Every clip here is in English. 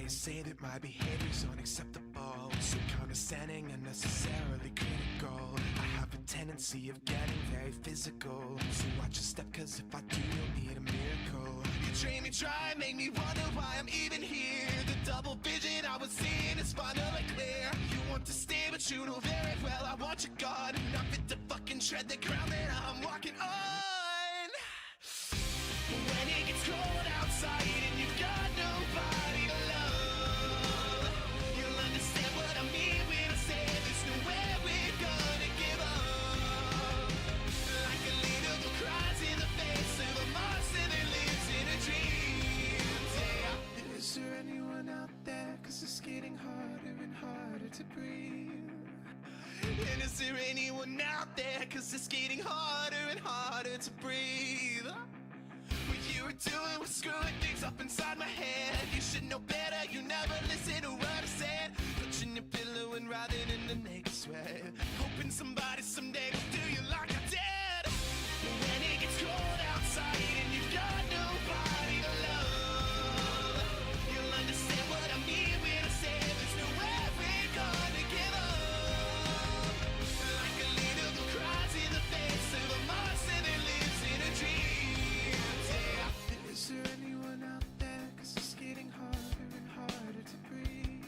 you say that my behavior's unacceptable, so condescending, unnecessarily critical. I have a tendency of getting very physical, so watch your step, cause if I do, you'll need a miracle. You train me dry, make me wonder why I'm even here. The double vision I was seeing is finally clear. You want to stay, but you know very well I want you gone. Not fit to fucking tread the ground that I'm walking on. When it gets cold outside and you've got nobody to love, you'll understand what I mean when I say there's nowhere we're gonna give up. Like a leader who cries in the face of a monster that lives in a dream. Yeah. Is there anyone out there? Cause it's getting harder and harder to breathe. And is there anyone out there? Cause it's getting harder and harder to breathe. What you were doing was screwing things up inside my head. You should know better, you never listen to what I said. Touching your pillow and writhing in the naked sweat, hoping somebody someday will do you like I did. When it gets cold outside and you've got nobody to love, you'll understand what I mean when I say there's nowhere we're gonna give up. Like a leader who cries in the face of a monster that lives in a dream. Is there anyone out there? Cause it's getting harder and harder to breathe.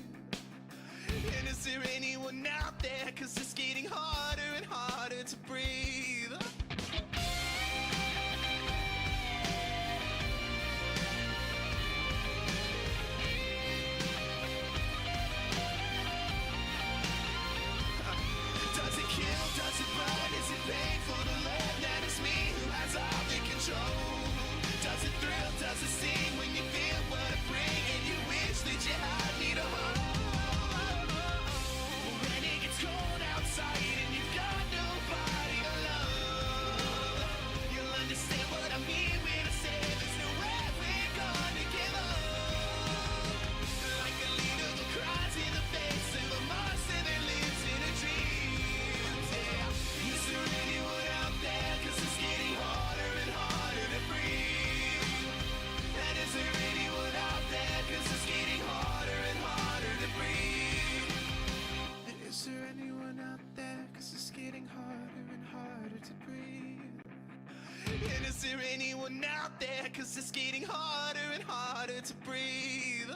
And is there anyone out there? Cause it's getting harder and harder to breathe. Does it kill? Does it burn? Is it painful to learn that it's me who has all the control? Does it thrill? Does it sting when you feel what I bring and you wish that you had me to hold? When it gets cold outside and you've got nobody to love, you'll understand what I mean when I say there's nowhere we're gonna give up. Like a leader who cries in the face of a monster that lives in a dream. Yeah. Is there anyone out there? Cause it's getting harder and harder to breathe. And is there anyone out there? Cause it's getting harder and harder to breathe. Is there anyone out there? Cause it's getting harder and harder to breathe. And is there anyone out there? Cause it's getting harder and harder to breathe.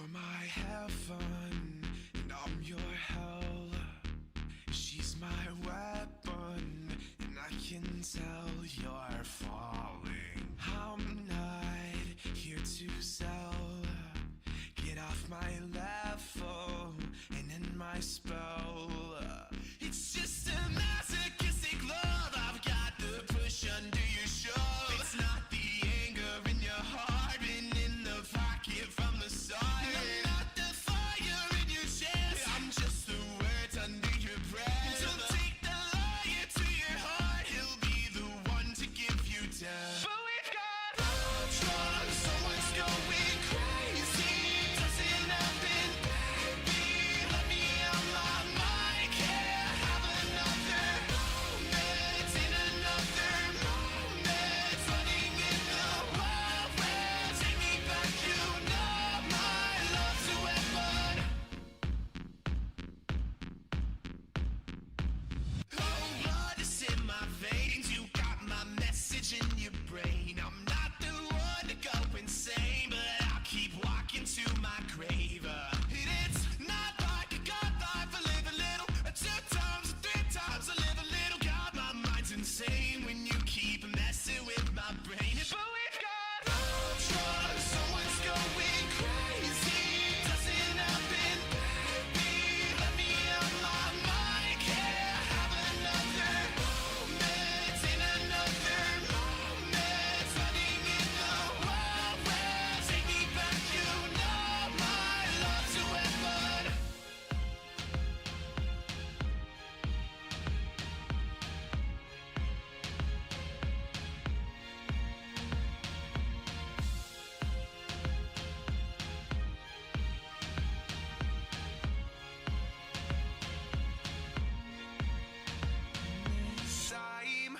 You're my heaven, and I'm your hell. She's my weapon, and I can tell you're falling. I'm not here to sell. Get off my level and end my spell. It's just a masochistic love. I've got the push under your shove. It's not the anger in your heart and in the pocket from the start. I'm not the fire in your chest. I'm just the words under your breath. Don't take the liar to your heart. He'll be the one to give you death. But we've got love drugs. Someone's going crazy. Doesn't happen, baby. Let me out my mind. Can't have another moment in another moment. Running in the wild west. Take me back, you know my love's a weapon. Oh, blood is in my veins. You got my message in your brain. I'm not the one to go insane, but I'll keep walking to my grave. It's not like a god life. I live a little, 2 times, 3 times. I live a little. God, my mind's insane when you keep messing with my brain. But we've got love drugs. Someone's going crazy. Doesn't happen, baby. Let me out my mind. Can't have another moment in another moment. Running in the wild west. Take me back, you know my love's a weapon. Time.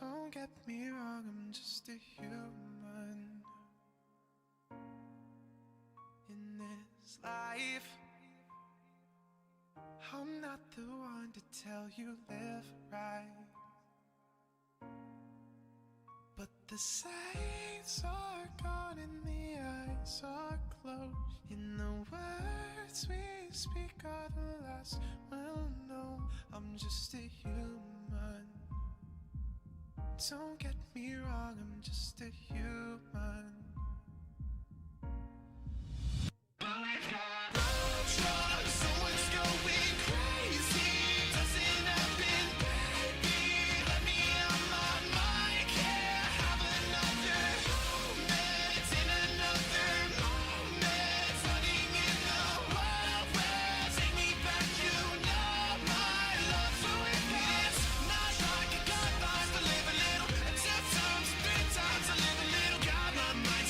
Don't get me wrong, I'm just a human. In this life, I'm not the one to tell you live right, but the signs are gone and the eyes are closed. In the words we speak are the last we'll know. I'm just a human. Don't get me wrong, I'm just a human. But we've got love drugs. Someone's going crazy. Doesn't happen, baby. Let me out my mind. Can't have another moment in another moment. Running in the wild west. Take me back, you know my love's a weapon. It's not like a god life. I live a little, 2 times, 3 times. I live a little. God, my mind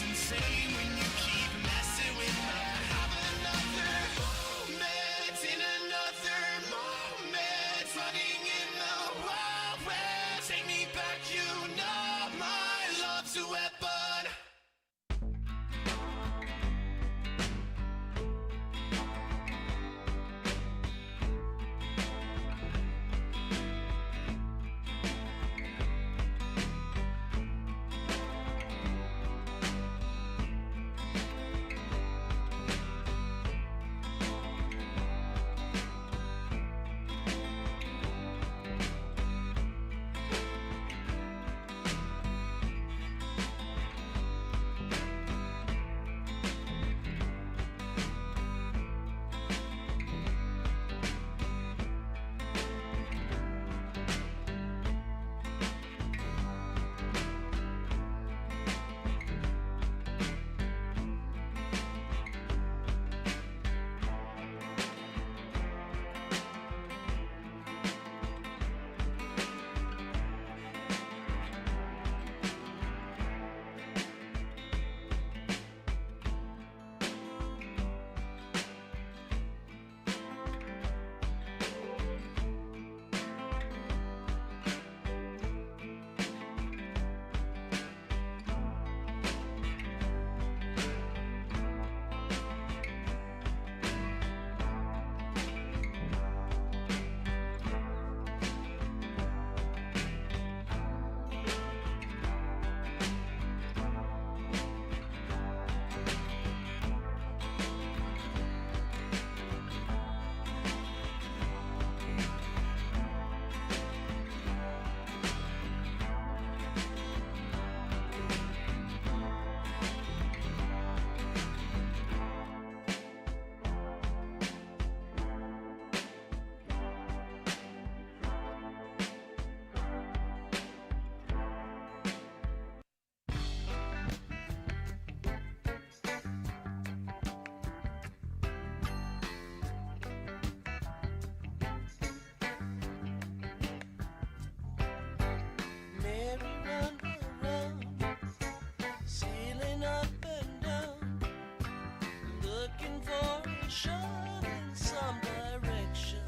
in some direction.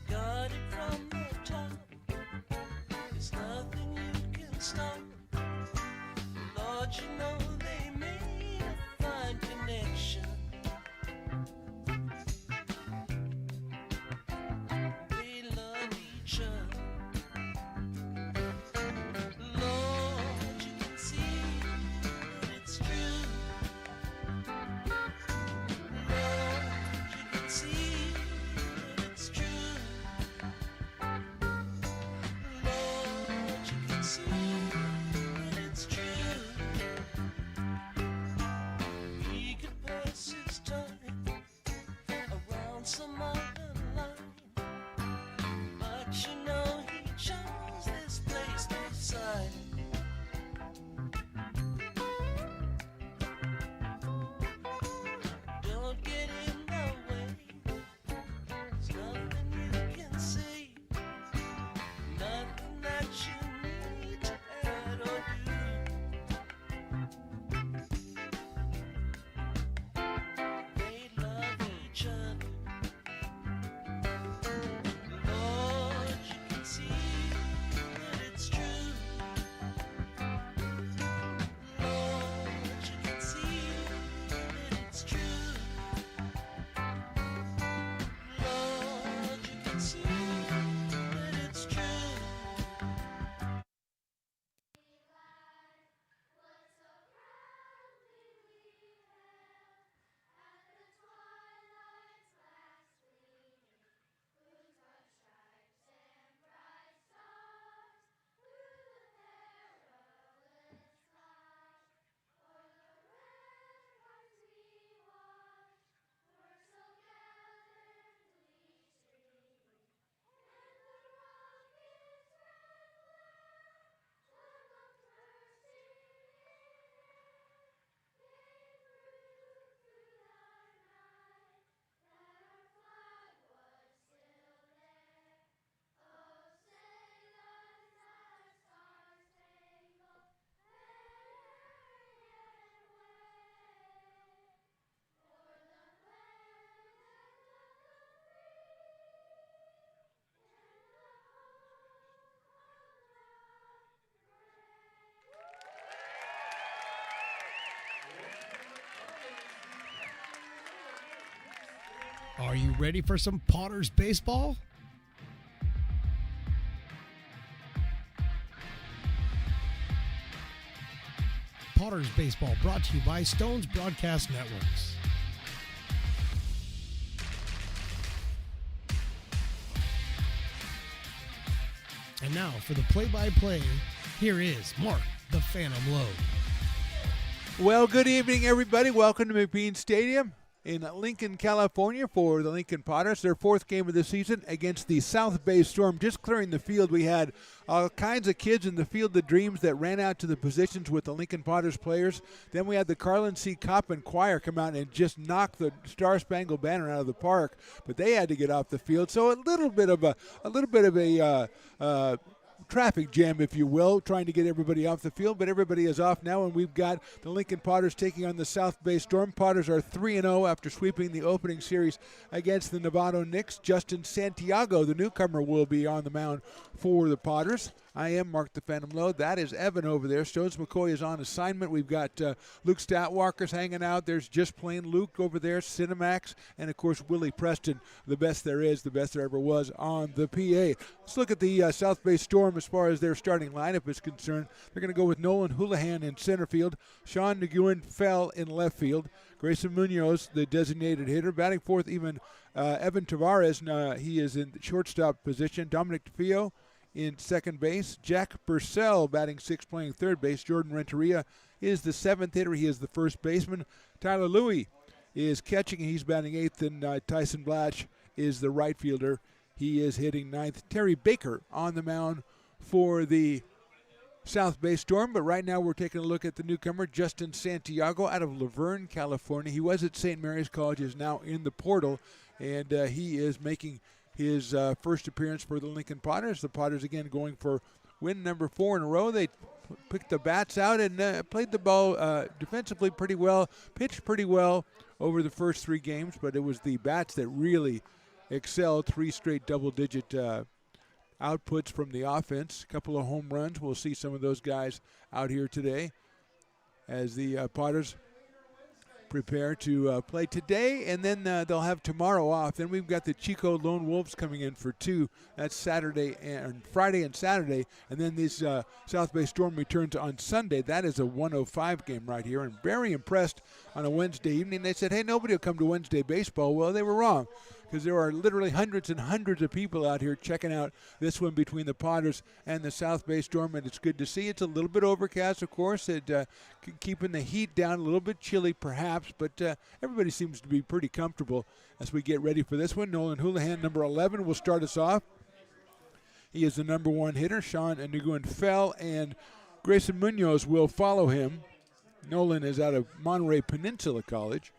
Got it from the top. There's nothing you can stop. Lord, you know they made a fine connection. They love each other. Lord, you can see that it's true. Lord, you can see that it's true. Lord, you can see that it's true. He could pass his time around some other line, but you know he chose this place beside. Don't get in the way. There's nothing you can say, nothing that you need to add or do. They love each other. Lord, you can see that it's true. Lord, you can see that it's true. Lord, you can see that it's true. Are you ready for some Potters baseball? Potters baseball brought to you by Stones Broadcast Networks. And now for the play-by-play, here is Mark the Phantom Lowe. Well, good evening, everybody. Welcome to McBean Stadium in Lincoln, California for the Lincoln Potters, their fourth game of the season against the South Bay Storm. Just clearing the field, we had all kinds of kids in the Field of Dreams that ran out to the positions with the Lincoln Potters players. Then we had the Carlin C. Cop and Choir come out and just knock the Star Spangled Banner out of the park, but they had to get off the field. So a little bit of a traffic jam, if you will, trying to get everybody off the field, but everybody is off now, and we've got the Lincoln Potters taking on the South Bay Storm. Potters are 3-0 after sweeping the opening series against the Novato Knicks. Justin Santiago, the newcomer, will be on the mound for the Potters. I am Mark the Phantom Lowe. That is Evan over there. Stones McCoy is on assignment. We've got Luke Statwalker's hanging out. There's Just Plain Luke over there, Cinemax, and, of course, Willie Preston, the best there is, the best there ever was on the PA. Let's look at the South Bay Storm as far as their starting lineup is concerned. They're going to go with Nolan Houlihan in center field. Sean Nguyen fell in left field. Grayson Munoz, the designated hitter. Batting fourth, even Evan Tavares. He is in shortstop position. Dominic DeFeo in second base. Jack Purcell batting sixth, playing third base. Jordan Renteria is the seventh hitter. He is the first baseman. Tyler Louie is catching. He's batting eighth, and Tyson Blatch is the right fielder. He is hitting ninth. Terry Baker on the mound for the South Bay Storm, but right now we're taking a look at the newcomer, Justin Santiago, out of Laverne, California. He was at St. Mary's College, is now in the portal, and he is making his first appearance for the Lincoln Potters. The Potters, again, going for win number 4 in a row. They picked the bats out and played the ball defensively pretty well, pitched pretty well over the first 3 games, but it was the bats that really excelled. 3 straight double-digit outputs from the offense. A couple of home runs. We'll see some of those guys out here today as the Potters prepare to play today, and then they'll have tomorrow off. Then we've got the Chico Lone Wolves coming in for 2. That's Saturday and Friday and Saturday, and then this South Bay Storm returns on Sunday. That is a 1:05 game right here, and very impressed on a Wednesday evening. They said, hey, nobody will come to Wednesday baseball. Well, they were wrong, because there are literally hundreds and hundreds of people out here checking out this one between the Potters and the South Bay Storm, and it's good to see. It's a little bit overcast, of course, keeping the heat down, a little bit chilly perhaps, but everybody seems to be pretty comfortable as we get ready for this one. Nolan Houlihan, number 11, will start us off. He is the number 1 hitter. Sean Nguyen fell, and Grayson Munoz will follow him. Nolan is out of Monterey Peninsula College.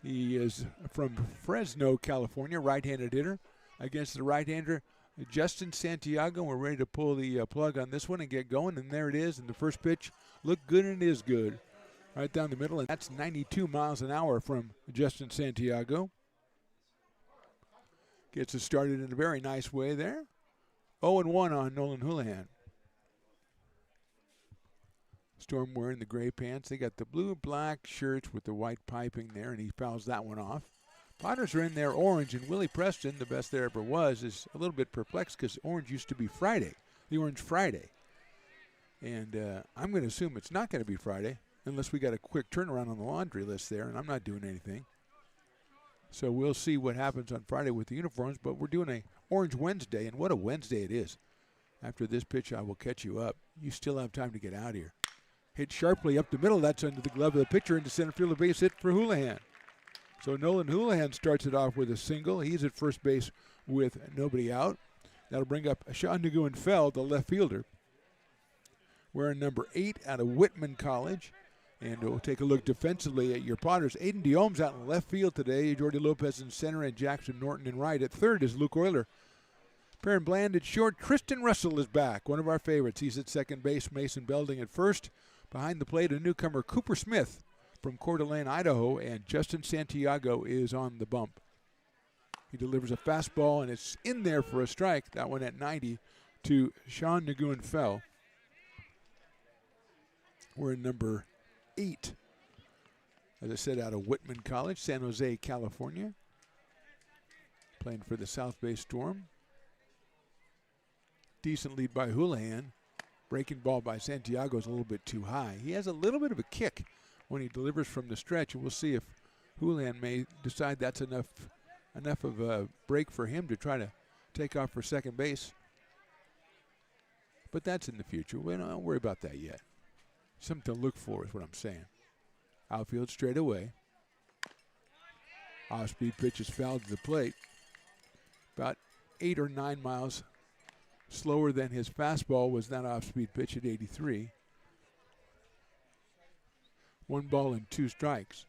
He is from Fresno, California, right-handed hitter against the right-hander Justin Santiago. We're ready to pull the plug on this one and get going, and there it is. And the first pitch looked good, and it is good. Right down the middle, and that's 92 miles an hour from Justin Santiago. Gets us started in a very nice way there. 0-1 on Nolan Houlihan. Storm wearing the gray pants. They got the blue-black shirts with the white piping there, and he fouls that one off. Potters are in there orange, and Willie Preston, the best there ever was, is a little bit perplexed because orange used to be Friday, the Orange Friday. And I'm going to assume it's not going to be Friday unless we got a quick turnaround on the laundry list there, and I'm not doing anything. So we'll see what happens on Friday with the uniforms, but we're doing a Orange Wednesday, and what a Wednesday it is. After this pitch, I will catch you up. You still have time to get out here. Hit sharply up the middle. That's under the glove of the pitcher into center field. A base hit for Houlihan. So Nolan Houlihan starts it off with a single. He's at first base with nobody out. That'll bring up Sean Nguyen Fell, the left fielder. Wearing number 8 out of Whitman College. And we'll take a look defensively at your Potters. Aiden Diome's out in left field today. Jordy Lopez in center and Jackson Norton in right. At third is Luke Euler. Perrin Bland at short. Tristan Russell is back, one of our favorites. He's at second base. Mason Belding at first. Behind the plate, a newcomer, Cooper Smith from Coeur d'Alene, Idaho, and Justin Santiago is on the bump. He delivers a fastball, and it's in there for a strike. That one at 90 to Sean Nguyen Fell. We're in number 8, as I said, out of Whitman College, San Jose, California. Playing for the South Bay Storm. Decent lead by Houlihan. Breaking ball by Santiago is a little bit too high. He has a little bit of a kick when he delivers from the stretch, and we'll see if Houlihan may decide that's enough of a break for him to try to take off for second base. But that's in the future. We don't worry about that yet. Something to look for is what I'm saying. Outfield straight away. Off-speed pitch is fouled to the plate. About 8 or 9 miles slower than his fastball was that off-speed pitch at 83. 1 ball and 2 strikes.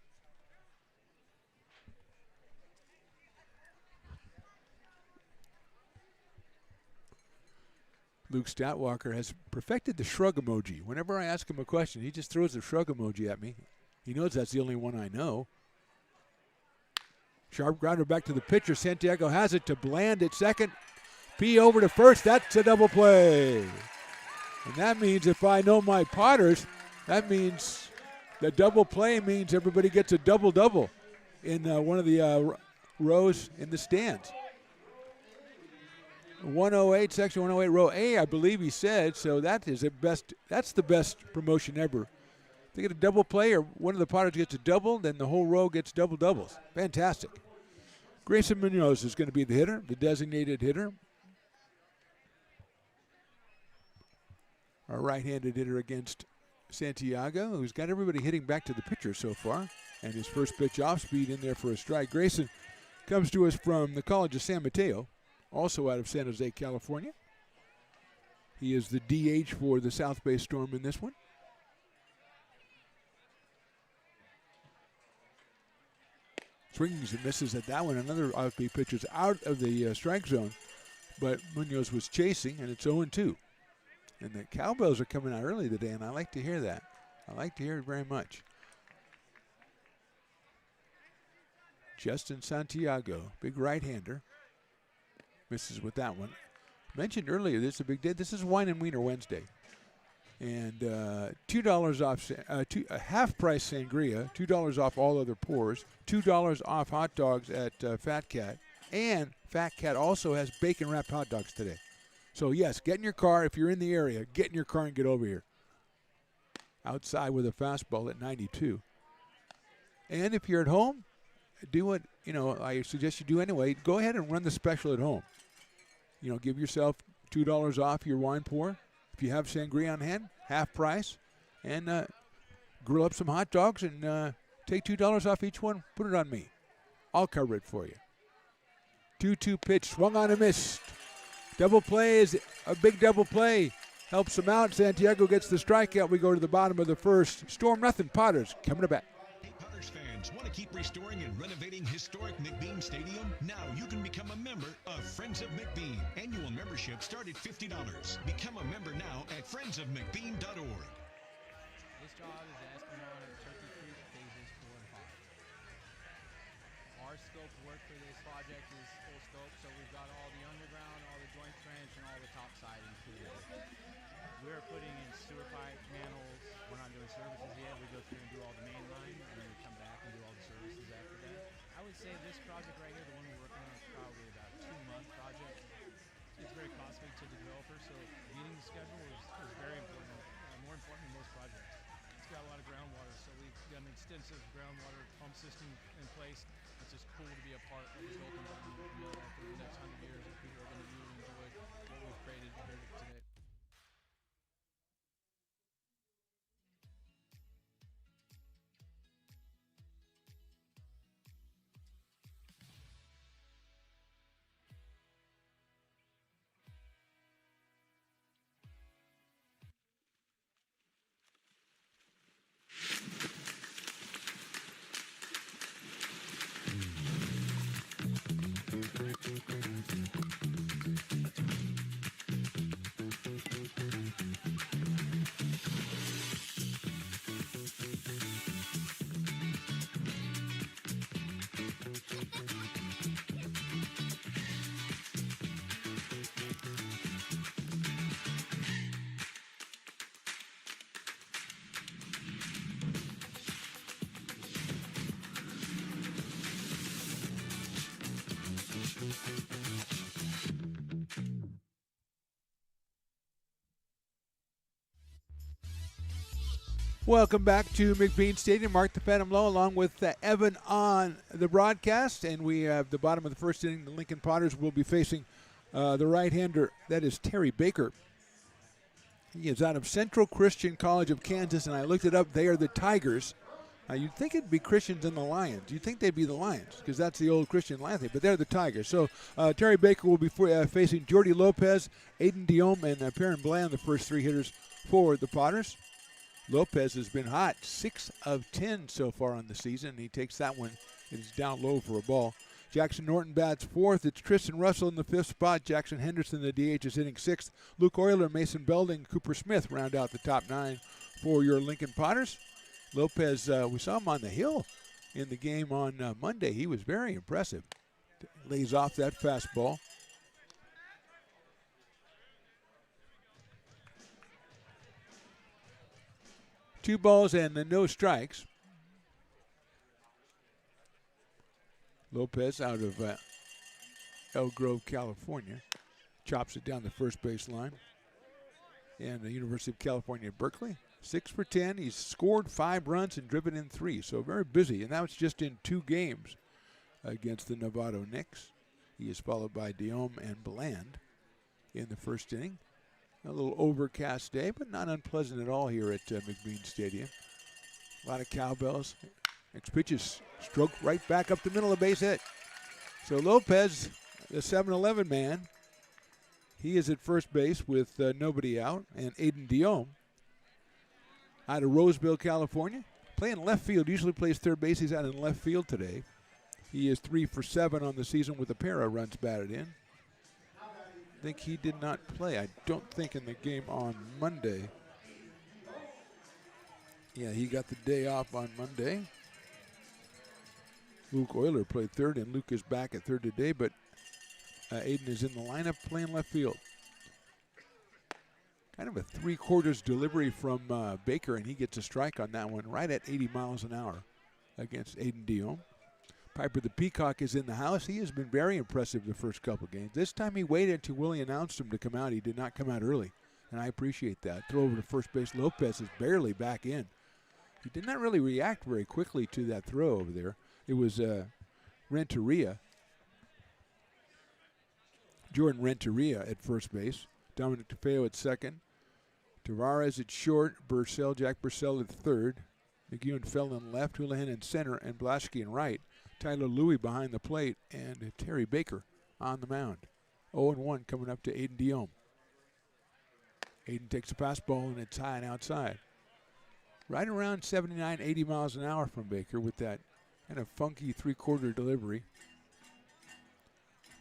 Luke Statwalker has perfected the shrug emoji. Whenever I ask him a question, he just throws the shrug emoji at me. He knows that's the only one I know. Sharp grounder back to the pitcher. Santiago has it to Bland at second. P over to first. That's a double play. And that means if I know my Potters, that means the double play means everybody gets a double-double in one of the rows in the stands. 108, section 108, row A, I believe he said. So that is that's the best promotion ever. They get a double play or one of the Potters gets a double, then the whole row gets double-doubles. Fantastic. Grayson Munoz is going to be the hitter, the designated hitter. Our right-handed hitter against Santiago, who's got everybody hitting back to the pitcher so far. And his first pitch off speed in there for a strike. Grayson comes to us from the College of San Mateo, also out of San Jose, California. He is the DH for the South Bay Storm in this one. Swings and misses at that one. Another off-speed pitch is out of the strike zone, but Munoz was chasing, and it's 0-2. And the cowbells are coming out early today, and I like to hear that. I like to hear it very much. Justin Santiago, big right-hander. Misses with that one. Mentioned earlier, this is a big day. This is Wine and Wiener Wednesday. And $2 off, half price sangria, $2 off all other pours, $2 off hot dogs at Fat Cat. And Fat Cat also has bacon-wrapped hot dogs today. So, yes, get in your car. If you're in the area, get in your car and get over here. Outside with a fastball at 92. And if you're at home, do what, I suggest you do anyway. Go ahead and run the special at home. Give yourself $2 off your wine pour. If you have sangria on hand, half price. And grill up some hot dogs and take $2 off each one. Put it on me. I'll cover it for you. 2-2 pitch, swung on and missed. Double play is a big double play. Helps him out. Santiago gets the strikeout. We go to the bottom of the first. Storm nothing. Potters coming to bat. Hey, Potters fans, want to keep restoring and renovating historic McBean Stadium? Now you can become a member of Friends of McBean. Annual membership start at $50. Become a member now at friendsofmcbean.org. This job is Esplanade and Turkey Creek phases 4 and 5. Our scope of work for this project is full scope, so we've got all the underground, all the joint trench, and all the top side included. We're putting in sewer pipe, manholes. We're not doing services yet. We go through and do all the main line, and then we come back and do all the services after that. I would say this project right here, the one we're working on, is probably about a 2-month project. It's very costly to the developer, so meeting the schedule is very important, more important than most projects. It's got a lot of groundwater, so we've got an extensive groundwater pump system in place. It's just cool to be a part of this open mill for the next 100 years, and people are going to really enjoy what we've created here today. Welcome back to McBean Stadium. Mark the Phantom Low along with Evan on the broadcast. And we have the bottom of the first inning. The Lincoln Potters will be facing the right-hander. That is Terry Baker. He is out of Central Christian College of Kansas, and I looked it up. They are the Tigers. You'd think it'd be Christians and the Lions. You'd think they'd be the Lions because that's the old Christian Lion thing, but they're the Tigers. So Terry Baker will be facing Jordy Lopez, Aiden Diome, and Perrin Bland, the first three hitters for the Potters. Lopez has been hot, 6 of 10 so far on the season. He takes that one. It is down low for a ball. Jackson Norton bats fourth. It's Tristan Russell in the fifth spot. Jackson Henderson, the DH, is hitting sixth. Luke Euler, Mason Belding, Cooper Smith round out the top 9 for your Lincoln Potters. Lopez, we saw him on the hill in the game on Monday. He was very impressive. Lays off that fastball. Two balls and no strikes. Lopez out of Elk Grove, California. Chops it down the first base line. And the University of California at Berkeley. 6 for 10. He's scored 5 runs and driven in 3. So very busy. And that was just in 2 games against the Novato Knicks. He is followed by Diome and Bland in the first inning. A little overcast day, but not unpleasant at all here at McBean Stadium. A lot of cowbells. Next pitch is stroked right back up the middle of base hit. So Lopez, the 7-11 man, he is at first base with nobody out. And Aiden Diome out of Roseville, California, playing left field. Usually plays third base. He's out in left field today. He is 3 for 7 on the season with a pair of runs batted in. think he did not play. I don't think in the game on Monday. Yeah, he got the day off on Monday. Luke Euler played third, and Luke is back at third today, but Aiden is in the lineup playing left field. Kind of a three-quarters delivery from Baker, and he gets a strike on that one right at 80 miles an hour against Aiden Diome. Piper the Peacock is in the house. He has been very impressive the first couple games. This time he waited until Willie announced him to come out. He did not come out early, and I appreciate that. Throw over to first base. Lopez is barely back in. He did not really react very quickly to that throw over there. It was Renteria. Jordan Renteria at first base. Dominic DeFeo at second. Tavares at short. Jack Burcell at third. McEwen fell in left. Houlihan in center. And Blaschke in right. Tyler Louie behind the plate. And Terry Baker on the mound. 0-1 coming up to Aiden Diome. Aiden takes a pass ball, and it's high and outside. Right around 79, 80 miles an hour from Baker with that kind of funky three-quarter delivery.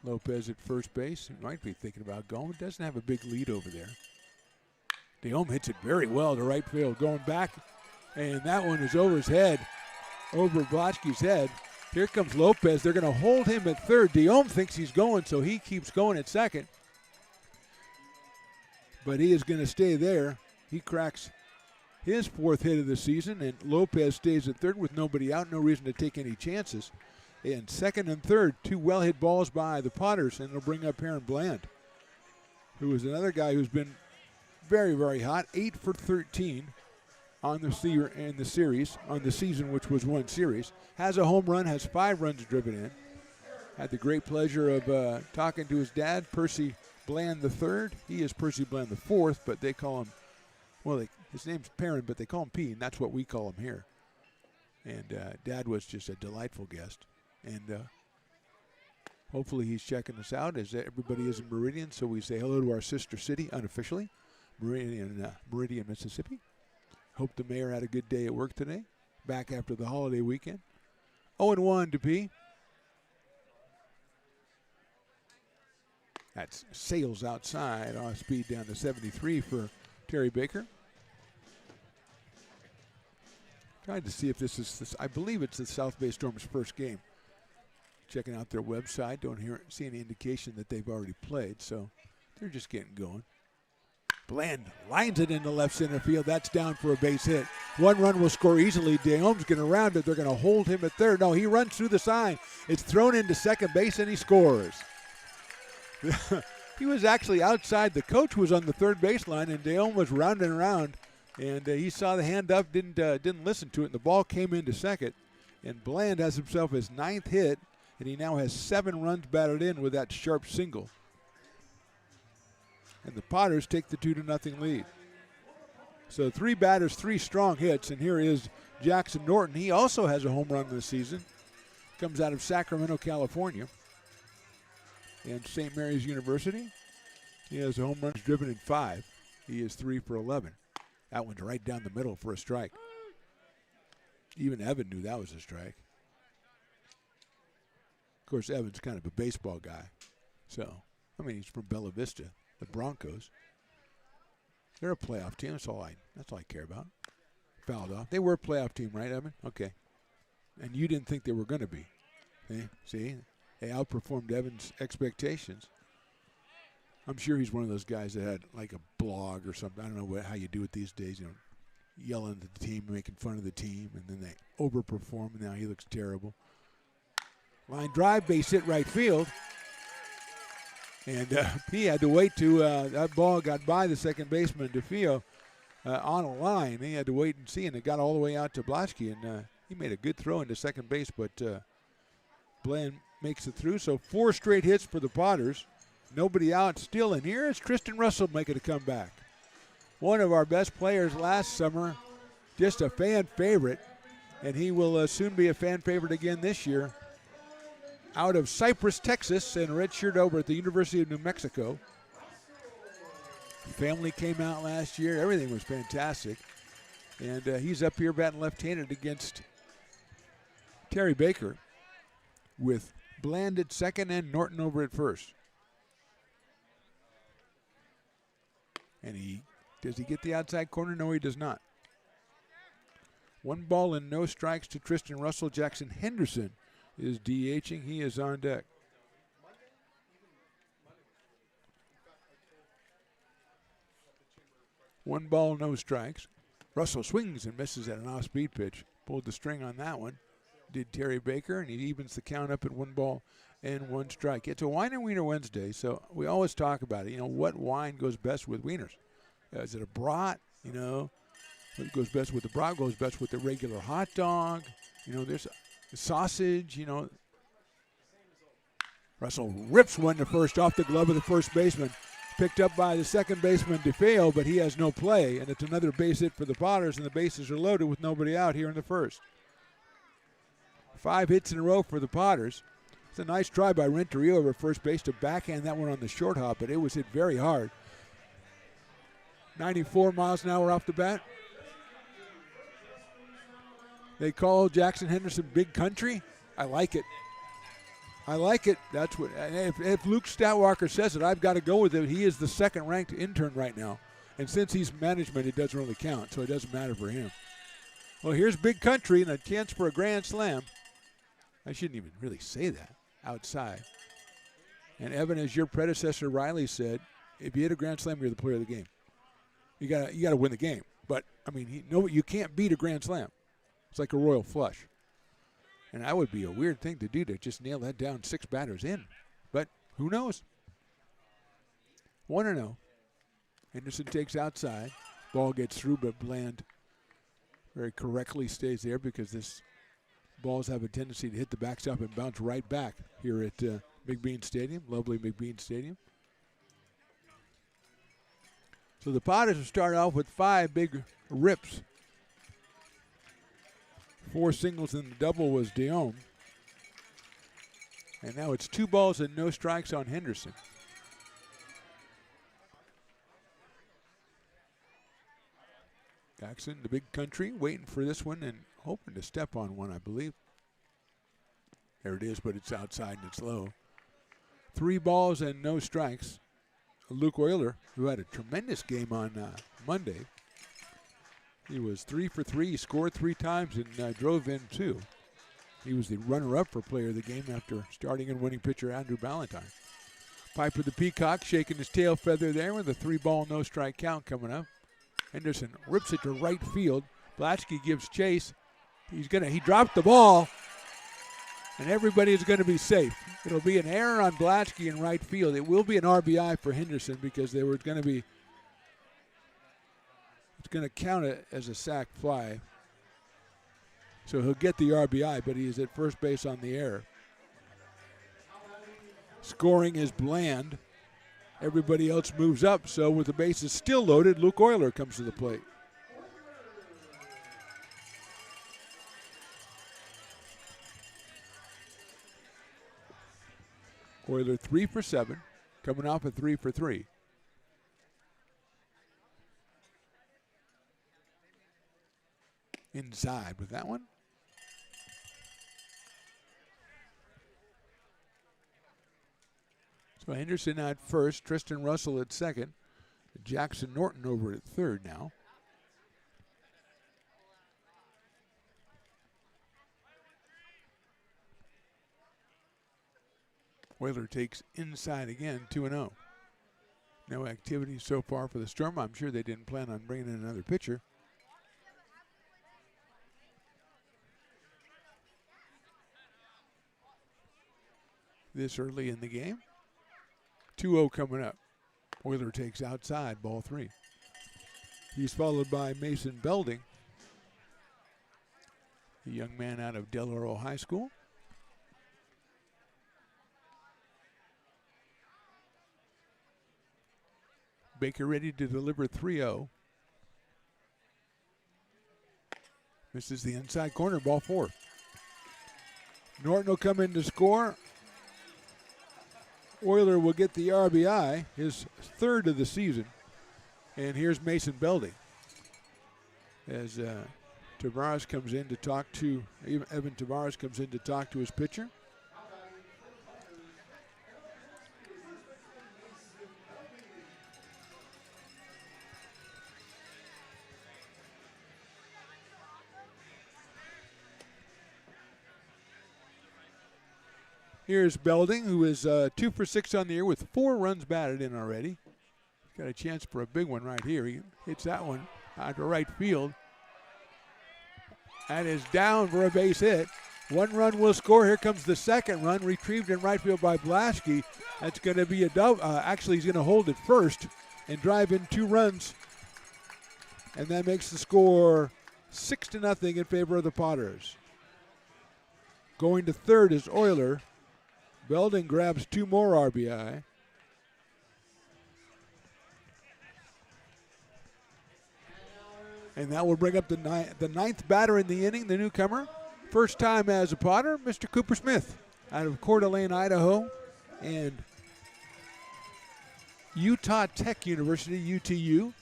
Lopez at first base. He might be thinking about going. Doesn't have a big lead over there. Diome hits it very well to right field. Going back, and that one is over his head, over Blaschke's head. Here comes Lopez. They're going to hold him at third. Diome thinks he's going, so he keeps going at second. But he is going to stay there. He cracks his fourth hit of the season, and Lopez stays at third with nobody out. No reason to take any chances. And second and third, two well-hit balls by the Potters, and it'll bring up Aaron Bland, who is another guy who's been very, very hot. 8 for 13 on the series, on the season, which was one series. Has a home run, has 5 runs driven in. Had the great pleasure of talking to his dad, Percy Bland III. He is Percy Bland IV, but they call him, well, his name's Perrin, but they call him P, and that's what we call him here. And Dad was just a delightful guest. And hopefully he's checking us out, as everybody is in Meridian. So we say hello to our sister city unofficially, Meridian, Mississippi. Hope the mayor had a good day at work today. Back after the holiday weekend. 0-1 to P. That's sails outside, off speed down to 73 for Terry Baker. Tried to see if this is, I believe it's the South Bay Storm's first game. Checking out their website, don't see any indication that they've already played, so they're just getting going. Bland lines it into left center field. That's down for a base hit. One run will score easily. Diome's going to round it. They're going to hold him at third. No, he runs through the sign. It's thrown into second base, and he scores. He was actually outside. The coach was on the third baseline, and Diome was rounding around, and he saw the hand up, didn't listen to it, and the ball came into second. And Bland has himself his 9th hit, and he now has 7 runs batted in with that sharp single. And the Potters take the 2-0 lead. So 3 batters, 3 strong hits, and here is Jackson Norton. He also has a home run this season. Comes out of Sacramento, California, and St. Mary's University. He has home runs driven in 5. He is 3 for 11. That one's right down the middle for a strike. Even Evan knew that was a strike. Of course, Evan's kind of a baseball guy. So, I mean, he's from Bella Vista, the Broncos. They're a playoff team. That's all I care about. Fouled off. They were a playoff team, right, Evan? Okay. And you didn't think they were going to be. See? They outperformed Evan's expectations. I'm sure he's one of those guys that had like a blog or something. I don't know how you do it these days, yelling at the team, making fun of the team, and then they overperform, and now he looks terrible. Line drive, base hit right field. And he had to wait to, that ball got by the second baseman, DeFeo, on a line. He had to wait and see, and it got all the way out to Blaschke, and he made a good throw into second base, but Bland makes it through. So 4 straight hits for the Potters. Nobody out still, and here is Tristan Russell making a comeback. One of our best players last summer, just a fan favorite, and he will soon be a fan favorite again this year. Out of Cypress, Texas, and redshirt over at the University of New Mexico. Family came out last year. Everything was fantastic. And he's up here batting left-handed against Terry Baker with Bland at second and Norton over at first. And does he get the outside corner? No, he does not. 1 ball and no strikes to Tristan Russell. Jackson Henderson is DHing. He is on deck. One ball, no strikes. Russell swings and misses at an off-speed pitch. Pulled the string on that one. Did Terry Baker, and he evens the count up at 1 ball and 1 strike. It's a Wine and Wiener Wednesday, so we always talk about it. You know, what wine goes best with wieners? Is it a brat? You know, what goes best with the brat goes best with the regular hot dog. You know, there's a sausage, you know. Russell rips one to first off the glove of the first baseman. Picked up by the second baseman, DeFeo, but he has no play, and it's another base hit for the Potters, and the bases are loaded with nobody out here in the first. 5 hits in a row for the Potters. It's a nice try by Renteria over first base to backhand that one on the short hop, but it was hit very hard. 94 miles an hour off the bat. They call Jackson Henderson Big Country. I like it. I like it. That's what. If Luke Statwalker says it, I've got to go with it. He is the second-ranked intern right now, and since he's management, it doesn't really count, so it doesn't matter for him. Well, here's Big Country and a chance for a grand slam. I shouldn't even really say that outside. And Evan, as your predecessor Riley said, if you hit a grand slam, you're the player of the game. You gotta win the game. But I mean, you can't beat a grand slam. It's like a royal flush. And that would be a weird thing to do, to just nail that down 6 batters in. But who knows? 1-0. Henderson takes outside. Ball gets through, but Bland very correctly stays there because this balls have a tendency to hit the backstop and bounce right back here at McBean Stadium, lovely McBean Stadium. So the Potters will start off with 5 big rips. 4 singles and the double was Diome. And now it's 2 balls and no strikes on Henderson. Jackson, the Big Country, waiting for this one and hoping to step on one, I believe. There it is, but it's outside and it's low. 3 balls and no strikes. Luke Euler, who had a tremendous game on Monday. He was 3 for 3. He scored 3 times and drove in 2. He was the runner-up for player of the game after starting and winning pitcher Andrew Ballantyne. Piper the Peacock shaking his tail feather there with a 3-ball, no-strike count coming up. Henderson rips it to right field. Blatschke gives chase. He dropped the ball, and everybody is going to be safe. It'll be an error on Blatschke in right field. It will be an RBI for Henderson because they were going to be. It's going to count it as a sac fly. So he'll get the RBI, but he is at first base on the error. Scoring is Bland. Everybody else moves up, so with the bases still loaded, Luke Euler comes to the plate. Euler 3 for 7, coming off a 3 for 3. Inside with that one. So Henderson at first, Tristan Russell at second, Jackson Norton over at third now. Euler takes inside again, 2-0. No activity so far for the Storm. I'm sure they didn't plan on bringing in another pitcher. This early in the game. 2-0 coming up. Euler takes outside, ball 3. He's followed by Mason Belding, a young man out of Del Oro High School. Baker ready to deliver 3-0. This is the inside corner, ball 4. Norton will come in to score. Euler will get the RBI, his 3rd of the season. And here's Mason Belding as Tavares comes in to talk to, Evan Tavares comes in to talk to his pitcher. Here's Belding, who is 2 for 6 on the year with 4 runs batted in already. Got a chance for a big one right here. He hits that one out to right field. That is down for a base hit. 1 run will score. Here comes the second run, retrieved in right field by Blaschke. That's going to be a double. Actually, he's going to hold it first and drive in 2 runs. And that makes the score 6-0 in favor of the Potters. Going to third is Euler. Belding grabs 2 more RBI. And that will bring up the ninth batter in the inning, the newcomer. First time as a Potter, Mr. Cooper Smith out of Coeur d'Alene, Idaho, and Utah Tech University, UTU.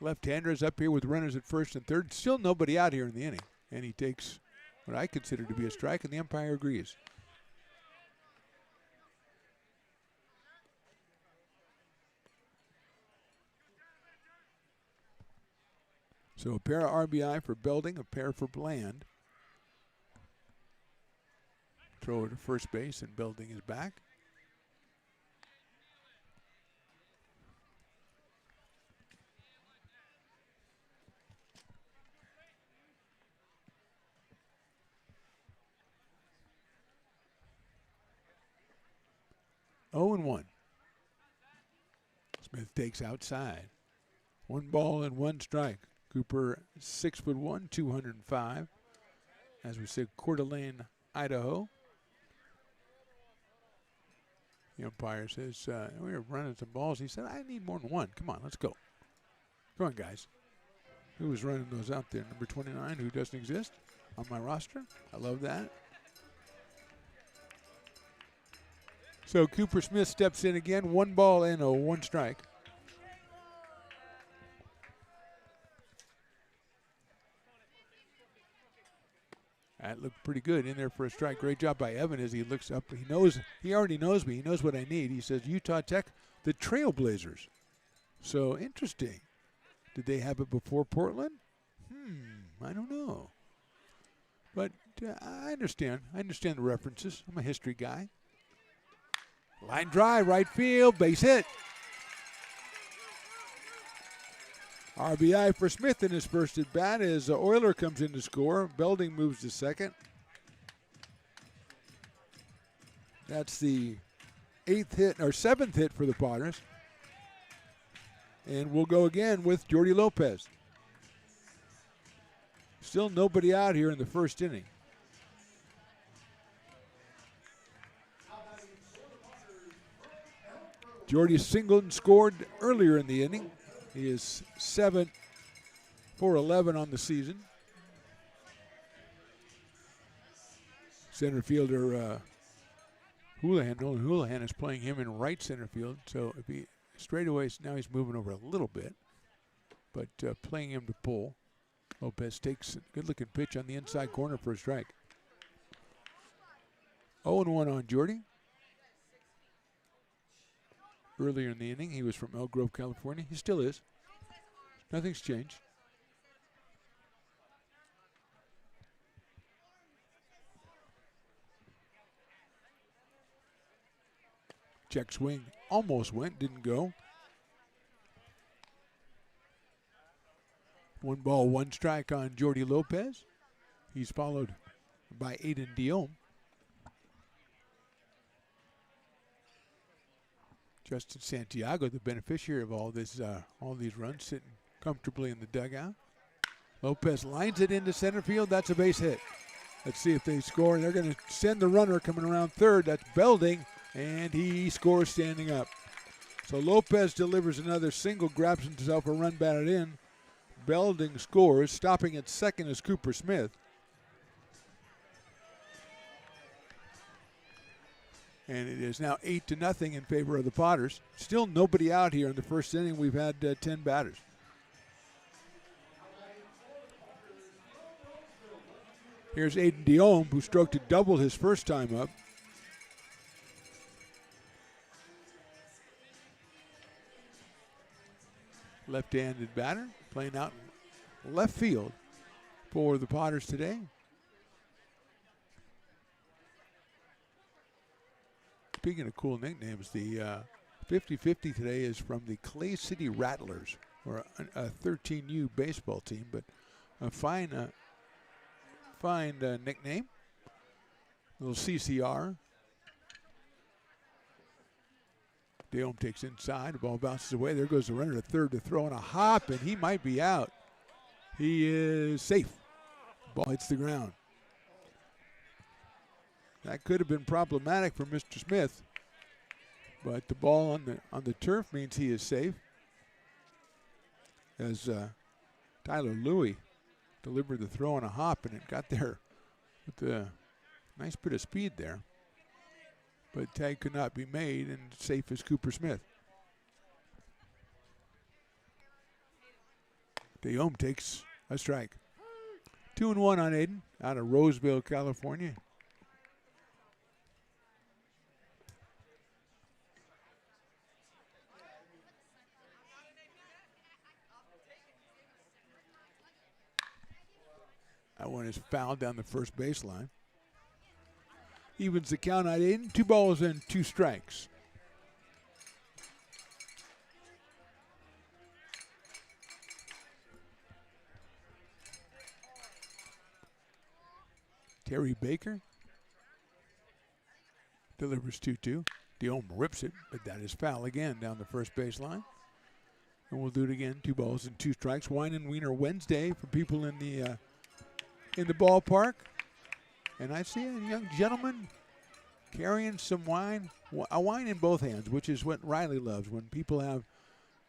Left-hander is up here with runners at first and third. Still nobody out here in the inning. And he takes what I consider to be a strike, and the umpire agrees. So a pair of RBI for Belding, a pair for Bland. Throw it to first base, and Belding is back. Oh and 1. Smith takes outside. 1 ball and 1 strike. Cooper 6'1", 205. As we said, Coeur d'Alene, Idaho. The umpire says, we were running some balls. He said, I need more than 1. Come on, let's go. Come on, guys. Who was running those out there? Number 29, who doesn't exist on my roster. I love that. So Cooper Smith steps in again. 1 ball and 1 strike. That looked pretty good in there for a strike. Great job by Evan as he looks up. He already knows me. He knows what I need. He says, Utah Tech, the Trailblazers. So interesting. Did they have it before Portland? I don't know. But I understand. I understand the references. I'm a history guy. Line drive, right field, base hit. RBI for Smith in his first at bat as Euler comes in to score. Belding moves to second. That's the 7th hit for the Potters. And we'll go again with Jordy Lopez. Still nobody out here in the first inning. Jordy singled and scored earlier in the inning. He is 7 for 11 on the season. Center fielder Houlihan is playing him in right center field. So if he straightaways, now he's moving over a little bit, but playing him to pull. Lopez takes a good-looking pitch on the inside corner for a strike. 0-1 on Jordy. Earlier in the inning, he was from Elk Grove, California. He still is. Nothing's changed. Check swing almost went, didn't go. 1 ball, 1 strike on Jordy Lopez. He's followed by Aiden Diome. Justin Santiago, the beneficiary of all these runs, sitting comfortably in the dugout. Lopez lines it into center field. That's a base hit. Let's see if they score. They're going to send the runner coming around third. That's Belding, and he scores standing up. So Lopez delivers another single, grabs himself a run batted in. Belding scores. Stopping at second is Cooper Smith. And it is now 8-0 in favor of the Potters. Still nobody out here in the first inning. We've had 10 batters. Here's Aiden Diome, who stroked it double his first time up. Left-handed batter, playing out in left field for the Potters today. Speaking of cool nicknames, the 50-50 today is from the Clay City Rattlers, or a 13U baseball team, but a fine nickname. Little CCR. Deom takes inside. The ball bounces away. There goes the runner to third to throw, and a hop, and he might be out. He is safe. Ball hits the ground. That could have been problematic for Mr. Smith, but the ball on the turf means he is safe. As Tyler Louie delivered the throw on a hop, and it got there with a nice bit of speed there. But tag could not be made, and safe is Cooper Smith. Deom takes a strike. 2-1 on Aiden out of Roseville, California. That one is fouled down the first baseline. Evens the count on Aiden. 2 balls and 2 strikes. Terry Baker delivers 2-2. Deom rips it, but that is foul again down the first baseline. And we'll do it again. 2 balls and 2 strikes. Wine and Wiener Wednesday for people in the ballpark. And I see a young gentleman carrying some wine, a wine in both hands, which is what Riley loves. When people have,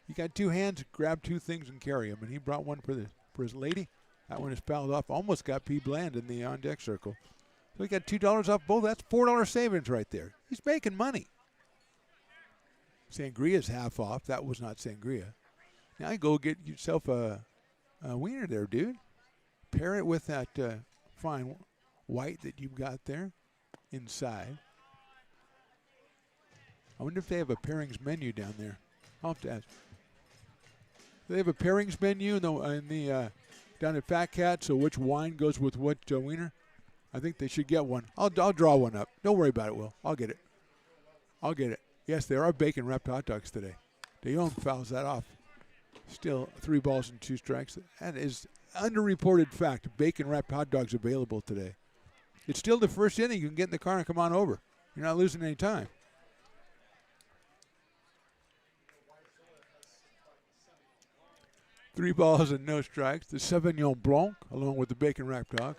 you got 2 hands, grab 2 things and carry them. And he brought one for his lady. That one is fouled off. Almost got P. Bland in the on-deck circle. So he got $2 off both. That's $4 savings right there. He's making money. Sangria's half off. That was not sangria. Now you go get yourself a wiener there, dude. Pair it with that fine white that you've got there inside. I wonder if they have a pairings menu down there. I'll have to ask. Do they have a pairings menu in the down at Fat Cat? So which wine goes with what wiener? I think they should get one. I'll draw one up. Don't worry about it, Will. I'll get it. Yes, there are bacon wrapped hot dogs today. Deom fouls that off. Still 3 balls and 2 strikes. That is underreported fact. Bacon wrapped hot dogs available today. It's still the first inning. You can get in the car and come on over. You're not losing any time. Three balls and no strikes. The Sauvignon Blanc, along with the bacon wrapped dog.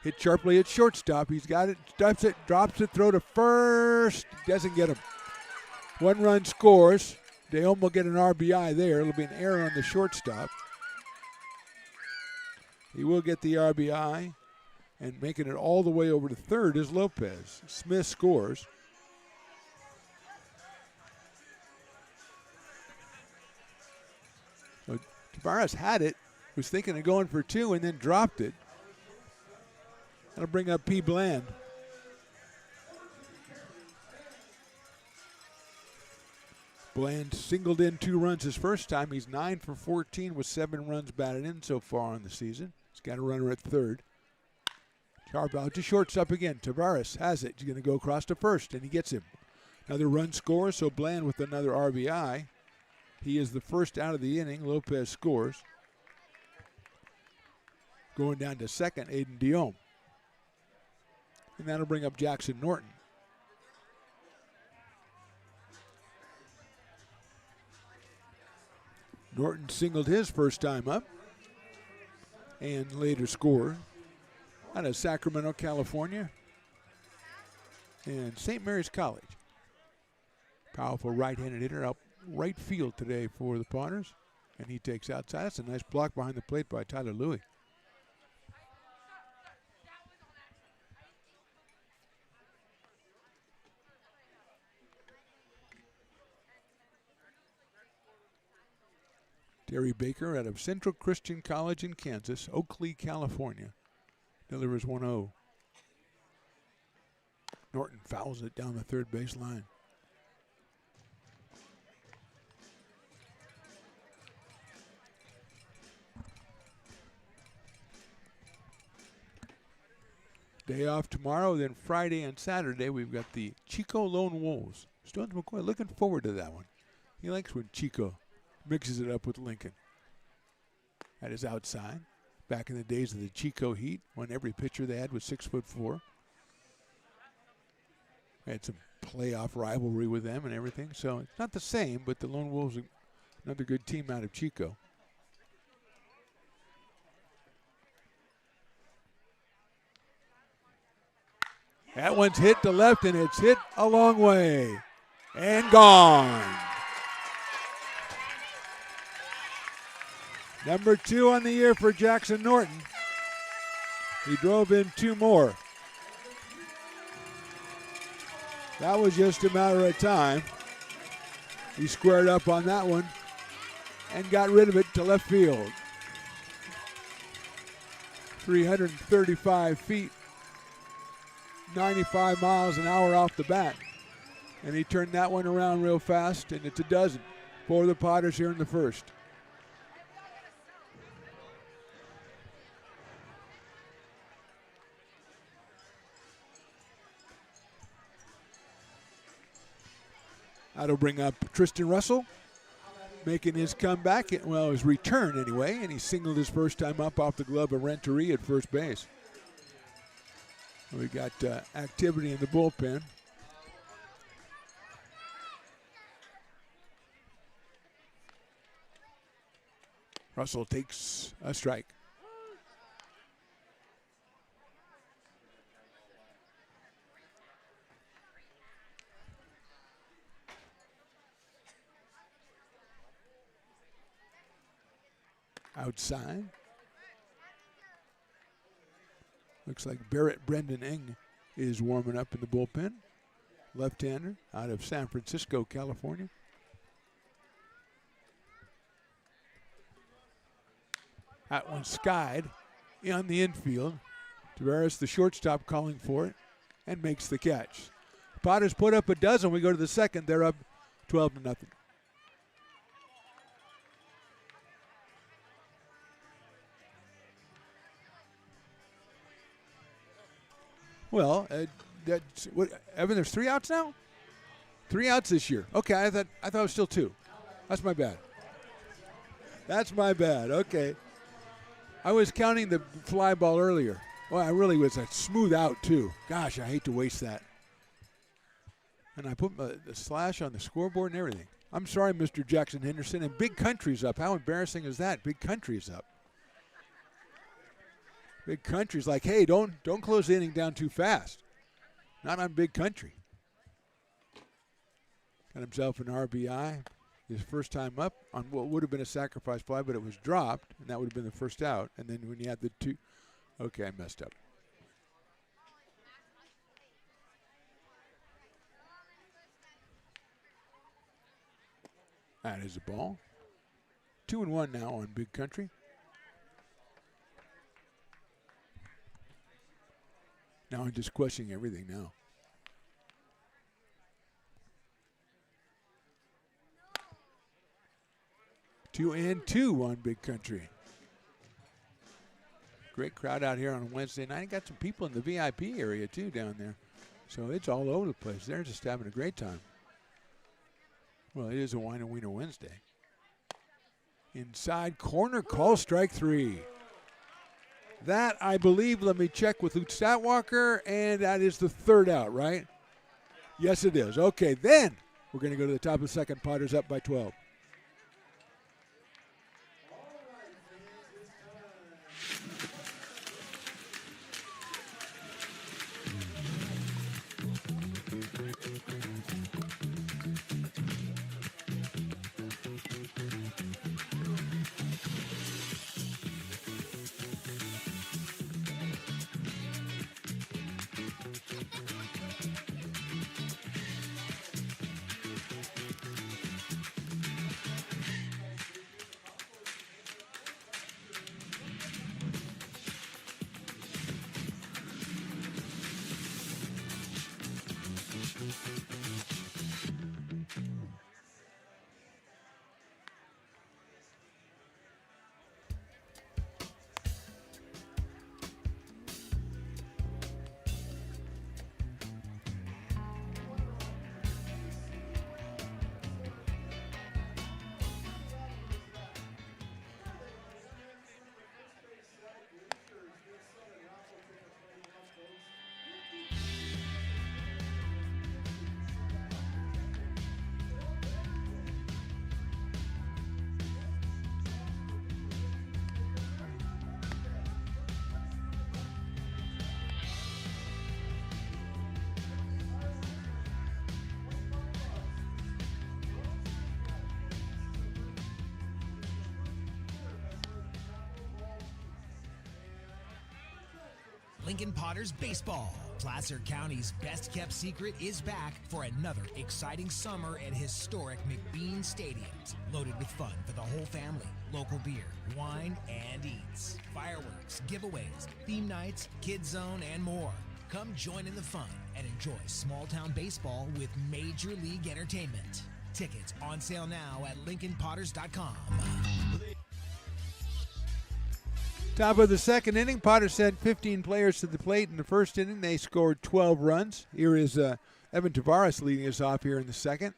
Hit sharply at shortstop. He's got it, drops it, throw to first. Doesn't get him. 1 run scores. Deom will get an RBI there. It'll be an error on the shortstop. He will get the RBI. And making it all the way over to third is Lopez. Smith scores. So Tavares had it, was thinking of going for 2 and then dropped it. That'll bring up P. Bland. Bland singled in 2 runs his first time. He's 9 for 14 with 7 runs batted in so far on the season. He's got a runner at third. Sharp out to shortstop again. Tavares has it. He's going to go across to first, and he gets him. Another run scores, so Bland with another RBI. He is the first out of the inning. Lopez scores. Going down to second, Aiden Deom. And that'll bring up Jackson Norton. Norton singled his first time up and later scored. Out of Sacramento, California, and St. Mary's College. Powerful right-handed hitter out right field today for the Potters, and he takes outside. That's a nice block behind the plate by Tyler Louie. Terry Baker out of Central Christian College in Kansas, Oakley, California. Delivers 1-0. Norton fouls it down the third base line. Day off tomorrow, then Friday and Saturday we've got the Chico Lone Wolves. Stones McCoy looking forward to that one. He likes when Chico mixes it up with Lincoln. That is outside. Back in the days of the Chico Heat, when every pitcher they had was 6'4". Had some playoff rivalry with them and everything. So it's not the same, but the Lone Wolves are another good team out of Chico. That one's hit to left, and it's hit a long way. And gone. Number 2 on the year for Jackson Norton. He drove in 2 more. That was just a matter of time. He squared up on that one and got rid of it to left field. 335 feet, 95 miles an hour off the bat. And he turned that one around real fast, and it's a dozen for the Potters here in the first. That'll bring up Tristan Russell, making his comeback, well, his return anyway, and he singled his first time up off the glove of Renteria at first base. We got activity in the bullpen. Russell takes a strike. Outside. Looks like Barrett Brendan Eng is warming up in the bullpen. Left-hander out of San Francisco, California. That one skied on the infield. Tavares, the shortstop, calling for it and makes the catch. Potters put up a dozen. We go to the second. They're up 12-0. Well, that's what, Evan, there's 3 outs now? 3 outs this year. Okay, I thought it was still 2. That's my bad. That's my bad. Okay. I was counting the fly ball earlier. Well, I really was a smooth out, too. Gosh, I hate to waste that. And I put the slash on the scoreboard and everything. I'm sorry, Mr. Jackson Henderson. And Big Country's up. How embarrassing is that? Big Country's up. Big Country's like, hey, don't close the inning down too fast. Not on Big Country. Got himself an RBI. His first time up on what would have been a sacrifice fly, but it was dropped, and that would have been the first out. And then when you had the 2, okay, I messed up. That is a ball. 2-1 now on Big Country. Now I'm just questioning everything now. Two and 2 on Big Country. Great crowd out here on Wednesday night. Got some people in the VIP area too down there. So it's all over the place. They're just having a great time. Well, it is a Wine and Wiener Wednesday. Inside corner, call strike 3. That, I believe, let me check with Luke Statwalker, and that is the 3rd out, right? Yes, it is. Okay, then we're going to go to the top of the second. Potters up by 12. Lincoln Potters Baseball. Placer County's best-kept secret is back for another exciting summer at historic McBean Stadiums. Loaded with fun for the whole family. Local beer, wine, and eats. Fireworks, giveaways, theme nights, kids zone, and more. Come join in the fun and enjoy small-town baseball with Major League Entertainment. Tickets on sale now at LincolnPotters.com. Top of the second inning, Potters sent 15 players to the plate. In the first inning, they scored 12 runs. Here is Evan Tavares leading us off here in the second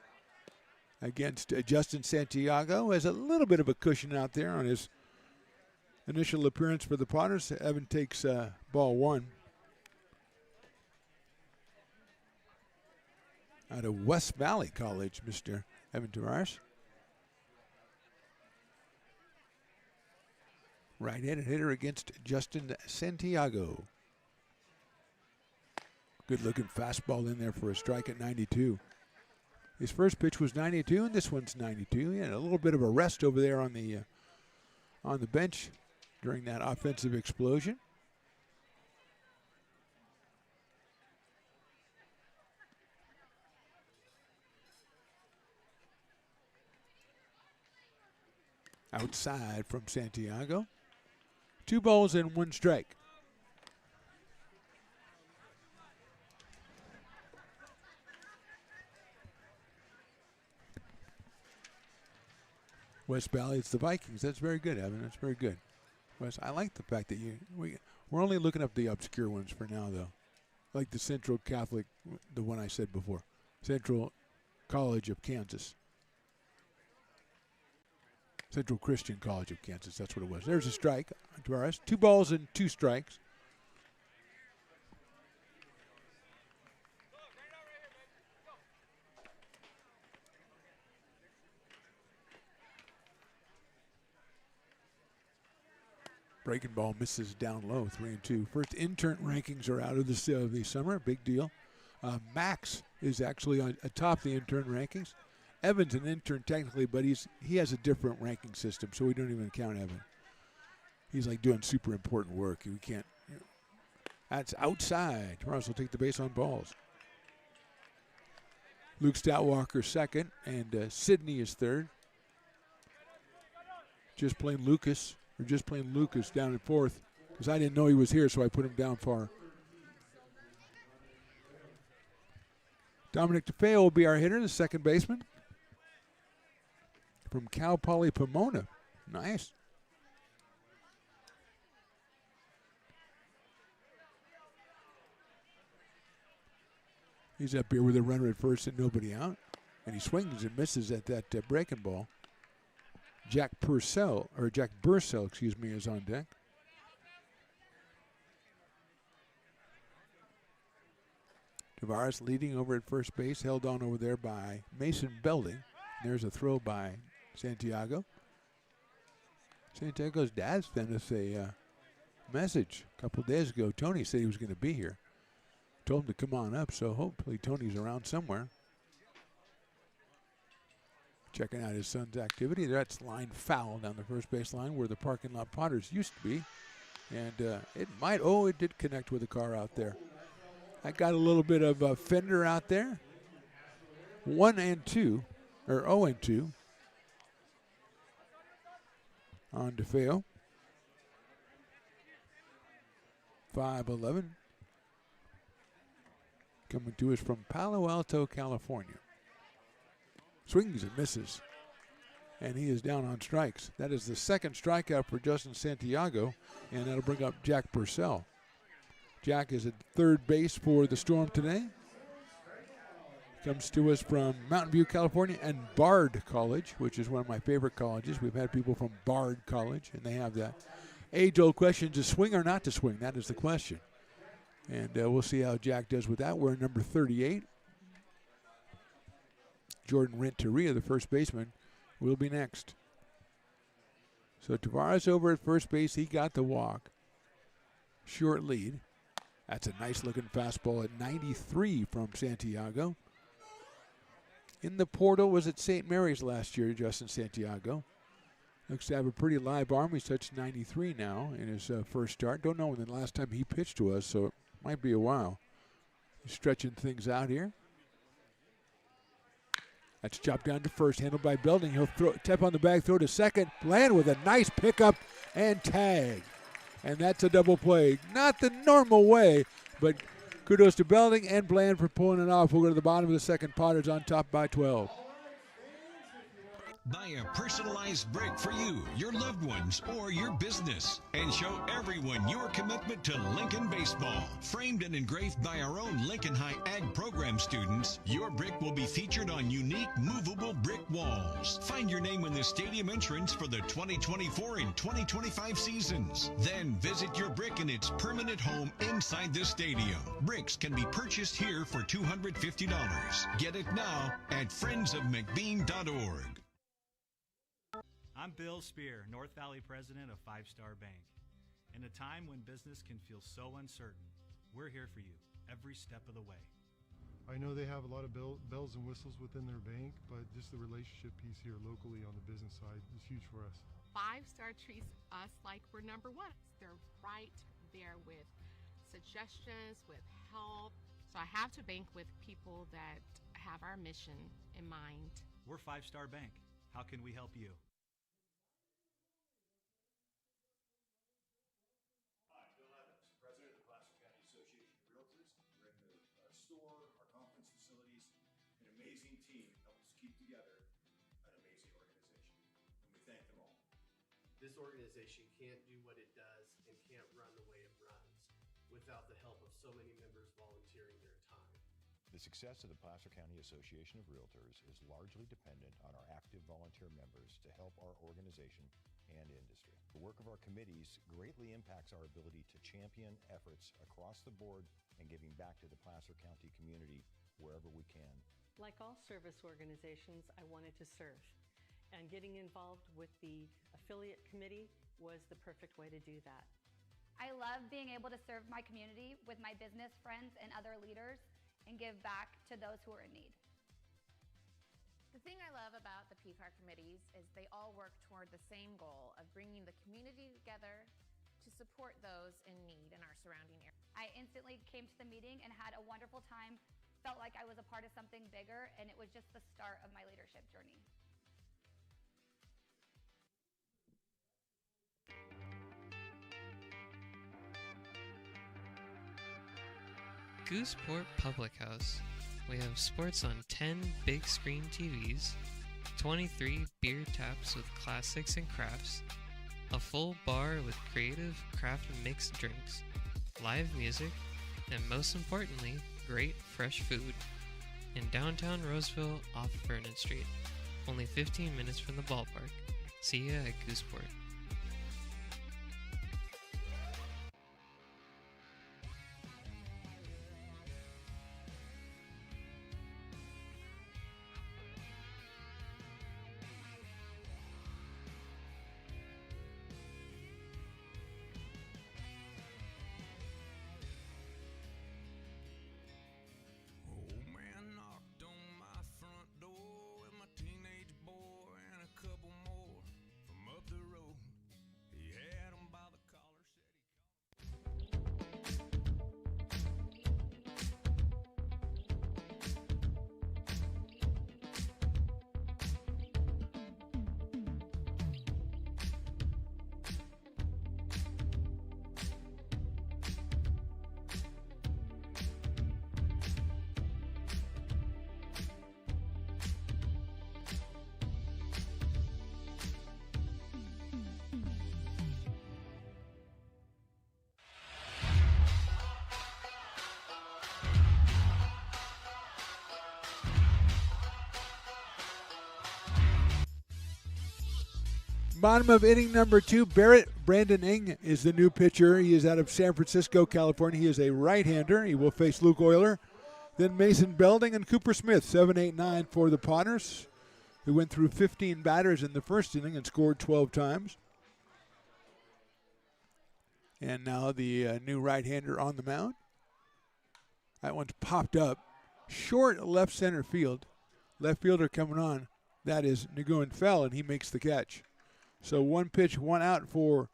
against Justin Santiago. Has a little bit of a cushion out there on his initial appearance for the Potters. Evan takes ball one. Out of West Valley College, Mr. Evan Tavares. Right-handed hitter against Justin Santiago. Good-looking fastball in there for a strike at 92. His first pitch was 92, and this one's 92. He had a little bit of a rest over there on the bench during that offensive explosion. Outside from Santiago. 2 balls and 1 strike. West Valley, it's the Vikings. That's very good, Evan. That's very good. Wes, I like the fact that we're only looking up the obscure ones for now, though. Like the Central Catholic, the one I said before. Central College of Kansas. Central Christian College of Kansas, that's what it was. There's a strike, Tavares. 2 balls and 2 strikes. Breaking ball misses down low, 3-2. First intern rankings are out of the summer, big deal. Max is actually atop the intern rankings. Evan's an intern technically, but he has a different ranking system, so we don't even count Evan. He's like doing super important work. We can't. That's outside. Tavares will take the base on balls. Luke Stoutwalker second, and Sidney is third. Just playing Lucas down at fourth, because I didn't know he was here, so I put him down far. Dominic DeFeo will be our hitter, the second baseman. From Cal Poly Pomona. Nice. He's up here with a runner at first and nobody out. And he swings and misses at that breaking ball. Jack Bursell, is on deck. Tavares leading over at first base, held on over there by Mason Belding. There's a throw by Santiago. Santiago's dad sent us a message a couple days ago. Tony said he was going to be here. Told him to come on up, so hopefully Tony's around somewhere. Checking out his son's activity. That's line foul down the first base line where the parking lot Potters used to be. And it did connect with a car out there. I got a little bit of a fender out there. 0-2. On DeFeo. 5'11". Coming to us from Palo Alto, California. Swings and misses. And he is down on strikes. That is the second strikeout for Justin Santiago, and that'll bring up Jack Bursell. Jack is at third base for the Storm today. Comes to us from Mountain View, California, and Bard College, which is one of my favorite colleges. We've had people from Bard College, and they have that age-old question, to swing or not to swing? That is the question. And we'll see how Jack does with that. We're in number 38. Jordan Renteria, the first baseman, will be next. So Tavares over at first base. He got the walk. Short lead. That's a nice-looking fastball at 93 from Santiago. In the portal was at St. Mary's last year, Justin Santiago. Looks to have a pretty live arm. He's touched 93 now in his first start. Don't know when the last time he pitched to us, so it might be a while. He's stretching things out here. That's chopped down to first, handled by Belding. He'll tap on the bag, throw to second. Bland with a nice pickup and tag. And that's a double play. Not the normal way, but kudos to Belding and Bland for pulling it off. We'll go to the bottom of the second. Potters on top by 12. Buy a personalized brick for you, your loved ones, or your business, and show everyone your commitment to Lincoln baseball. Framed and engraved by our own Lincoln High Ag program students, your brick will be featured on unique movable brick walls. Find your name in the stadium entrance for the 2024 and 2025 seasons. Then visit your brick in its permanent home inside the stadium. Bricks can be purchased here for $250. Get it now at friendsofmcbean.org. I'm Bill Spear, North Valley president of Five Star Bank. In a time when business can feel so uncertain, we're here for you every step of the way. I know they have a lot of bells and whistles within their bank, but just the relationship piece here locally on the business side is huge for us. 5 Star treats us like we're number one. They're right there with suggestions, with help. So I have to bank with people that have our mission in mind. We're Five Star Bank. How can we help you? Amazing team helps keep together an amazing organization, and we thank them all. This organization can't do what it does and can't run the way it runs without the help of so many members volunteering their time. The success of the Placer County Association of Realtors is largely dependent on our active volunteer members to help our organization and industry. The work of our committees greatly impacts our ability to champion efforts across the board and giving back to the Placer County community wherever we can. Like all service organizations, I wanted to serve, and getting involved with the affiliate committee was the perfect way to do that. I love being able to serve my community with my business friends and other leaders and give back to those who are in need. The thing I love about the PCAR committees is they all work toward the same goal of bringing the community together to support those in need in our surrounding area. I instantly came to the meeting and had a wonderful time. Felt like I was a part of something bigger, and it was just the start of my leadership journey. Gooseport Public House. We have sports on 10 big screen TVs, 23 beer taps with classics and crafts, a full bar with creative craft mixed drinks, live music, and most importantly, great fresh food. In downtown Roseville off Vernon Street. Only 15 minutes from the ballpark. See ya at Gooseport. Bottom of inning number 2, Barrett Brandon Ng is the new pitcher. He is out of San Francisco, California. He is a right-hander. He will face Luke Euler. Then Mason Belding and Cooper Smith, 7, 8, 9 for the Potters, who went through 15 batters in the first inning and scored 12 times. And now the new right-hander on the mound. That one's popped up. Short left center field. Left fielder coming on. That is Nguyen Fell, and he makes the catch. So 1 pitch, 1 out for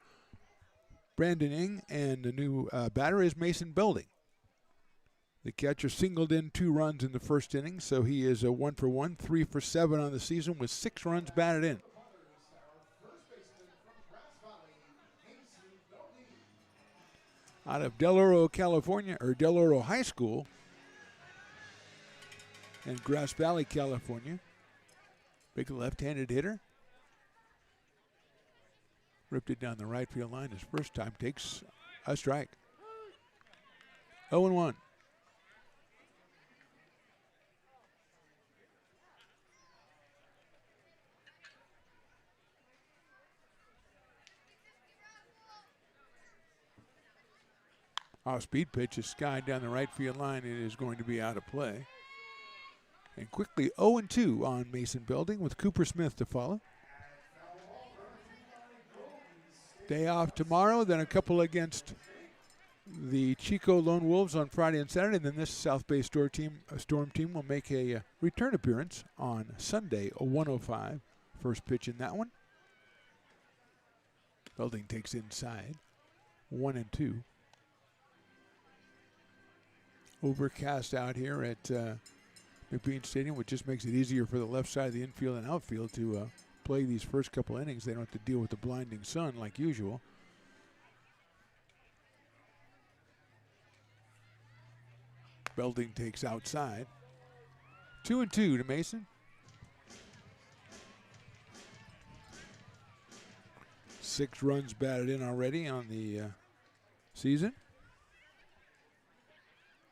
Brandon Ing, and the new batter is Mason Belding. The catcher singled in 2 runs in the first inning, so he is a 1 for 1, 3 for 7 on the season with 6 runs batted in. Out of Del Oro, California, or Del Oro High School and Grass Valley, California. Big left-handed hitter. Ripped it down the right field line his first time. Takes a strike. 0-1. Off-speed pitch is skied down the right field line. It is going to be out of play. And quickly 0-2 on Mason Belding with Cooper Smith to follow. Day off tomorrow, then a couple against the Chico Lone Wolves on Friday and Saturday. Then this South Bay Storm team will make a return appearance on Sunday, a 1:05. First pitch in that one. Belding takes inside. 1-2. Overcast out here at McBean Stadium, which just makes it easier for the left side of the infield and outfield to play these first couple innings. They don't have to deal with the blinding sun like usual. Belding takes outside. 2-2 to Mason. 6 runs batted in already on the season.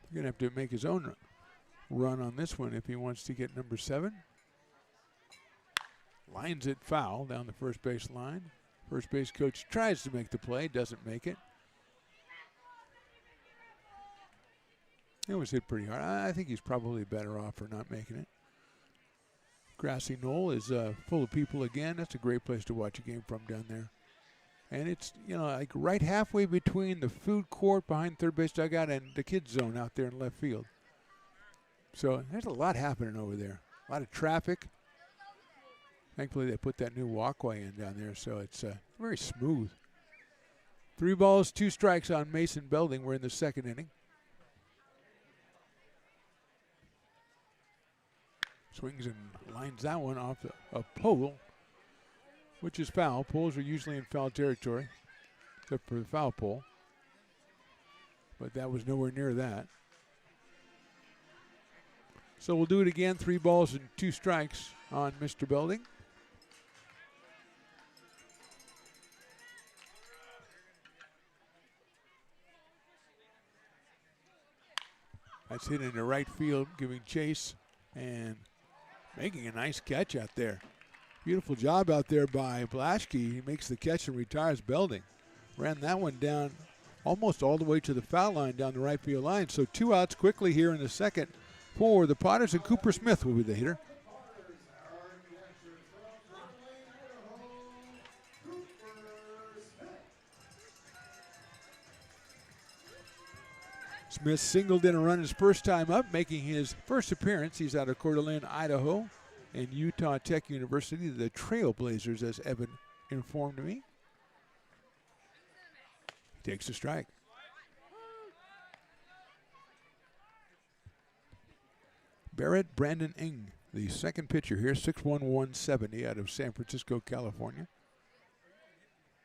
He's going to have to make his own run on this one if he wants to get number 7. Lines it foul down the first base line. First base coach tries to make the play, doesn't make it. It was hit pretty hard. I think he's probably better off for not making it. Grassy Knoll is full of people again. That's a great place to watch a game from down there. And it's, like right halfway between the food court behind third base dugout and the kids zone out there in left field. So there's a lot happening over there. A lot of traffic. Thankfully, they put that new walkway in down there, so it's very smooth. 3 balls, 2 strikes on Mason Belding. We're in the second inning. Swings and lines that one off a pole, which is foul. Poles are usually in foul territory, except for the foul pole. But that was nowhere near that. So we'll do it again. 3 balls and 2 strikes on Mr. Belding. That's hit into right field, giving chase and making a nice catch out there. Beautiful job out there by Blaschke. He makes the catch and retires Belding. Ran that one down almost all the way to the foul line down the right field line. So 2 outs quickly here in the second for the Potters, and Cooper Smith will be the hitter. Smith singled in a run his first time up, making his first appearance. He's out of Coeur d'Alene, Idaho, and Utah Tech University, the Trailblazers, as Evan informed me. He takes a strike. Barrett Brandon Ing, the second pitcher here, 6'1", 170 out of San Francisco, California.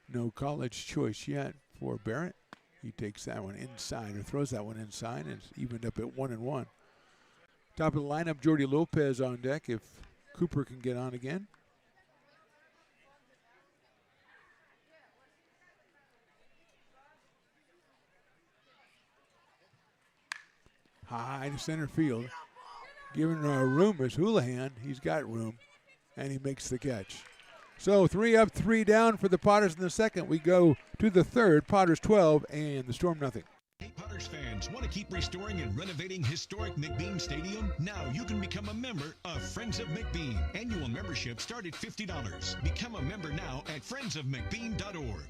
No college choice yet for Barrett. He takes that one inside, or throws that one inside, and it's evened up at 1-1. Top of the lineup, Jordy Lopez on deck if Cooper can get on again. High to center field. Giving room is Houlihan. He's got room, and he makes the catch. So 3 up, 3 down for the Potters in the second. We go to the third. Potters 12 and the Storm nothing. Hey, Potters fans, want to keep restoring and renovating historic McBean Stadium? Now you can become a member of Friends of McBean. Annual membership start at $50. Become a member now at friendsofmcbean.org.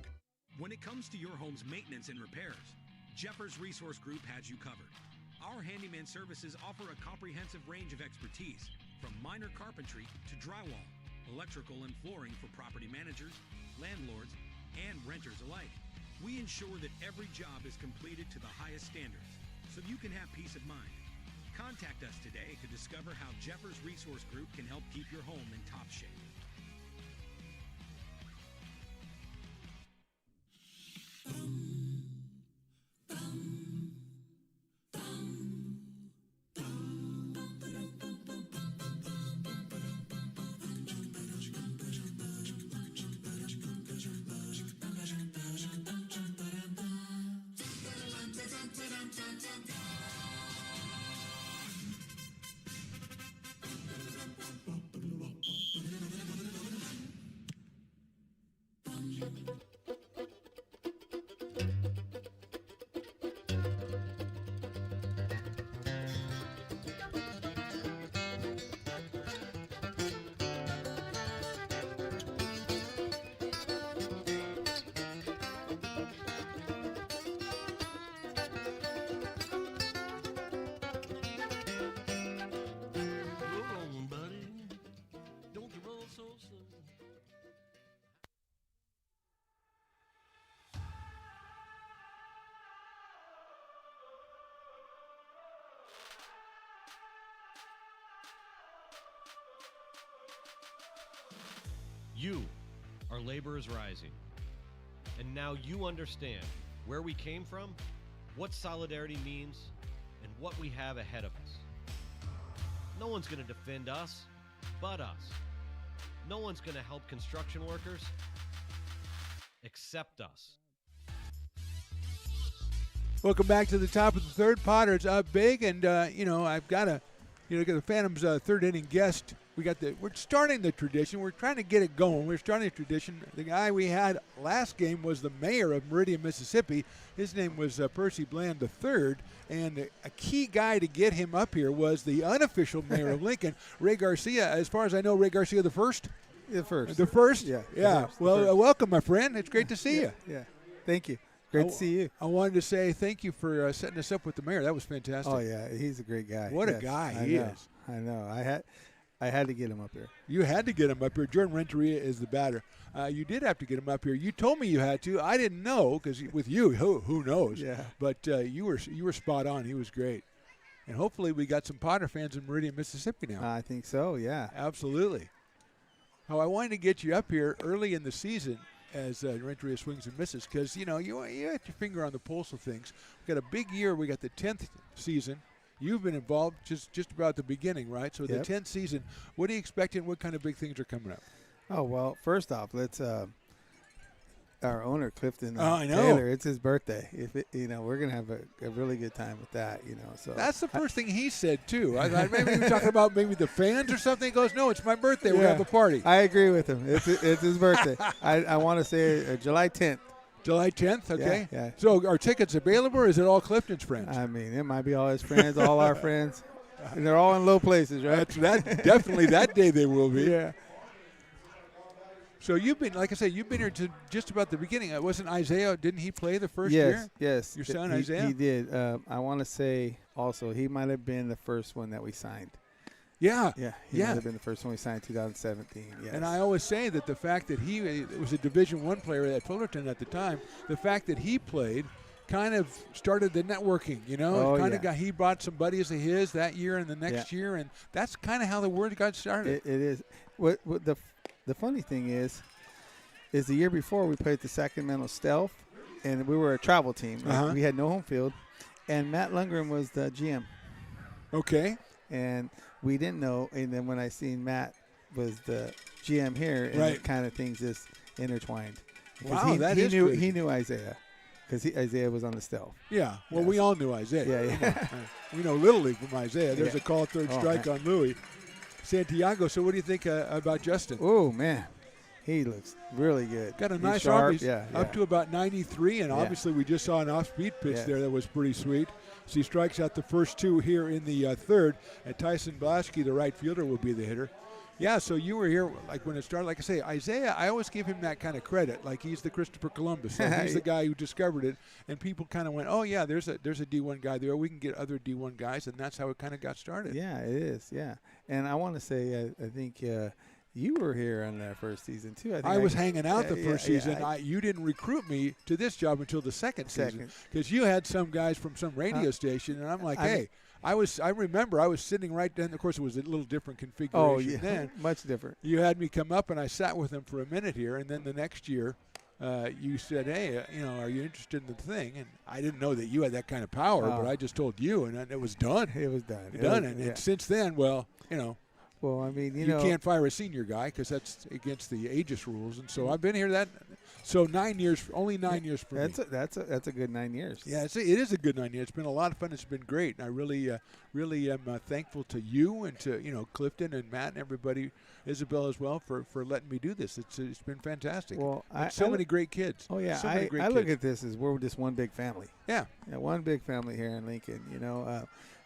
When it comes to your home's maintenance and repairs, Jeffers Resource Group has you covered. Our handyman services offer a comprehensive range of expertise, from minor carpentry to drywall, electrical, and flooring for property managers, landlords, and renters alike. We ensure that every job is completed to the highest standards so you can have peace of mind. Contact us today to discover how Jeffers Resource Group can help keep your home in top shape. You are Laborers Rising. And now you understand where we came from, what solidarity means, and what we have ahead of us. No one's going to defend us but us. No one's going to help construction workers except us. Welcome back to the top of the third. Potter's up big, and I've got to, get the Phantoms' third inning guest. We're starting the tradition. We're trying to get it going. We're starting a tradition. The guy we had last game was the mayor of Meridian, Mississippi. His name was Percy Bland III, and a key guy to get him up here was the unofficial mayor of Lincoln, Ray Garcia. As far as I know, Ray Garcia the first. The first. The first. Yeah. Yeah. Well, welcome, my friend. It's great to see you. Yeah. Thank you. Great to see you. I wanted to say thank you for setting us up with the mayor. That was fantastic. Oh yeah, he's a great guy. What a guy he is. I know. I had to get him up here. You had to get him up here. Jordan Renteria is the batter. You did have to get him up here. You told me you had to. I didn't know because with you, who knows? Yeah. But you were spot on. He was great. And hopefully we got some Potter fans in Meridian, Mississippi now. I think so. Yeah. Absolutely. I wanted to get you up here early in the season as Renteria swings and misses because you had your finger on the pulse of things. We got a big year. We got the 10th season. You've been involved just about the beginning, right? So the 10th season, what are you expecting? What kind of big things are coming up? Oh, well, first off, let's our owner, Clifton I know. Taylor, it's his birthday. We're going to have a really good time with that, So that's the first thing he said, too. I thought maybe he was talking about maybe the fans or something. He goes, no, it's my birthday. We're going to have a party. I agree with him. It's his birthday. I want to say July 10th. July 10th, okay. Yeah. So are tickets available or is it all Clifton's friends? I mean, it might be all his friends, all our friends. And they're all in low places, right? Definitely that day they will be. Yeah. So you've been, like I said, you've been here to just about the beginning. Wasn't Isaiah, didn't he play the first year? Yes. Your son, Isaiah? He did. I want to say also he might have been the first one that we signed. Yeah. He might have been the first one we signed in 2017. Yes. And I always say that the fact that he was a Division I player at Fullerton at the time, the fact that he played kind of started the networking, he brought some buddies of his that year and the next year, and that's kind of how the word got started. It is. What the funny thing is the year before we played the Sacramento Stealth, and we were a travel team. Right? We had no home field, and Matt Lundgren was the GM. Okay. And we didn't know, and then when I seen Matt was the GM here, and it kind of things just intertwined. Wow, he knew Isaiah because Isaiah was on the Stealth. Yeah, well, we all knew Isaiah. Yeah. We know Little League from Isaiah. There's a call third strike on Louis Santiago. So what do you think about Justin? Oh, man. He looks really good. Got a He's nice sharp. arm. He's up to about 93, and obviously we just saw an off-speed pitch there that was pretty sweet. So he strikes out the first two here in the third, and Tyson Blaschke, the right fielder, will be the hitter. Yeah, so you were here like when it started. Like I say, Isaiah, I always give him that kind of credit. Like he's the Christopher Columbus. Like he's the guy who discovered it, and people kind of went, oh, yeah, there's a D1 guy there. We can get other D1 guys, and that's how it kind of got started. Yeah, it is, yeah. And I want to say I think You were here on that first season too. I was hanging out the yeah, first yeah, season. You didn't recruit me to this job until the second season because you had some guys from some radio station, and I'm like, hey. I remember I was sitting right then. Of course, it was a little different configuration then. Much different. You had me come up, and I sat with them for a minute here, and then the next year, you said, hey, are you interested in the thing? And I didn't know that you had that kind of power, but I just told you, and it was done. It was done. And since then, well, Well, I mean, you can't fire a senior guy because that's against the aegis rules, and so I've been here so 9 years, only 9 years for me. That's a good 9 years. Yeah, it is a good 9 years. It's been a lot of fun. It's been great, and I really am thankful to you and to Clifton and Matt and everybody, Isabel as well, for letting me do this. It's been fantastic. Well, many great kids. Oh yeah, so many great I kids. look at this as we're just one big family. Yeah, one big family here in Lincoln.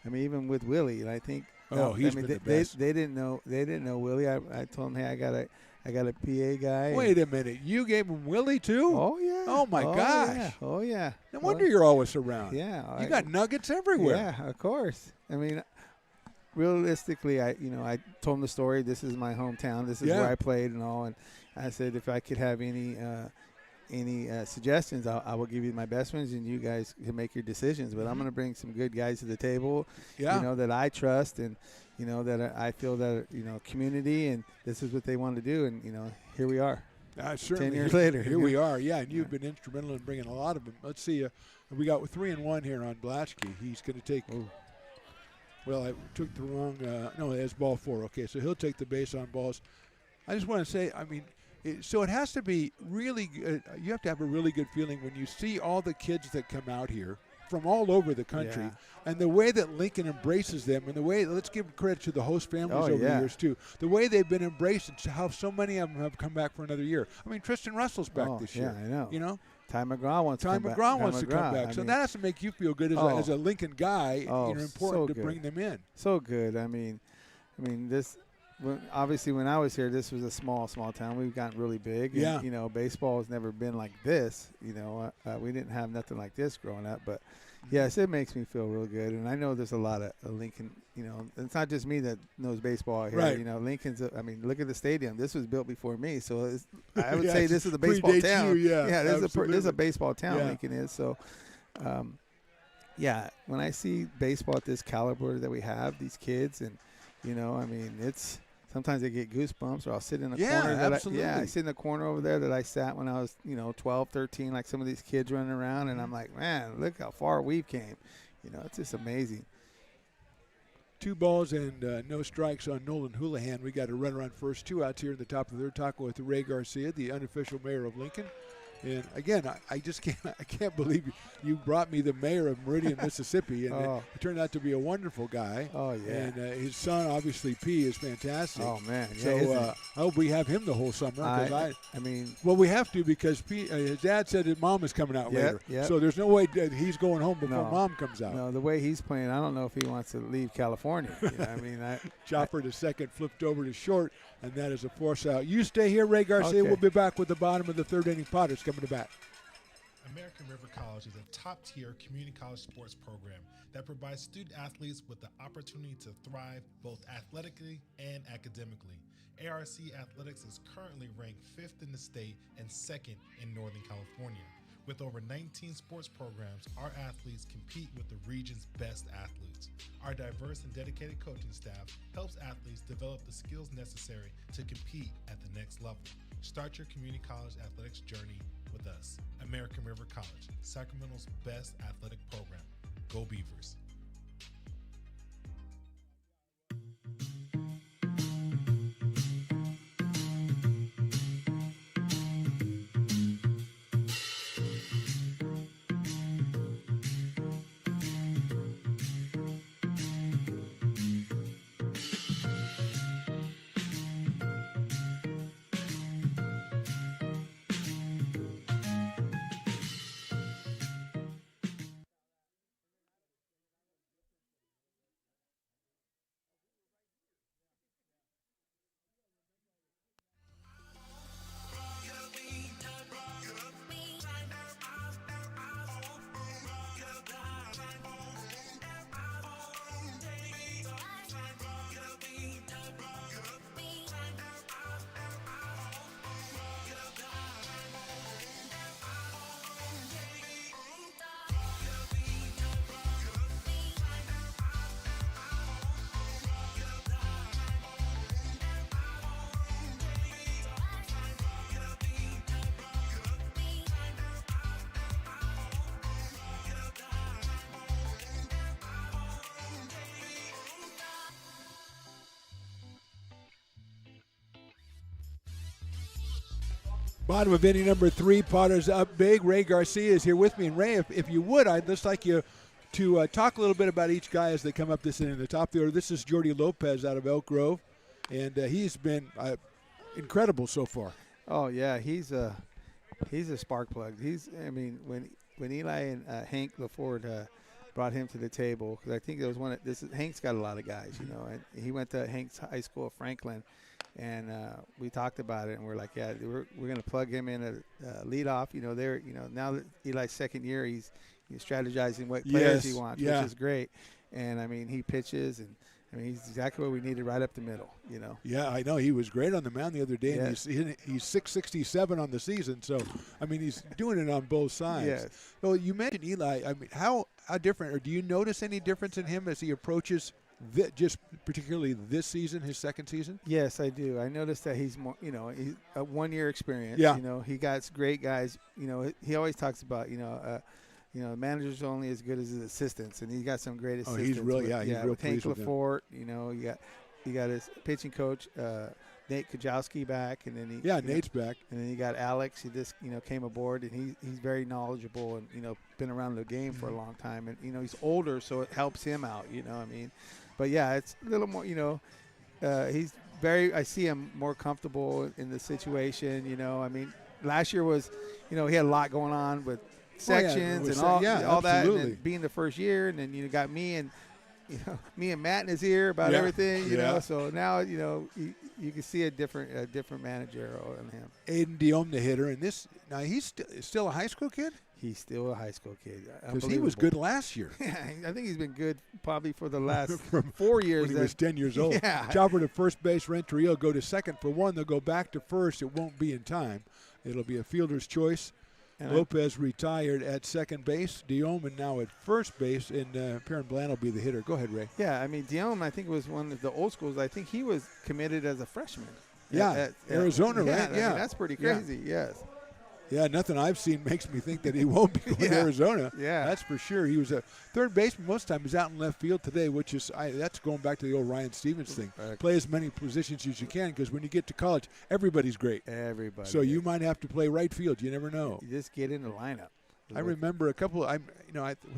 I mean, even with Willie, and I think. He's been the best. They didn't know Willie. I told him, hey, I got a PA guy. Wait a minute, you gave him Willie too? Oh yeah. Oh my gosh. Yeah. Oh yeah. No wonder you're always around. Yeah. You got nuggets everywhere. Yeah, of course. I mean, realistically, I told him the story. This is my hometown. This is where I played and all. And I said if I could have any suggestions, I will give you my best ones, and you guys can make your decisions. But I'm going to bring some good guys to the table, that I trust, and that I feel that community, and this is what they want to do, and here we are. 10 years later, here we are. Yeah, and you've been instrumental in bringing a lot of them. Let's see, we got 3-1 here on Blatchkey. He's going to take. Ooh. Well, I took the wrong. No, it's ball 4. Okay, so he'll take the base on balls. I just want to say, I mean. So it has to be really good. You have to have a really good feeling when you see all the kids that come out here from all over the country and the way that Lincoln embraces them and the way, let's give credit to the host families over the years too, the way they've been embraced and how so many of them have come back for another year. I mean, Tristan Russell's back this year. Yeah, I know. Ty McGraw wants to come back. wants to come back. So that has to make you feel good as a Lincoln guy. Important to bring them in. So good. I mean this. Obviously, when I was here, this was a small town. We've gotten really big. Yeah. And, baseball has never been like this. We didn't have nothing like this growing up. But, yes, it makes me feel real good. And I know there's a lot of Lincoln, it's not just me that knows baseball here. Right. Lincoln's, look at the stadium. This was built before me. So I would say this is a baseball town. This is a baseball town, Lincoln is. So, when I see baseball at this caliber that we have, these kids, and, it's – sometimes I get goosebumps, or I'll sit in a corner. Absolutely. I sit in the corner over there that I sat when I was, 12, 13, like some of these kids running around, and I'm like, man, look how far we've came. It's just amazing. 2 balls and no strikes on Nolan Houlihan. We got a runner on first, 2 outs here in the top of the third. Talking with Ray Garcia, the unofficial mayor of Lincoln. And again, I just can't believe you brought me the mayor of Meridian, Mississippi, and it turned out to be a wonderful guy. Oh yeah, and his son, obviously, P, is fantastic. Oh man, so I hope we have him the whole summer. I mean, well, we have to because his dad said his mom is coming out later. Yep. So there's no way that he's going home before mom comes out. No, the way he's playing, I don't know if he wants to leave California. Chopper to second, flipped over to short, and that is a force out. You stay here, Ray Garcia. Okay. We'll be back with the bottom of the third inning. Potters coming to bat. American River College is a top-tier community college sports program that provides student athletes with the opportunity to thrive both athletically and academically. ARC Athletics is currently ranked 5th in the state and 2nd in Northern California. With over 19 sports programs, our athletes compete with the region's best athletes. Our diverse and dedicated coaching staff helps athletes develop the skills necessary to compete at the next level. Start your community college athletics journey with us. American River College, Sacramento's best athletic program. Go Beavers. Bottom of inning number 3, Potters up big. Ray Garcia is here with me. And Ray, if you would, I'd just like you to talk a little bit about each guy as they come up this inning. The top of the order, this is Jordy Lopez out of Elk Grove, and he's been incredible so far. Oh yeah, he's a spark plug. When Eli and Hank LaFord brought him to the table, because I think there was Hank's got a lot of guys, you know, and he went to Hank's high school, Franklin, and we talked about it, and we're like, yeah, we're going to plug him in a leadoff. You know, now that Eli's second year, he's strategizing what players he wants, which is great. And I mean, he pitches, and I mean, he's exactly what we needed, right up the middle, you know. Yeah, I know. He was great on the mound the other day, and he's 667 on the season. So, I mean, he's doing it on both sides. Yes. So you mentioned Eli. I mean, how different, or do you notice any difference in him as he approaches just particularly this season, his second season? Yes, I do. I noticed that he's more, you know, he's a 1 year experience. Yeah. You know, he got great guys. You know, he always talks about, you know, the manager's only as good as his assistants, and he got some great assistants. Oh, he's really, he's real with Hank pleased with LaFort, you know, he got his pitching coach, Nate Kajowski back, and then Nate's back, and then you got Alex. He just came aboard, and he's very knowledgeable, and been around the game for a long time, and he's older, so it helps him out. You know, I mean, but yeah, it's a little more. He's very. I see him more comfortable in the situation. You know, I mean, last year was, he had a lot going on with sections and all that, and then being the first year, and then you got me and Matt in his ear about everything, you know. So now you can see a different manager in him. Aiden Diome, the hitter, and now he's still a high school kid. He's still a high school kid because he was good last year. Yeah, I think he's been good probably for the last 4 years. When he was 10 years old. Yeah. Chopper to first base. Renteria will go to second for one. They'll go back to first. It won't be in time. It'll be a fielder's choice. And Lopez retired at second base. Diome now at first base, and Perrin Bland will be the hitter. Go ahead, Ray. Yeah, I mean, Diome, I think, was one of the old schools. I think he was committed as a freshman. Yeah, Arizona, right? I mean, that's pretty crazy, yes. Yeah, nothing I've seen makes me think that he won't be going to Arizona. Yeah. That's for sure. He was a third baseman most of the time. He's out in left field today, which is that's going back to the old Ryan Stevens thing. Right. Play as many positions as you can, because when you get to college, everybody's great. Everybody. So you might have to play right field. You never know. You just get in the lineup. I remember a couple. Was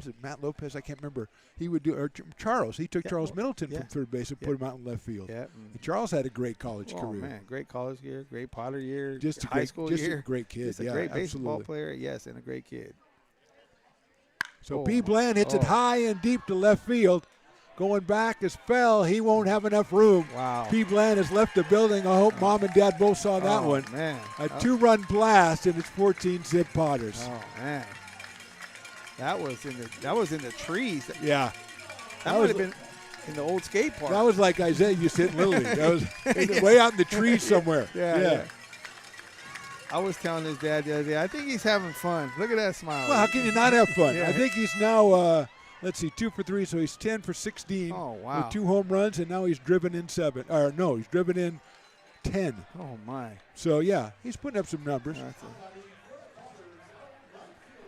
it Matt Lopez? I can't remember. He would do, or Charles. He took Charles Middleton from third base and put him out in left field. Yeah. And Charles had a great college career. Oh man, great college year, great Potter year, just high school year, a great kid. Just a great baseball player, yes, and a great kid. So P. Bland hits it high and deep to left field. Going back is fell. He won't have enough room. Wow. P. Bland has left the building. I hope Mom and Dad both saw that one. Man. A two-run blast, and it's 14-zip Potters. Oh man. That was in the trees. Yeah. That would have been in the old skate park. That was like Isaiah used to hit Little League. That was way out in the trees somewhere. Yeah. I was telling his dad the other day, I think he's having fun. Look at that smile. Well, how can you not have fun? Yeah. I think he's now, 2 for 3, so he's 10 for 16 wow. with 2 home runs, and now he's driven in 7. Or no, he's driven in 10. Oh, my. So, yeah, he's putting up some numbers.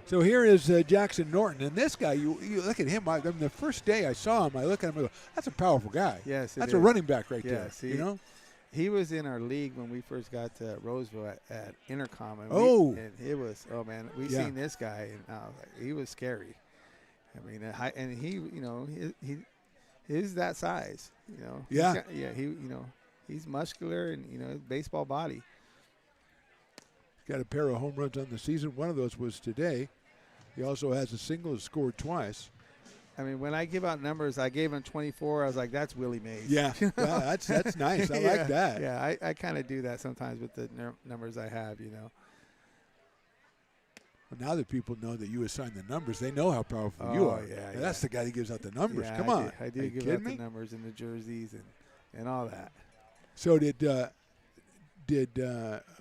So here is Jackson Norton, and this guy, you look at him. The first day I saw him, I look at him and go, that's a powerful guy. Yes, that's a running back right there. Yes, he was in our league when we first got to Roseville at Intercom. And and it was, man, we seen this guy, and he was scary. I mean, and he is that size, Yeah. He's muscular and, baseball body. Got a pair of home runs on the season. One of those was today. He also has a single, has scored twice. I mean, when I give out numbers, I gave him 24. I was like, that's Willie Mays. Yeah, that's nice. I like that. Yeah, I kind of do that sometimes with the numbers I have, Well, now that people know that you assign the numbers, they know how powerful you are. Yeah, that's the guy that gives out the numbers. Yeah, Come on. I do give out the numbers and the jerseys and all that. So did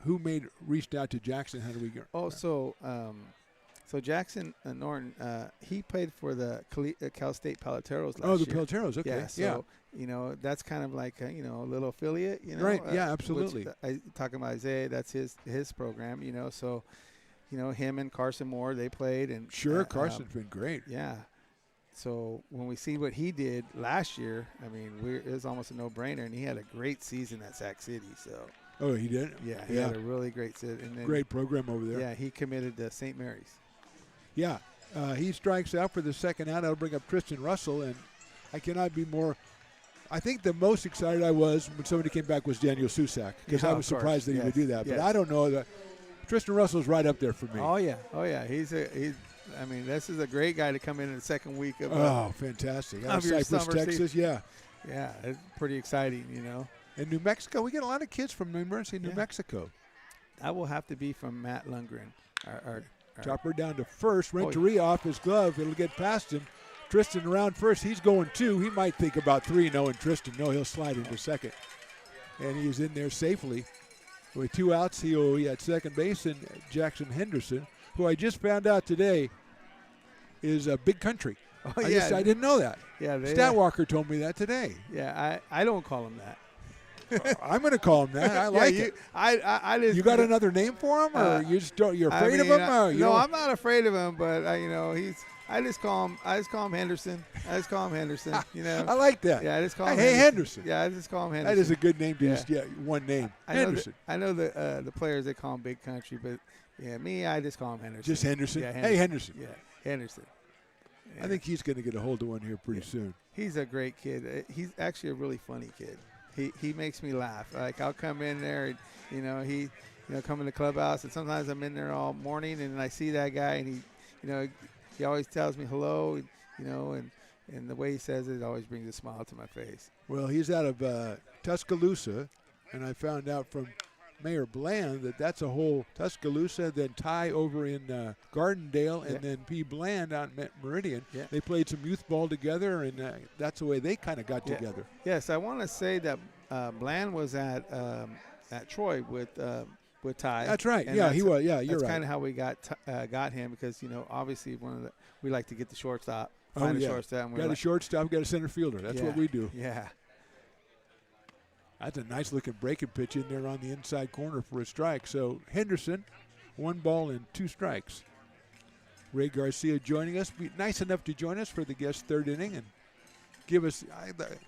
who reached out to Jackson? How do we go? So Jackson Norton, he played for the Cal State Palateros last year. Oh, the Palateros, okay. Yeah, so, that's kind of like, a little affiliate, Right, yeah, absolutely. Talking about Isaiah, that's his program, so, him and Carson Moore, they played. And sure, Carson's been great. Yeah. So when we see what he did last year, I mean, it was almost a no-brainer, and he had a great season at Sac City. So Oh, he did? Yeah, he had a really great sit. And then, great program over there. Yeah, he committed to St. Mary's. Yeah, he strikes out for the second out. That'll bring up Tristan Russell, and I cannot be more. I think the most excited I was when somebody came back was Daniel Susak, because I was surprised that he would do that. But I don't know that Tristan Russell's right up there for me. Oh yeah. He's. I mean, this is a great guy to come in the second week of. Fantastic! Of your Cypress, Texas, season. Yeah, it's pretty exciting, you know. In New Mexico, we get a lot of kids from University of New Mexico. That will have to be from Matt Lundgren. Our Chopper down to first. Renteria off his glove. It'll get past him. Tristan around first. He's going 2. He might think about 3. No, and Tristan, no, he'll slide into second. And he's in there safely. With 2 outs, he'll be at second base. And Jackson Henderson, who I just found out today is a big country. Oh, I didn't know that. Yeah, Statwalker told me that today. Yeah, I don't call him that. I'm going to call him that. I like it. I just. You got another name for him, or you just don't? You're afraid of him? No, I'm not afraid of him, but I just call him Henderson. I just call him Henderson. You know. I like that. Yeah, I just call him. Hey, Henderson. Yeah, I just call him Henderson. That is a good name to just one name. Henderson. I know the players, they call him Big Country, but me, I just call him Henderson. Just Henderson. Yeah, Hey, Henderson. Yeah, Henderson. I think he's going to get a hold of one here pretty soon. He's a great kid. He's actually a really funny kid. He makes me laugh. Like, I'll come in there, and, he come in the clubhouse, and sometimes I'm in there all morning, and I see that guy, and he always tells me hello, and the way he says it always brings a smile to my face. Well, he's out of Tuscaloosa, and I found out from Mayor Bland that's a whole Tuscaloosa, then Ty over in Gardendale, and then P. Bland out in Meridian. Yeah. They played some youth ball together, and that's the way they kind of got together. Yes, I want to say that Bland was at Troy with Ty. That's right. And he was. Yeah, you're that's right. kind of how we got him, because obviously we like to get the shortstop, Oh, find yeah. a shortstop. And Got a shortstop, got a center fielder. That's what we do. Yeah. That's a nice-looking breaking pitch in there on the inside corner for a strike. So Henderson, 1 ball and 2 strikes. Ray Garcia joining us. Be nice enough to join us for the guest third inning and give us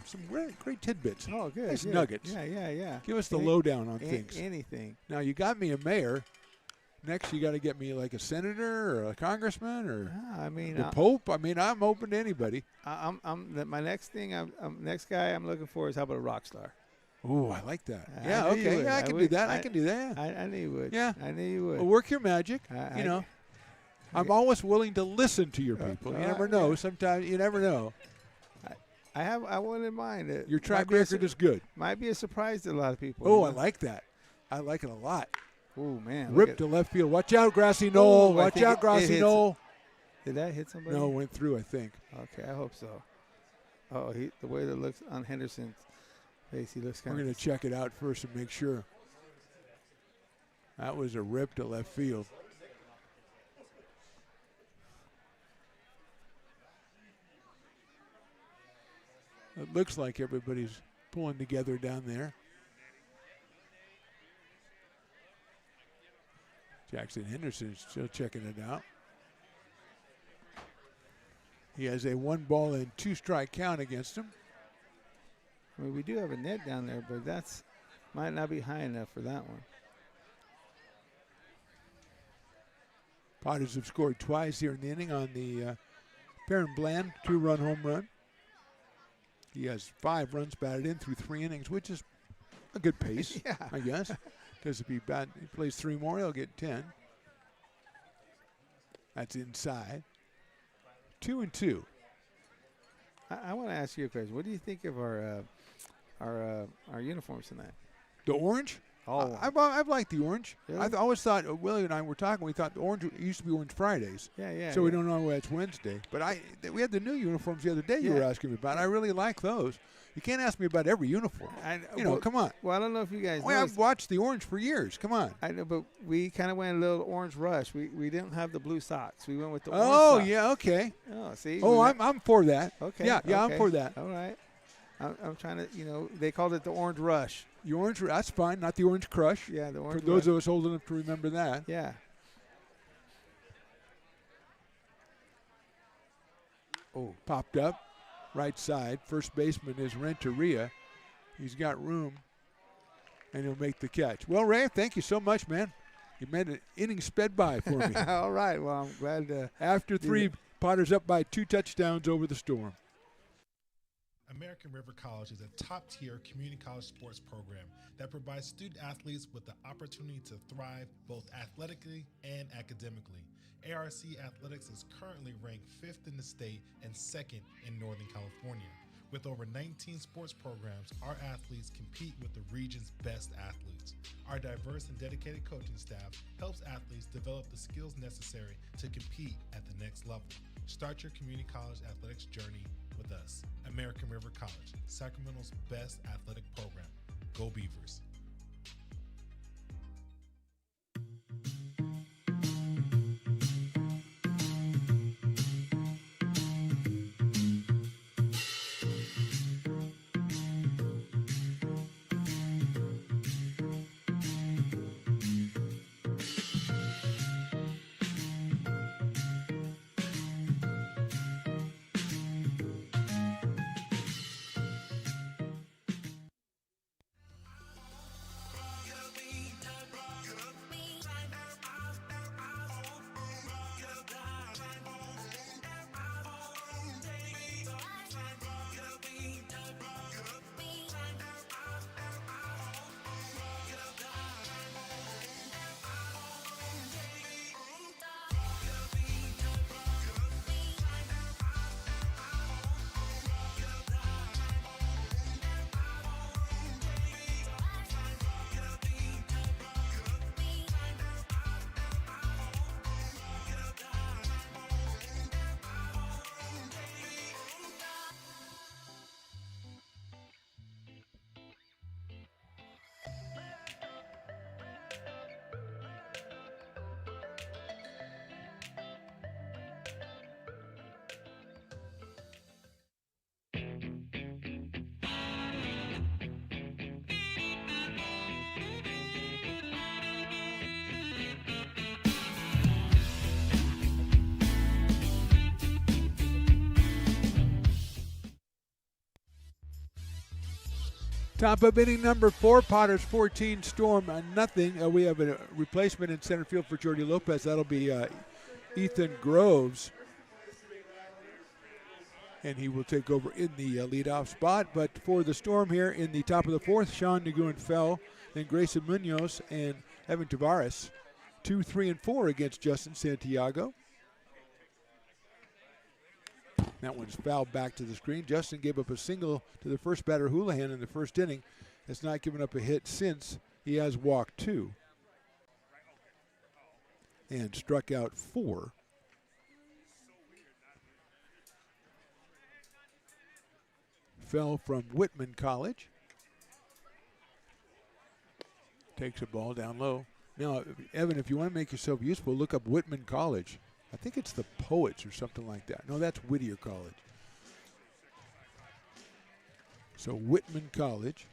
some great tidbits. Oh, good. Nice good. nuggets. Yeah. Give us the lowdown on things. Anything. Now, you got me a mayor. Next, you got to get me like a senator or a congressman or the Pope. I mean, I'm open to anybody. My next thing, next guy I'm looking for is, how about a rock star? Oh, I like that. Yeah, okay. Yeah, I can do that. I can do that. I knew you would. Yeah. I knew you would. Well, work your magic. I'm always willing to listen to your people. You never know. Sometimes you never know. I have one in mind. Your track record is good. Might be a surprise to a lot of people. Oh, I like that. I like it a lot. Oh, man. Ripped to left field. Watch out, Grassy Knoll. Watch out, Grassy Knoll. Did that hit somebody? No, it went through, I think. Okay, I hope so. Oh, the way that looks on Henderson's face, he looks kind of. We're going to check it out first and make sure. That was a rip to left field. It looks like everybody's pulling together down there. Jackson Henderson is still checking it out. He has a 1 ball and 2 strike count against him. I mean, we do have a net down there, but that's might not be high enough for that one. Potters have scored twice here in the inning on the Perrin Bland 2-run home run. He has 5 runs batted in through 3 innings, which is a good pace, I guess. Because if he plays 3 more, he'll get 10. That's inside. 2-2. I want to ask you a question. What do you think of our uniforms tonight? The orange? Oh, I've liked the orange. Really? I always thought, Willie and I were talking, we thought the orange used to be Orange Fridays. Yeah. So we don't know why it's Wednesday. But we had the new uniforms the other day you were asking me about. I really like those. You can't ask me about every uniform. Come on. Well, I don't know if you guys know. I've watched the orange for years. Come on. I know, but we kind of went a little orange rush. We didn't have the blue socks. We went with the orange socks. Yeah, okay. Oh, see. I'm for that. Okay. Yeah, okay. I'm for that. All right. I'm trying to, they called it the orange rush. The orange, that's fine, not the orange crush. Yeah, the orange For those rush. of us old enough to remember that. Yeah. Oh, popped up. Right side. First baseman is Renteria. He's got room. and he'll make the catch. Well, Ray, thank you so much, man. You made an inning sped by for me. All right. Well, I'm glad to. After 3, Potters up by 2 touchdowns over the Storm. American River College is a top-tier community college sports program that provides student athletes with the opportunity to thrive both athletically and academically. ARC Athletics is currently ranked 5th in the state and 2nd in Northern California. With over 19 sports programs, our athletes compete with the region's best athletes. Our diverse and dedicated coaching staff helps athletes develop the skills necessary to compete at the next level. Start your community college athletics journey with us. American River College, Sacramento's best athletic program. Go Beavers. Top of inning number 4, Potters 14, Storm 0. We have a replacement in center field for Jordy Lopez. That'll be Ethan Groves. And he will take over in the leadoff spot. But for the Storm here in the top of the 4th, Sean Nguyen fell. Then Grayson Munoz and Evan Tavares. 2, 3, and 4 against Justin Santiago. That one's fouled back to the screen. Justin gave up a single to the first batter, Houlihan, in the first inning. Has not given up a hit since. He has walked 2 and struck out 4. Fell from Whitman College. Takes a ball down low. Now, Evan, if you want to make yourself useful, look up Whitman College. I think it's the Poets or something like that. No, that's Whittier College. So Whitman College.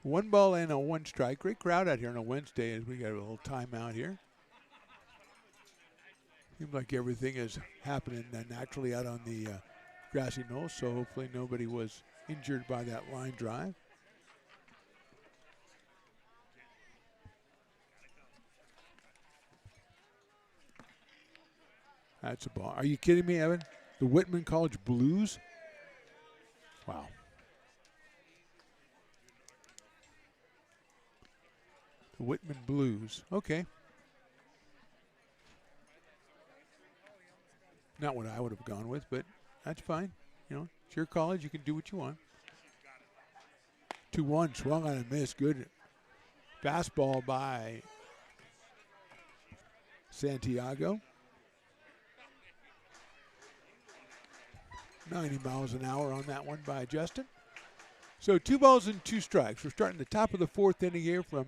1 ball and a 1 strike. Great crowd out here on a Wednesday as we got a little timeout here. Seems like everything is happening naturally out on the grassy knoll, so hopefully nobody was injured by that line drive. That's a ball. Are you kidding me, Evan? The Whitman College Blues? Wow. The Whitman Blues. Okay. Not what I would have gone with, but that's fine. You know, it's your college. You can do what you want. 2-1, swung on and missed. Good fastball by Santiago. 90 miles an hour on that one by Justin. So 2 balls and 2 strikes. We're starting the top of the 4th inning here from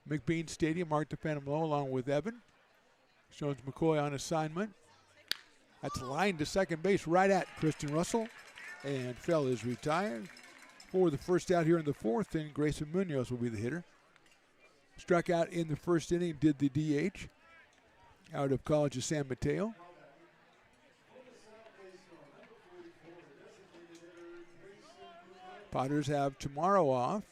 McBean Stadium. Mark the Phantom Low along with Evan. Jones McCoy on assignment. That's lined to second base right at Kristen Russell. And Fell is retired. For the first out here in the 4th inning, Grayson Munoz will be the hitter. Struck out in the first inning, did the DH out of College of San Mateo. Potters have tomorrow off,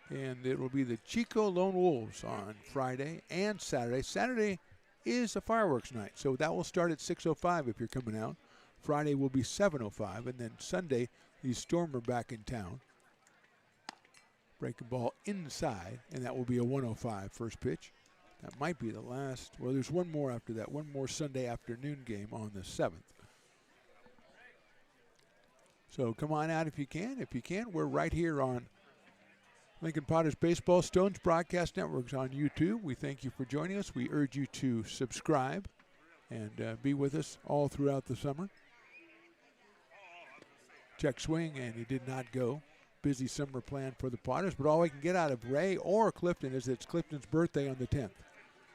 and it will be the Chico Lone Wolves on Friday and Saturday. Saturday is a fireworks night, so that will start at 6:05 if you're coming out. Friday will be 7:05, and then Sunday, the Storm are back in town. Breaking ball inside, and that will be a 1:05 first pitch. That might be the last. Well, there's one more after that, one more Sunday afternoon game on the 7th. So come on out if you can. If you can, we're right here on Lincoln Potters Baseball Stones Broadcast Networks on YouTube. We thank you for joining us. We urge you to subscribe and be with us all throughout the summer. Check swing, and he did not go. Busy summer plan for the Potters, but all we can get out of Ray or Clifton is it's Clifton's birthday on the 10th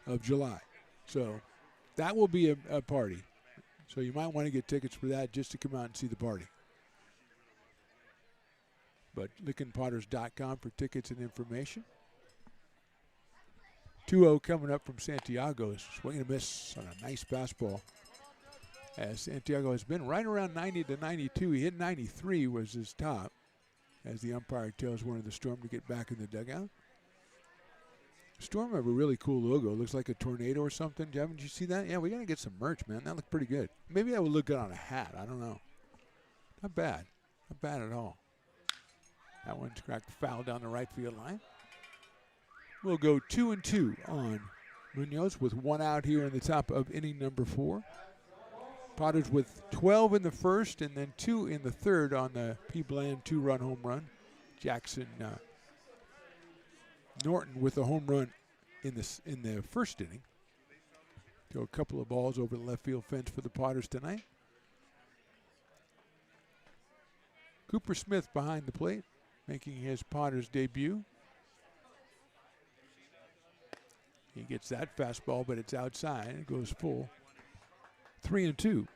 of July. So that will be a party. So you might want to get tickets for that just to come out and see the party. But LincolnPotters.com for tickets and information. 2-0 coming up from Santiago. Swing and a miss on a nice fastball. As Santiago has been right around 90 to 92. He hit 93 was his top. As the umpire tells one of the Storm to get back in the dugout. Storm have a really cool logo. It looks like a tornado or something. Haven't you see that? Yeah, we got to get some merch, man. That looked pretty good. Maybe that would look good on a hat. I don't know. Not bad. Not bad at all. That one's cracked foul down the right field line. We'll go 2-2 on Munoz with one out here in the top of inning number 4. Potters with 12 in the first and then 2 in the third on the P. Bland 2-run home run. Jackson Norton with a home run in the first inning. Throw a couple of balls over the left field fence for the Potters tonight. Cooper Smith behind the plate, making his Potters debut. He gets that fastball, but it's outside. It goes full. 3-2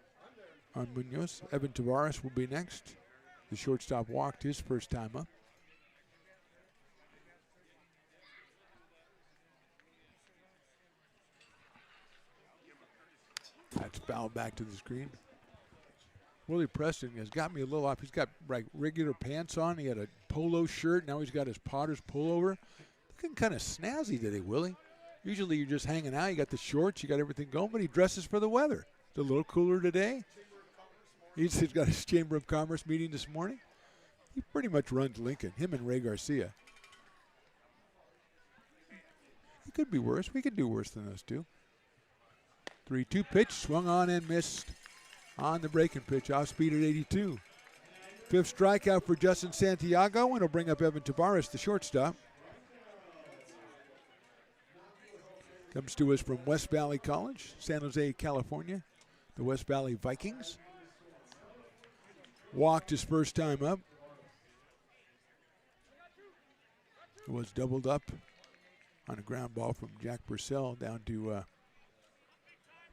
on Munoz. Evan Tavares will be next. The shortstop walked his first time up. That's fouled back to the screen. Willie Preston has got me a little off. He's got like regular pants on. He had a polo shirt. Now he's got his Potters pullover. Looking kind of snazzy today, Willie. Usually you're just hanging out. You got the shorts. You got everything going, but he dresses for the weather. It's a little cooler today. He's got his Chamber of Commerce meeting this morning. He pretty much runs Lincoln, him and Ray Garcia. It could be worse. We could do worse than those two. 3-2 pitch, swung on and missed on the breaking pitch, off speed at 82. Fifth strikeout for Justin Santiago, and it'll bring up Evan Tavares, the shortstop. Comes to us from West Valley College, San Jose, California. The West Valley Vikings. Walked his first time up. It was doubled up on a ground ball from Jack Purcell down to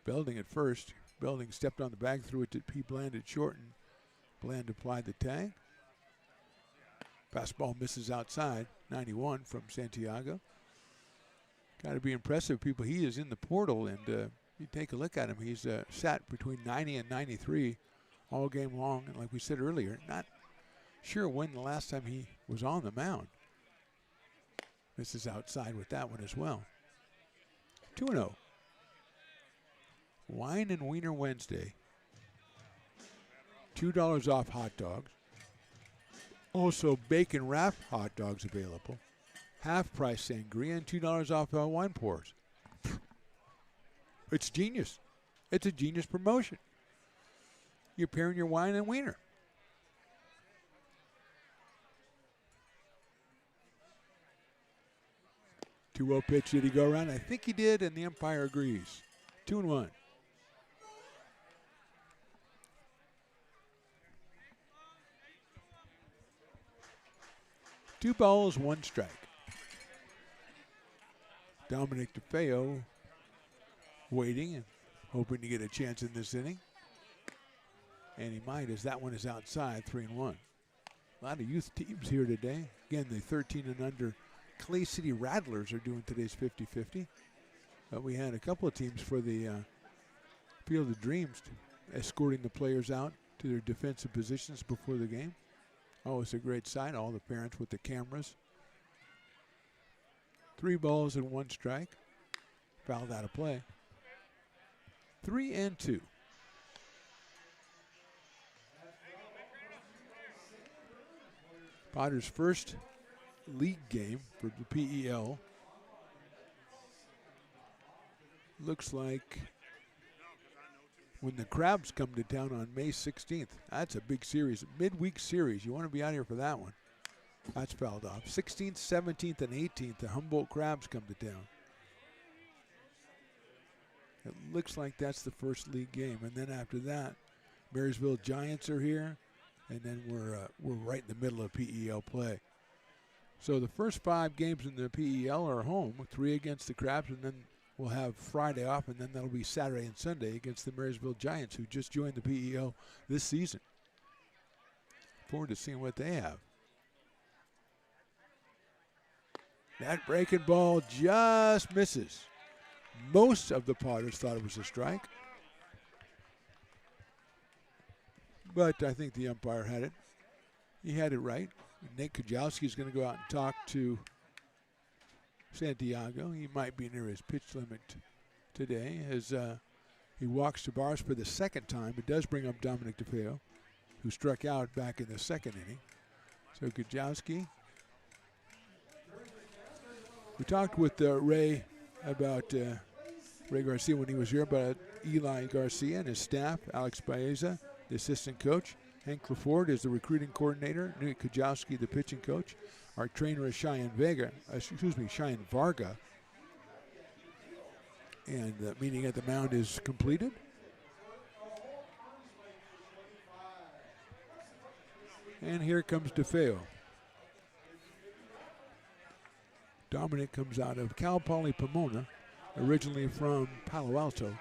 Belding at first. Belding stepped on the bag, threw it to P. Bland at short, and Bland applied the tag. Fastball misses outside, 91 from Santiago. Got to be impressive, people. He is in the portal, and you take a look at him. He's sat between 90 and 93 all game long. And like we said earlier, not sure when the last time he was on the mound. Misses outside with that one as well. 2-0. Wine and Wiener Wednesday. $2 off hot dogs. Also bacon wrapped hot dogs available. Half price sangria and $2 off wine pours. It's genius. It's a genius promotion. You're pairing your wine and wiener. Two-0 pitch. Did he go around? I think he did, and the umpire agrees. 2-1. Two balls, one strike. Dominic DeFeo waiting and hoping to get a chance in this inning. And he might, as that one is outside, 3-1. A lot of youth teams here today. Again, the 13 and under Clay City Rattlers are doing today's 50-50. But we had a couple of teams for the Field of Dreams escorting the players out to their defensive positions before the game. Oh, it's a great sight. All the parents with the cameras. 3 balls and 1 strike. Fouled out of play. 3-2. Potter's first league game for the PEL. Looks like when the Crabs come to town on May 16th. That's a big series, midweek series. You want to be out here for that one. That's fouled off. 16th, 17th, and 18th, the Humboldt Crabs come to town. It looks like that's the first league game. And then after that, Marysville Giants are here. And then we're right in the middle of PEL play. So the first 5 games in the PEL are home, 3 against the Crabs, and then we'll have Friday off, and then that'll be Saturday and Sunday against the Marysville Giants, who just joined the PEL this season. Forward to seeing what they have. That breaking ball just misses. Most of the Potters thought it was a strike. But I think the umpire had it. He had it right. Nate Kujawski is going to go out and talk to Santiago. He might be near his pitch limit today as he walks to bars for the second time. It does bring up Dominic DeFeo, who struck out back in the second inning. So Kujawski. We talked with Ray about Ray Garcia when he was here, about Eli Garcia and his staff, Alex Baeza, the assistant coach. Hank LaFord is the recruiting coordinator. Nate Kujawski, the pitching coach. Our trainer is Cheyenne Varga. And the meeting at the mound is completed. And here comes DeFeo. Dominic comes out of Cal Poly Pomona, originally from Palo Alto.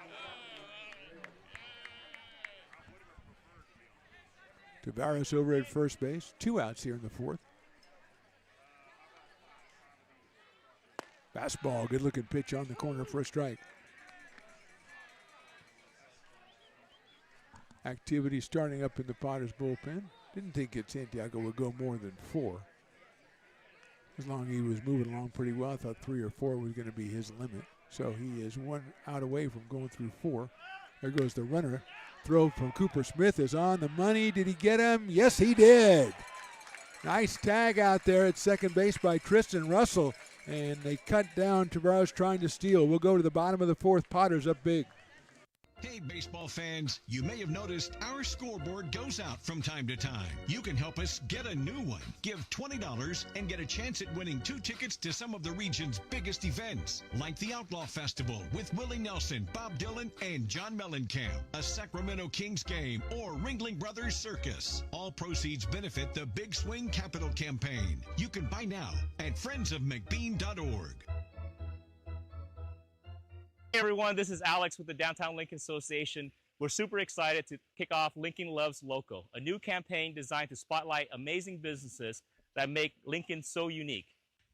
Tavares over at first base. 2 outs here in the 4th. Fastball, good looking pitch on the corner for a strike. Activity starting up in the Potters bullpen. Didn't think that Santiago would go more than 4. As long as he was moving along pretty well, I thought 3 or 4 was going to be his limit. So he is 1 out away from going through 4. There goes the runner. Throw from Cooper Smith is on the money. Did he get him? Yes, he did. Nice tag out there at second base by Tristan Russell. And they cut down Tavares trying to steal. We'll go to the bottom of the 4th. Potters up big. Hey, baseball fans, you may have noticed our scoreboard goes out from time to time. You can help us get a new one. Give $20 and get a chance at winning 2 tickets to some of the region's biggest events, like the Outlaw Festival with Willie Nelson, Bob Dylan, and John Mellencamp, a Sacramento Kings game, or Ringling Brothers Circus. All proceeds benefit the Big Swing Capital Campaign. You can buy now at friendsofmcbean.org. Hey everyone, this is Alex with the Downtown Lincoln Association. We're super excited to kick off Lincoln Loves Local, a new campaign designed to spotlight amazing businesses that make Lincoln so unique.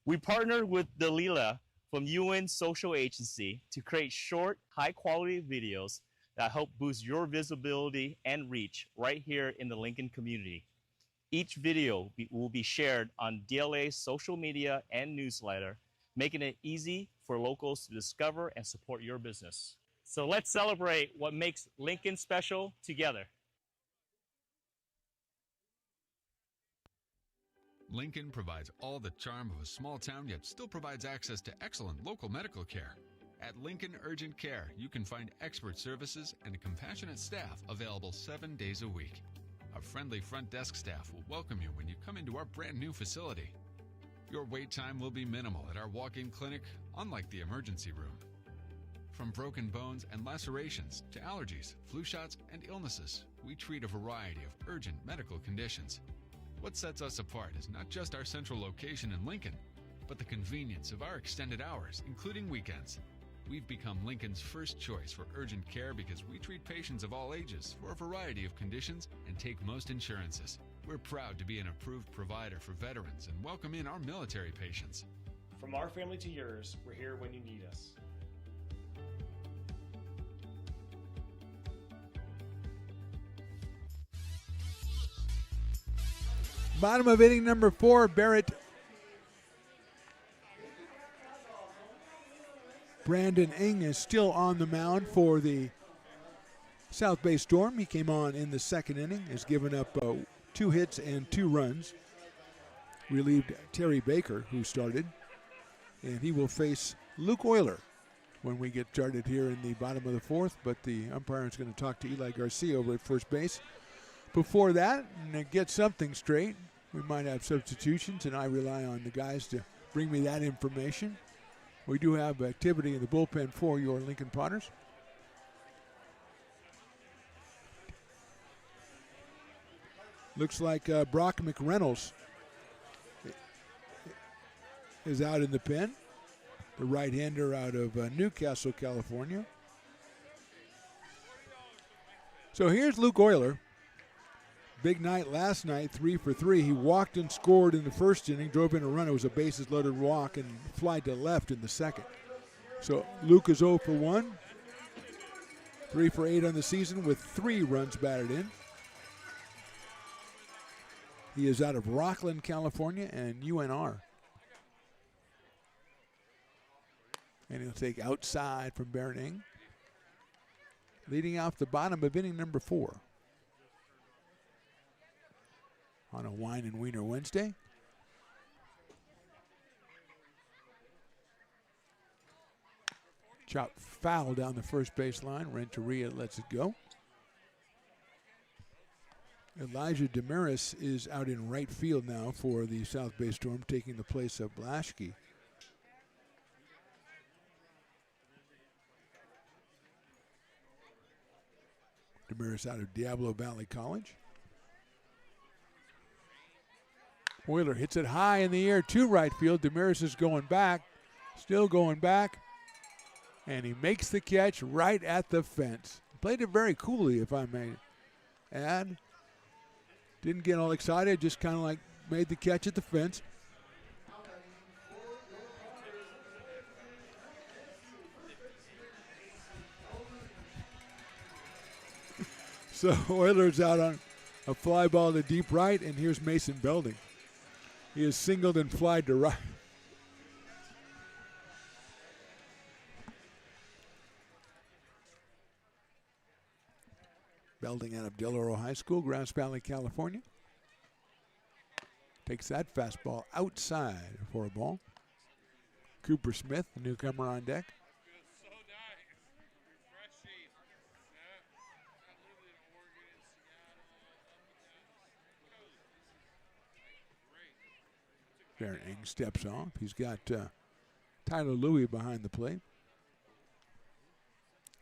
We partnered with Dalila from UN Social Agency to create short, high-quality videos that help boost your visibility and reach right here in the Lincoln community. Each video will be shared on DLA's social media and newsletter, making it easy for locals to discover and support your business. So let's celebrate what makes Lincoln special together. Lincoln provides all the charm of a small town, yet still provides access to excellent local medical care. At Lincoln Urgent Care, you can find expert services and a compassionate staff available 7 days a week. A friendly front desk staff will welcome you when you come into our brand new facility. Your wait time will be minimal at our walk-in clinic, unlike the emergency room. From broken bones and lacerations to allergies, flu shots, and illnesses, we treat a variety of urgent medical conditions. What sets us apart is not just our central location in Lincoln, but the convenience of our extended hours, including weekends. We've become Lincoln's first choice for urgent care because we treat patients of all ages for a variety of conditions and take most insurances. We're proud to be an approved provider for veterans and welcome in our military patients. From our family to yours, we're here when you need us. Bottom of inning number 4, Barrett Brandon Ing is still on the mound for the South Bay Storm. He came on in the second inning, has given up 2 hits and 2 runs. Relieved Terry Baker, who started. And he will face Luke Euler when we get started here in the bottom of the 4th. But the umpire is going to talk to Eli Garcia over at first base. Before that, and to get something straight, we might have substitutions, and I rely on the guys to bring me that information. We do have activity in the bullpen for your Lincoln Potters. Looks like Brock McReynolds is out in the pen, the right-hander out of Newcastle, California. So here's Luke Euler. Big night last night, 3 for 3. He walked and scored in the first inning, drove in a run. It was a bases-loaded walk and fly to left in the second. So Luke is 0 for 1, 3 for 8 on the season with 3 runs batted in. He is out of Rockland, California, and UNR. And he'll take outside from Barrett Ing. Leading off the bottom of inning number 4. On a Wine and Wiener Wednesday. Chop foul down the first base line. Renteria lets it go. Elijah Damaris is out in right field now for the South Bay Storm, taking the place of Blaschke. Damaris out of Diablo Valley College. Euler hits it high in the air to right field. Damaris is going back, still going back, and he makes the catch right at the fence. Played it very coolly, if I may add. Didn't get all excited, just kind of like made the catch at the fence. So Euler's out on a fly ball to deep right, and here's Mason Belding. He is singled and flied to right. Belding out of Del Oro High School, Grass Valley, California. Takes that fastball outside for a ball. Cooper Smith, the newcomer, on deck. Barrett Ing steps off. He's got Tyler Louie behind the plate.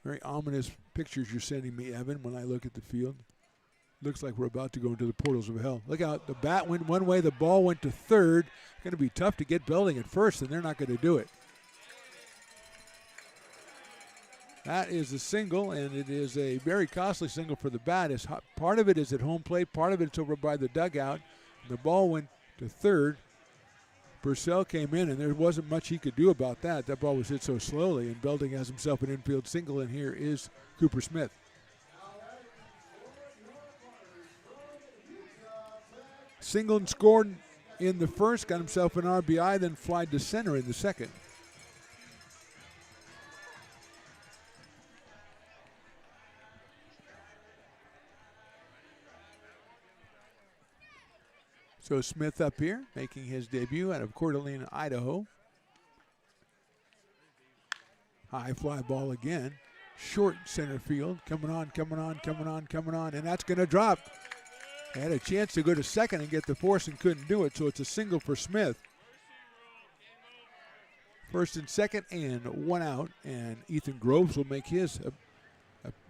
Very ominous pictures you're sending me, Evan, when I look at the field. Looks like we're about to go into the portals of hell. Look out, the bat went one way, the ball went to third. It's going to be tough to get Belding at first, and they're not going to do it. That is a single, and it is a very costly single for the bat. Part of it is at home plate, part of it's over by the dugout. The ball went to third. Purcell came in, and there wasn't much he could do about that. That ball was hit so slowly, and Belding has himself an infield single, and here is Cooper Smith. Singled and scored in the first, got himself an RBI, then flied to center in the second. So Smith up here, making his debut out of Coeur d'Alene, Idaho. High fly ball again. Short center field. Coming on, and that's going to drop. They had a chance to go to second and get the force and couldn't do it, so it's a single for Smith. First and second and 1 out, and Ethan Groves will make his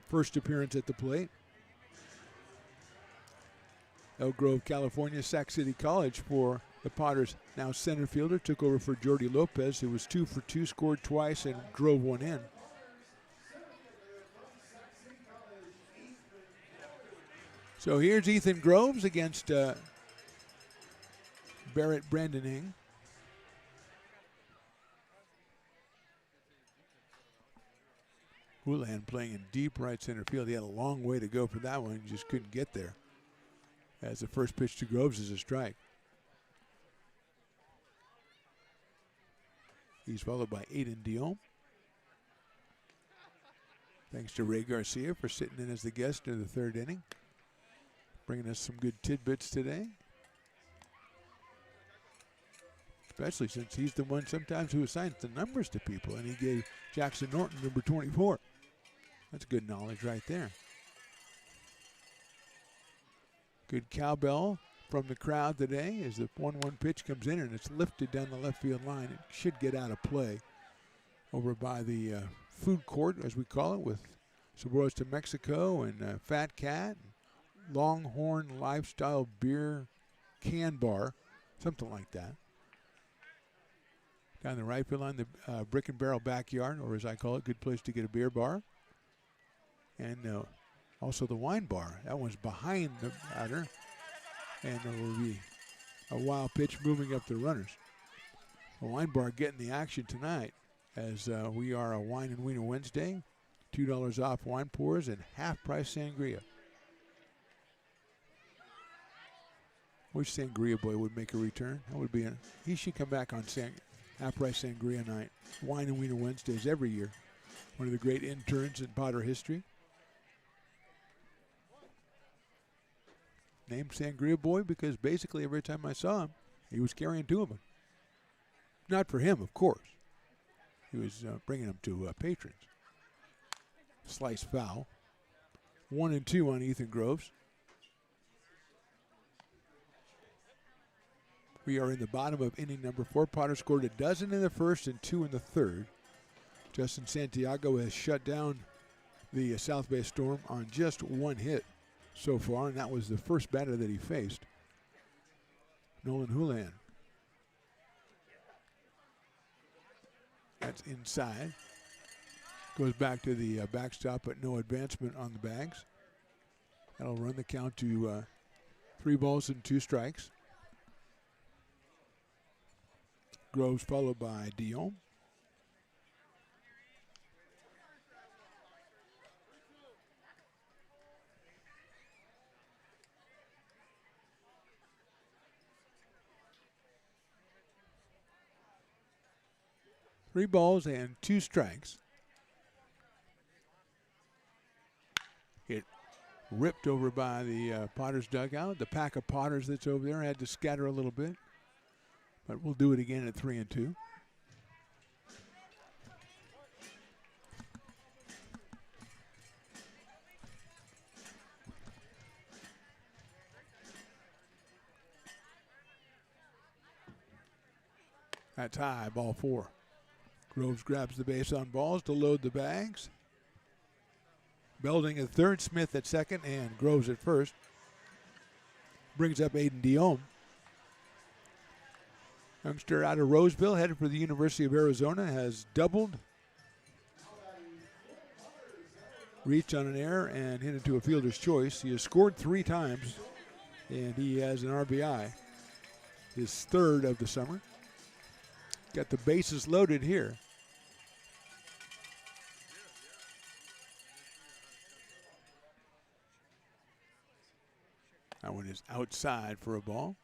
first appearance at the plate. Elk Grove, California, Sac City College for the Potters. Now center fielder, took over for Jordy Lopez, who was 2 for 2, scored twice, and drove one in. So here's Ethan Groves against Barrett Brandon Ing. Houlihan playing in deep right center field. He had a long way to go for that one. He just couldn't get there. as the first pitch to Groves is a strike. He's followed by Aiden Dion. Thanks to Ray Garcia for sitting in as the guest in the third inning, bringing us some good tidbits today. Especially since he's the one sometimes who assigns the numbers to people, and he gave Jackson Norton number 24. That's good knowledge right there. Good cowbell from the crowd today as the 1-1 pitch comes in and it's lifted down the left field line. It should get out of play over by the food court, as we call it, with Sabores to Mexico and Fat Cat, Longhorn Lifestyle Beer Can Bar, something like that. Down the right field line, the Brick and Barrel Backyard, or as I call it, good place to get a beer bar. And also the wine bar. That one's behind the batter. And there will be a wild pitch moving up the runners. The wine bar getting the action tonight as we are a Wine and Wiener Wednesday. $2 off wine pours and half-price sangria. Wish Sangria Boy would make a return. That would be he should come back on half-price sangria night. Wine and Wiener Wednesdays every year. One of the great interns in Potter history. Named Sangria Boy because basically every time I saw him, he was carrying two of them. Not for him, of course. He was bringing them to patrons. Slice foul. 1-2 on Ethan Groves. We are in the bottom of inning number 4. Potter scored a dozen in the first and 2 in the third. Justin Santiago has shut down the South Bay Storm on just one hit so far, and that was the first batter that he faced. Nolan Houlihan. That's inside. Goes back to the backstop, but no advancement on the bags. That'll run the count to 3 balls and 2 strikes. Groves followed by Dion. Three balls and 2 strikes. It ripped over by the Potters dugout. The pack of Potters that's over there had to scatter a little bit. But we'll do it again at 3-2. That's high, ball 4. Groves grabs the base on balls to load the bags. Belding at third, Smith at second, and Groves at first. Brings up Aiden Dion. Youngster out of Roseville, headed for the University of Arizona, has doubled. Reached on an error and hit into a fielder's choice. He has scored 3 times, and he has an RBI. His third of the summer. Got the bases loaded here. That one is outside for a ball.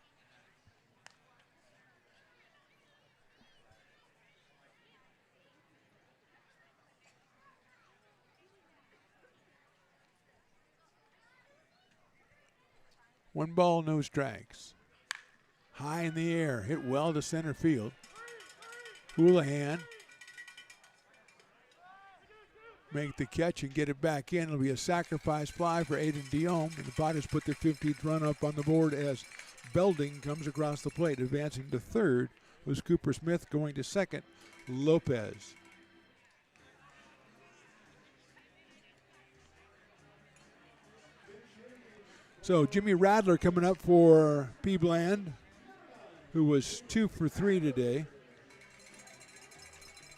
One ball, no strikes. High in the air, hit well to center field. Houlihan make the catch and get it back in. It'll be a sacrifice fly for Aiden Dion, and the Potters put their 15th run up on the board as Belding comes across the plate. Advancing to third was Cooper Smith. Going to second, Lopez. So Jimmy Radler coming up for P. Bland, who was 2 for 3 today.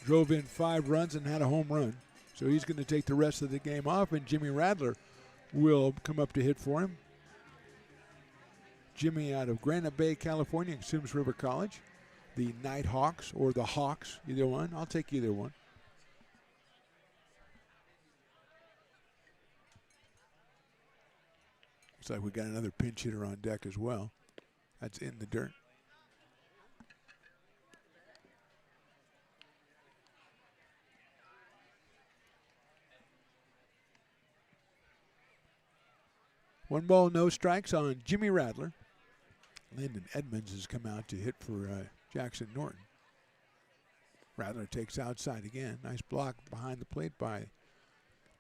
Drove in 5 runs and had a home run. So he's going to take the rest of the game off, and Jimmy Radler will come up to hit for him. Jimmy out of Granite Bay, California, Sims River College. The Nighthawks or the Hawks, either one. I'll take either one. Looks like we got another pinch hitter on deck as well. That's in the dirt. One ball, no strikes on Jimmy Rattler. Landon Edmonds has come out to hit for Jackson Norton. Rattler takes outside again. Nice block behind the plate by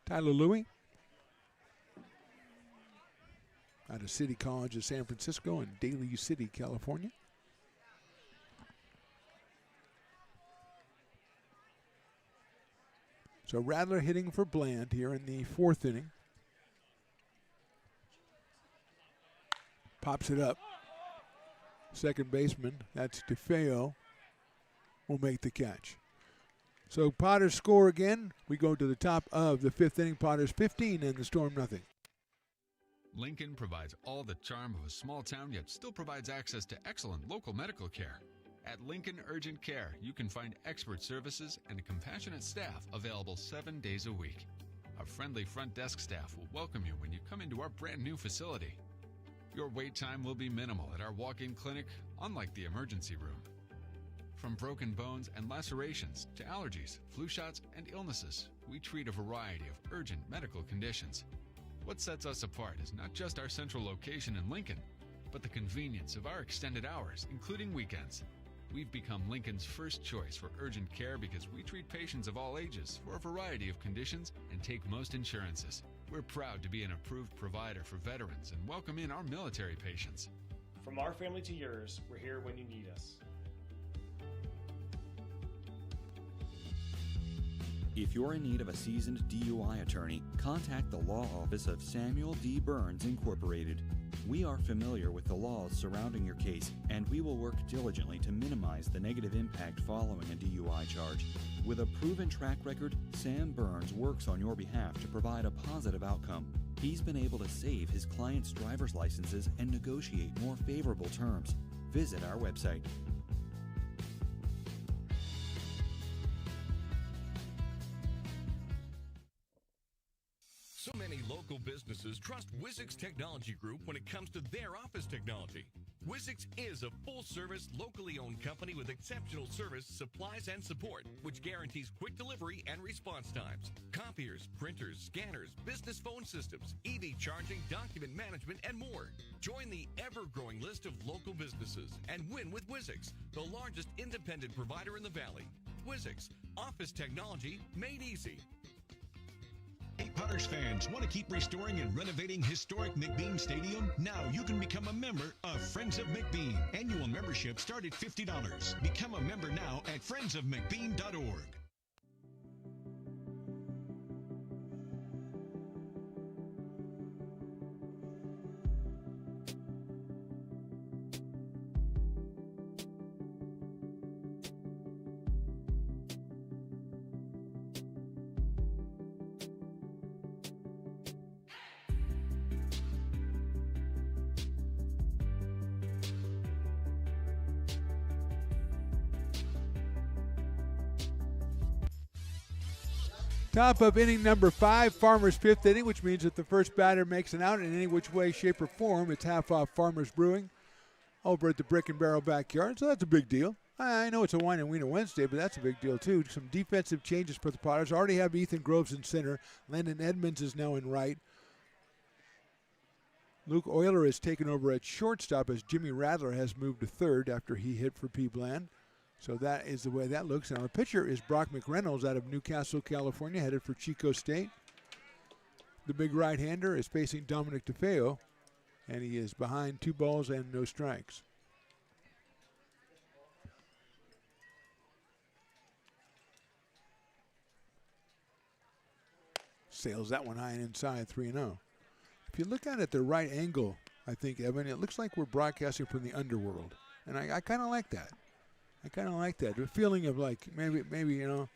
Tyler Louie. Out of City College of San Francisco in Daly City, California. So Rattler hitting for Bland here in the 4th inning. Pops it up. Second baseman, that's DeFeo, will make the catch. So Potters score again. We go to the top of the 5th inning. Potters 15 and the Storm nothing. Lincoln provides all the charm of a small town, yet still provides access to excellent local medical care. At Lincoln Urgent Care, you can find expert services and a compassionate staff available 7 days a week. A friendly front desk staff will welcome you when you come into our brand new facility. Your wait time will be minimal at our walk-in clinic, unlike the emergency room. From broken bones and lacerations to allergies, flu shots, and illnesses, we treat a variety of urgent medical conditions. What sets us apart is not just our central location in Lincoln, but the convenience of our extended hours, including weekends. We've become Lincoln's first choice for urgent care because we treat patients of all ages for a variety of conditions and take most insurances. We're proud to be an approved provider for veterans and welcome in our military patients. From our family to yours, we're here when you need us. If you're in need of a seasoned DUI attorney, contact the law office of Samuel D. Burns Incorporated. We are familiar with the laws surrounding your case, and we will work diligently to minimize the negative impact following a DUI charge. With a proven track record, Sam Burns works on your behalf to provide a positive outcome. He's been able to save his clients' driver's licenses and negotiate more favorable terms. Visit our website. So many local businesses trust Wizix Technology Group when it comes to their office technology. Wizix is a full-service, locally owned company with exceptional service, supplies, and support, which guarantees quick delivery and response times. Copiers, printers, scanners, business phone systems, EV charging, document management, and more. Join the ever-growing list of local businesses and win with Wizix, the largest independent provider in the Valley. Wizix, office technology made easy. Hey, Potters fans, want to keep restoring and renovating historic McBean Stadium? Now you can become a member of Friends of McBean. Annual membership start at $50. Become a member now at friendsofmcbean.org. Top of inning number 5, Farmers 5th inning, which means that the first batter makes an out in any which way, shape, or form. It's half off Farmers Brewing over at the Brick and Barrel backyard, so that's a big deal. I know it's a Wine and Wiener Wednesday, but that's a big deal too. Some defensive changes for the Potters. Already have Ethan Groves in center. Landon Edmonds is now in right. Luke Euler is taken over at shortstop as Jimmy Rattler has moved to third after he hit for P. Bland. So that is the way that looks. And our pitcher is Brock McReynolds out of Newcastle, California, headed for Chico State. The big right-hander is facing Dominic DeFeo, and he is behind 2 balls and no strikes. Sails that one high and inside, 3-0. If you look at it at the right angle, I think, Evan, it looks like we're broadcasting from the underworld. And I kind of like that. I kind of like that. The feeling of like maybe you know,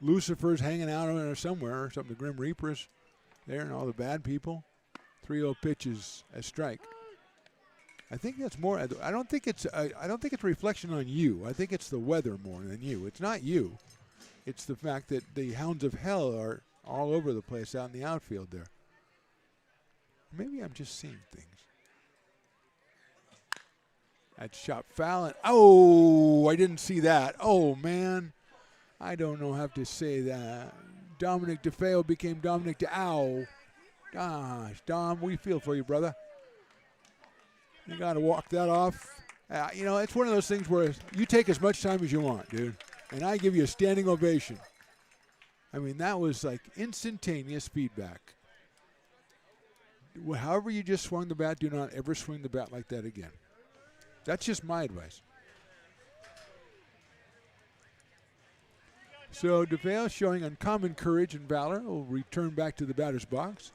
Lucifer's hanging out over there somewhere or something. The Grim Reaper's there and all the bad people. 3-0 pitches a strike. I think that's more. I don't think it's a reflection on you. I think it's the weather more than you. It's not you. It's the fact that the Hounds of Hell are all over the place out in the outfield there. Maybe I'm just seeing things. That shot foul. And, oh, I didn't see that. Oh, man. I don't know how to say that. Dominic DeFeo became Dominic DeOw. Gosh, Dom, we feel for you, brother. You got to walk that off. You know, it's one of those things where you take as much time as you want, dude. And I give you a standing ovation. I mean, that was like instantaneous feedback. However you just swung the bat, do not ever swing the bat like that again. That's just my advice. So DeVale showing uncommon courage and valor will return back to the batter's box.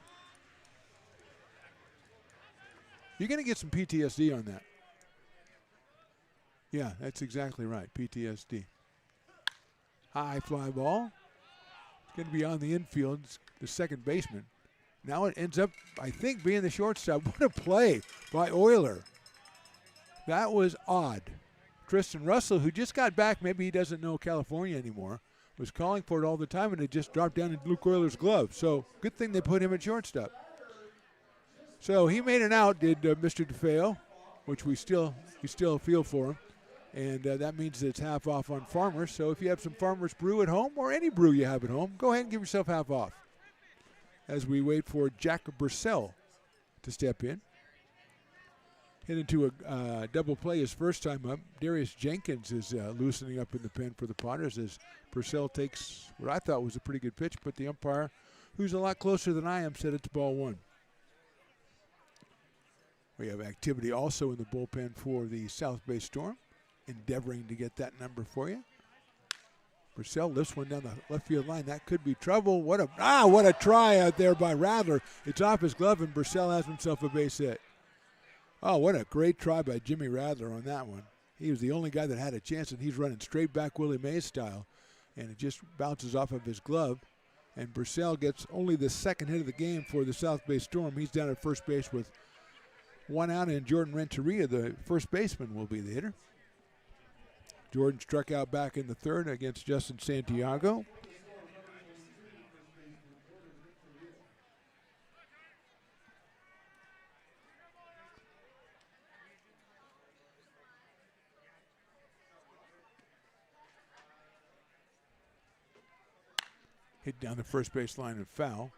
You're going to get some PTSD on that. Yeah, that's exactly right, PTSD. High fly ball. It's going to be on the infield, the second baseman. Now it ends up, I think, being the shortstop. What a play by Euler. That was odd. Tristan Russell, who just got back, maybe he doesn't know California anymore, was calling for it all the time, and it just dropped down in Luke Euler's glove. So good thing they put him at shortstop. So he made an out, did Mr. DeFeo, which we still feel for him. And that means that it's half off on Farmers. So if you have some Farmers brew at home or any brew you have at home, go ahead and give yourself half off. As we wait for Jack Burcell to step in. Hit into a double play his first time up. Darius Jenkins is loosening up in the pen for the Potters as Purcell takes what I thought was a pretty good pitch, but the umpire, who's a lot closer than I am, said it's ball one. We have activity also in the bullpen for the South Bay Storm, endeavoring to get that number for you. Purcell lifts one down the left field line. That could be trouble. What a try out there by Radler. It's off his glove, and Purcell has himself a base hit. Oh, what a great try by Jimmy Radler on that one. He was the only guy that had a chance, and he's running straight back Willie Mays style. And it just bounces off of his glove. And Purcell gets only the second hit of the game for the South Bay Storm. He's down at first base with one out, and Jordan Renteria, the first baseman, will be the hitter. Jordan struck out back in the third against Justin Santiago. Hit down the first base line and foul.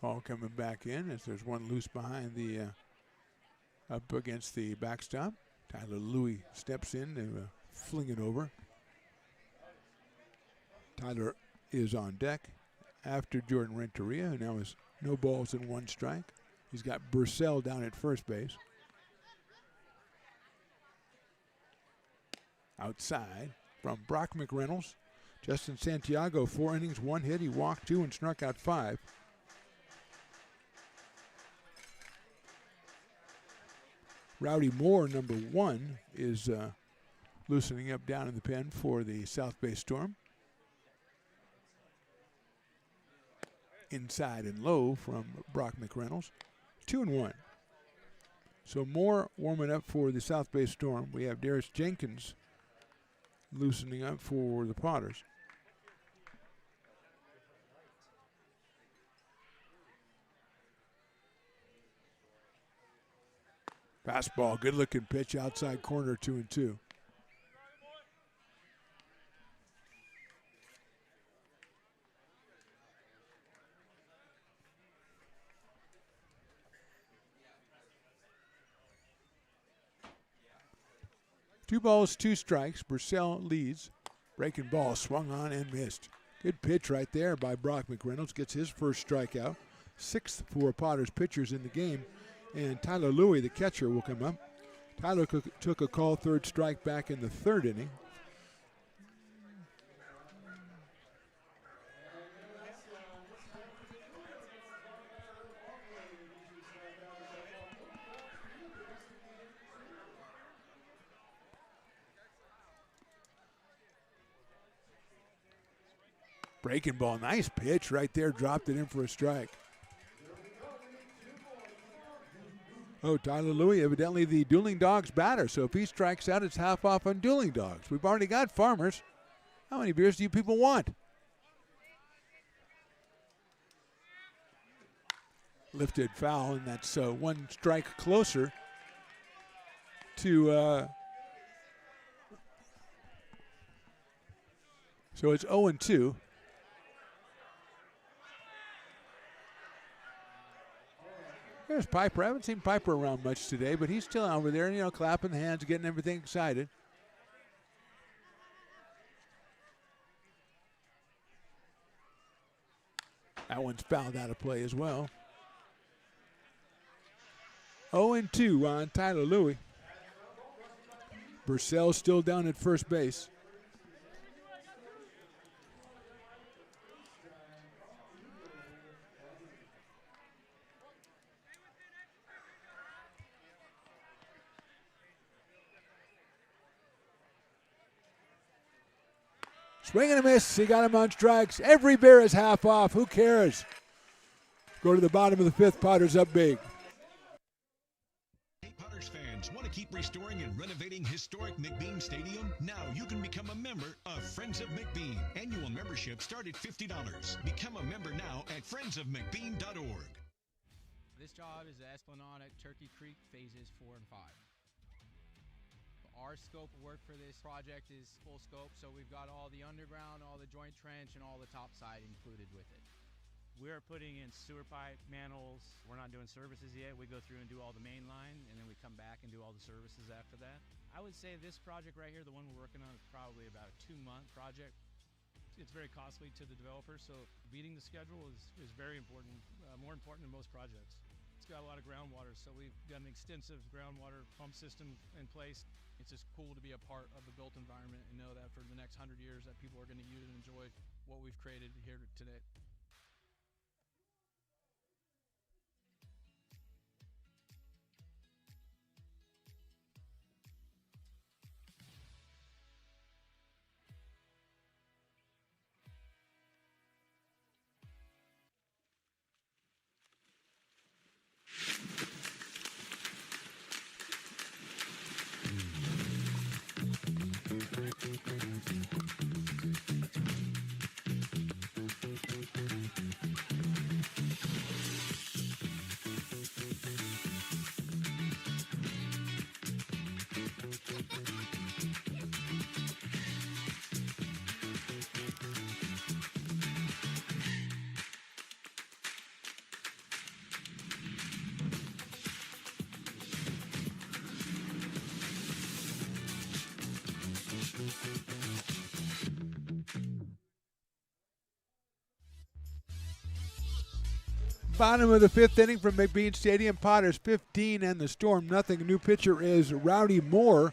Ball coming back in as there's one loose behind the up against the backstop. Tyler Louie steps in to fling it over. Tyler is on deck after Jordan Renteria, who now has no balls and one strike. He's got Burcell down at first base. Outside from Brock McReynolds. Justin Santiago, 4 innings, 1 hit. He walked 2 and struck out 5. Rowdy Moore, number 1, is loosening up down in the pen for the South Bay Storm. Inside and low from Brock McReynolds. 2-1. So Moore warming up for the South Bay Storm. We have Darius Jenkins loosening up for the Potters. Fastball, good looking pitch outside corner, 2-2. Two balls, 2 strikes. Burcell leads. Breaking ball, swung on and missed. Good pitch right there by Brock McReynolds. Gets his first strikeout. 6th for Potters pitchers in the game. And Tyler Louie, the catcher, will come up. Tyler took a call, 3rd strike back in the 3rd inning. Breaking ball, nice pitch right there, dropped it in for a strike. Oh, Tyler Louie, evidently the Dueling Dogs batter. So if he strikes out, it's half off on Dueling Dogs. We've already got Farmers. How many beers do you people want? Lifted foul, and that's one strike closer to. So it's 0-2. There's Piper. I haven't seen Piper around much today, but he's still over there, clapping the hands, getting everything excited. That one's fouled out of play as well. 0-2 on Tyler Louie. Purcell's still down at first base. Swing and a miss. He got him on strikes. Every beer is half off. Who cares? Go to the bottom of the fifth. Potters up big. Hey, Potters fans, want to keep restoring and renovating historic McBean Stadium? Now you can become a member of Friends of McBean. Annual membership start at $50. Become a member now at friendsofmcbean.org. This job is the Esplanade at Turkey Creek phases 4 and 5. Our scope of work for this project is full scope, so we've got all the underground, all the joint trench, and all the top side included with it. We're putting in sewer pipe, manholes. We're not doing services yet. We go through and do all the main line, and then we come back and do all the services after that. I would say this project right here, the one we're working on, is probably about a 2-month project. It's very costly to the developer, so beating the schedule is very important, more important than most projects. It's got a lot of groundwater, so we've got an extensive groundwater pump system in place. It's just cool to be a part of the built environment and know that for the next 100 years that people are going to use and enjoy what we've created here today. Bottom of the fifth inning from McBean Stadium. Potters 15 and the Storm nothing. New pitcher is Rowdy Moore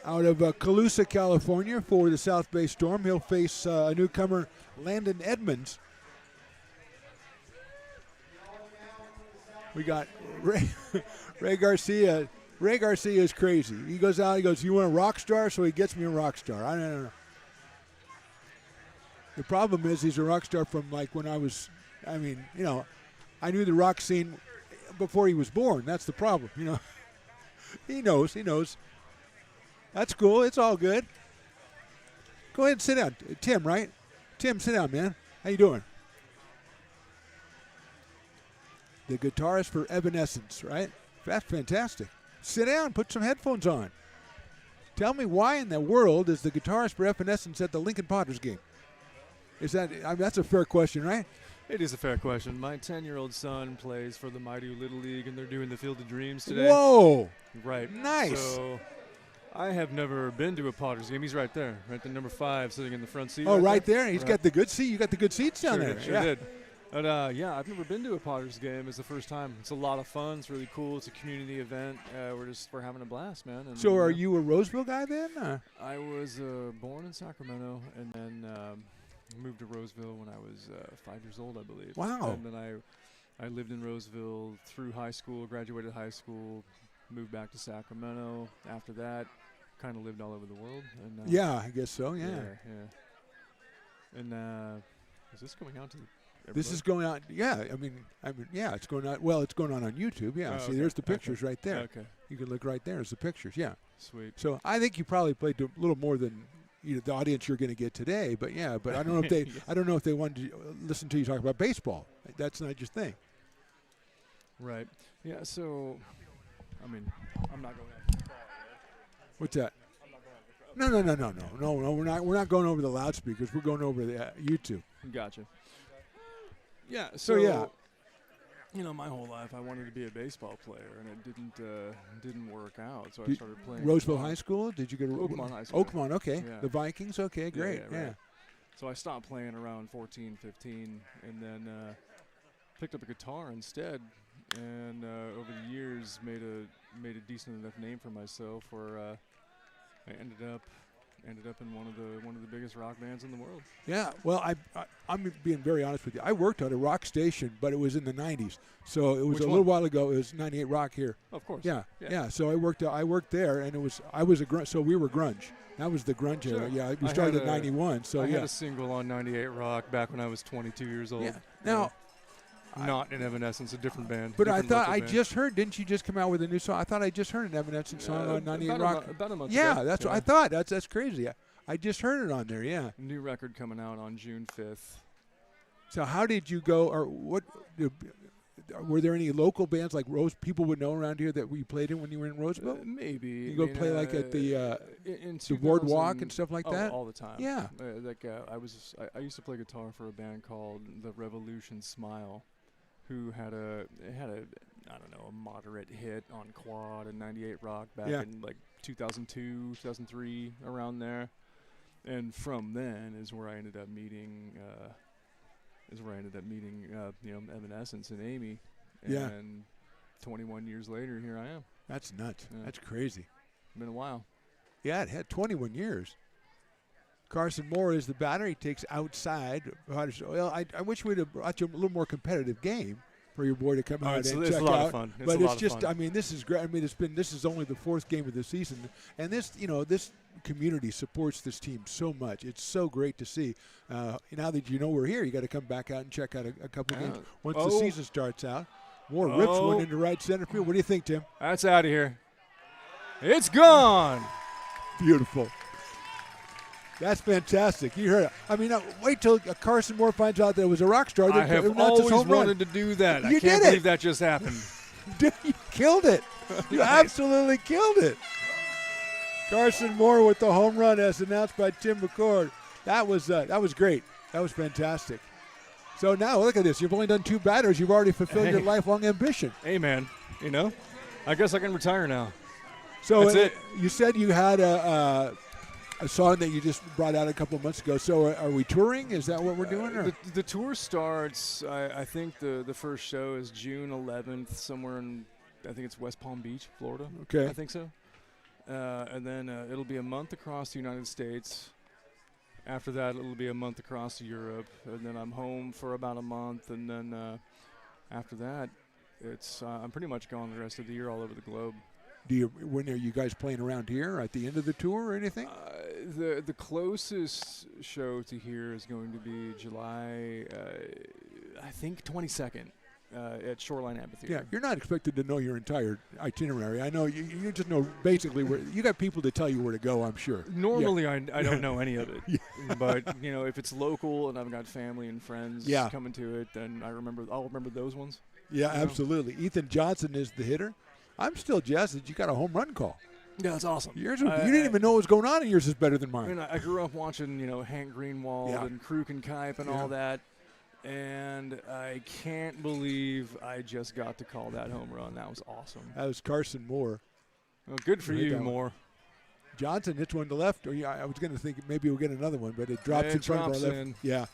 out of Colusa, California for the South Bay Storm. He'll face a newcomer, Landon Edmonds. We got Ray Garcia. Ray Garcia is crazy. He goes out, he goes, "You want a rock star?" So he gets me a rock star. I don't know. The problem is he's a rock star from like when I was, I knew the rock scene before he was born. That's the problem, He knows. That's cool. It's all good. Go ahead and sit down. Tim, right? Tim, sit down, man. How you doing? The guitarist for Evanescence, right? That's fantastic. Sit down. Put some headphones on. Tell me why in the world is the guitarist for Evanescence at the Lincoln Potters game? Is that? That's a fair question, right? It is a fair question. My 10-year-old son plays for the Mighty Little League, and they're doing the Field of Dreams today. Whoa! Right. Nice. So I have never been to a Potters game. He's right there, right there, number 5, sitting in the front seat. Oh, right there. He's got the good seat. You got the good seats down there. Sure did. But I've never been to a Potters game. It's the first time. It's a lot of fun. It's really cool. It's a community event. We're having a blast, man. And, so, are you a Roseville guy then? I was born in Sacramento, and then moved to Roseville when I was 5 years old, I believe. Wow. And then I lived in Roseville through high school, graduated high school, moved back to Sacramento. After that, kind of lived all over the world. And, yeah, I guess so, yeah. And is this going out to This is going on. Yeah, I mean, yeah, it's going on. Well, it's going on YouTube. Yeah, Oh, see, okay. there's the pictures right there. Okay. You can look right there. There's the pictures. Yeah. Sweet. So I think you probably played a little more than the audience you're going to get today. But yeah, but I don't know if they. Yes. I don't know if they wanted to listen to you talk about baseball. That's not your thing. Right. Yeah. So, I mean, I'm not going out. What's that? No. We're not going over the loudspeakers. We're going over the YouTube. Gotcha. Yeah. So, yeah. You know, my whole life I wanted to be a baseball player, and it didn't work out. So I started playing. Roseville High School? Did you go to Oakmont High School? Oakmont, okay. Yeah. The Vikings, okay, great. Yeah. Right. So I stopped playing around 14, 15, and then picked up a guitar instead. And over the years, made a decent enough name for myself, where I ended up in one of the biggest rock bands in the world. Yeah, well, I'm being very honest with you. I worked on a rock station, but it was in the 90s. So it was Which a little one? while ago. It was 98 Rock here. Of course. Yeah. So I worked there, and I was a grunge. So we were grunge. That was the grunge era. Yeah, we started in 91. So I yeah. had a single on 98 Rock back when I was 22 years old. Yeah. Now, not in Evanescence, a different band. But I different thought local I band. just heard. Didn't you just come out with a new song? I thought I just heard an Evanescence song on 98 Rock. About a month yeah, ago. that's what I thought. That's crazy. I just heard it on there. Yeah. New record coming out on June 5th. So how did you go, or what? Were there any local bands like people would know around here that we played in when you were in Roseville? Maybe. You go play like at the in the boardwalk and stuff like that. All the time. Yeah. I used to play guitar for a band called The Revolution Smile, who had a I don't know, a moderate hit on Quad and 98 Rock back in like 2002, 2003, around there. And from then is where I ended up meeting Evanescence and Amy. Yeah. And 21 years later, here I am. That's nuts. Yeah. That's crazy. Been a while. Yeah, it had 21 years. Carson Moore is the batter. He takes outside. Well, I wish we'd have brought you a little more competitive game for your boy to come out and check out. It's a lot of fun. But it's just, I mean, this is great. I mean, this is only the fourth game of the season, and this community supports this team so much. It's so great to see. Now that you know we're here, you got to come back out and check out a couple games once the season starts out. Moore rips one into right center field. What do you think, Tim? That's out of here. It's gone. Beautiful. That's fantastic. You heard it. I mean, wait till Carson Moore finds out that it was a rock star. I have always wanted to do that. You I can't did believe that just happened. Dude, you killed it. You absolutely killed it. Carson Moore with the home run, as announced by Tim McCord. That was great. That was fantastic. So now look at this. You've only done 2 batters. You've already fulfilled your lifelong ambition. Hey, man. I guess I can retire now. So that's it. You said you had a song that you just brought out a couple of months ago. So are we touring? Is that what we're doing? Or? The tour starts, I think the first show is June 11th, somewhere in, I think it's West Palm Beach, Florida. Okay. I think so. And then it'll be a month across the United States. After that, it'll be a month across Europe. And then I'm home for about a month. And then after that, it's I'm pretty much gone the rest of the year all over the globe. When are you guys playing around here at the end of the tour or anything? The closest show to here is going to be July, I think 22nd at Shoreline Amphitheater. Yeah, you're not expected to know your entire itinerary. I know you just know basically where you got people to tell you where to go. I'm sure. Normally, I don't know any of it, but if it's local and I've got family and friends coming to it, then I'll remember those ones. Yeah, absolutely. Ethan Johnson is the hitter. I'm still jazzed that you got a home run call. Yeah, that's awesome. You didn't even know what was going on, and yours is better than mine. I mean, I grew up watching, Hank Greenwald and Kruk and Kipe and all that, and I can't believe I just got to call that home run. That was awesome. That was Carson Moore. Well, good for you, Moore. Johnson hits one to left. Or I was going to think maybe we'll get another one, but it drops in front of our left. In. Yeah.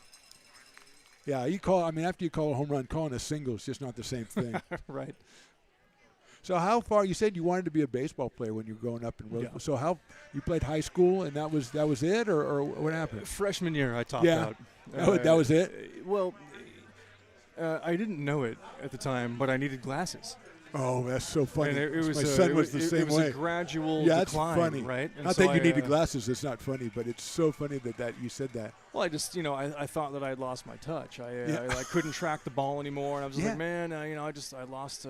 Yeah, after you call a home run, calling a single is just not the same thing. Right. So how far? You said you wanted to be a baseball player when you were growing up in Roseville. Yeah. So how you played high school and that was it, or what happened? Freshman year, I topped out. That was it. Well, I didn't know it at the time, but I needed glasses. Oh, that's so funny. And it was my son was the same it was way. a gradual yeah, decline, it's funny. right? And Not so that you needed glasses. It's not funny, but it's so funny that you said that. Well, I just, I thought that I had lost my touch. I couldn't track the ball anymore, and I was just like, man, I lost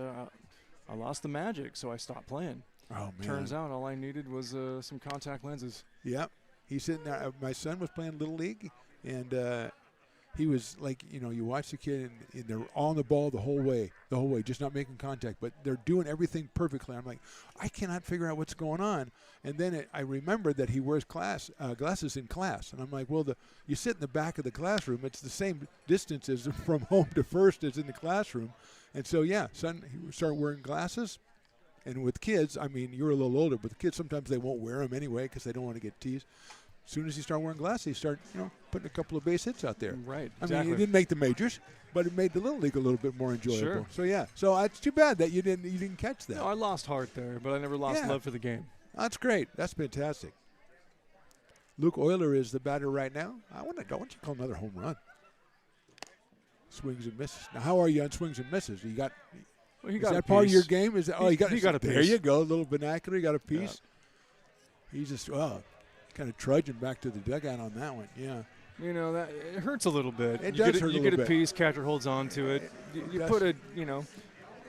the magic, so I stopped playing. Oh, man. Turns out all I needed was some contact lenses. Yep. He's sitting there. My son was playing Little League, and he was like, you watch the kid, and they're on the ball the whole way, just not making contact, but they're doing everything perfectly. I'm like, I cannot figure out what's going on. And then I remembered that he wears glasses in class, and I'm like, well, you sit in the back of the classroom. It's the same distance as from home to first as in the classroom. And so, son, he started wearing glasses. And with kids, I mean, you're a little older, but the kids, sometimes they won't wear them anyway because they don't want to get teased. As soon as he started wearing glasses, he started, putting a couple of base hits out there. Right, exactly. I mean, he didn't make the majors, but it made the Little League a little bit more enjoyable. Sure. So it's too bad that you didn't catch that. No, I lost heart there, but I never lost love for the game. That's great. That's fantastic. Luke Euler is the batter right now. I want you to call another home run. Swings and misses. Now, how are you on swings and misses? You got. Well, is that part of your game? Is that, he got a piece. There you go. A little vernacular. You got a piece. Yeah. He's just kind of trudging back to the dugout on that one. Yeah. That it hurts a little bit. It does hurt a little bit. You get a piece, catcher holds on to it. You put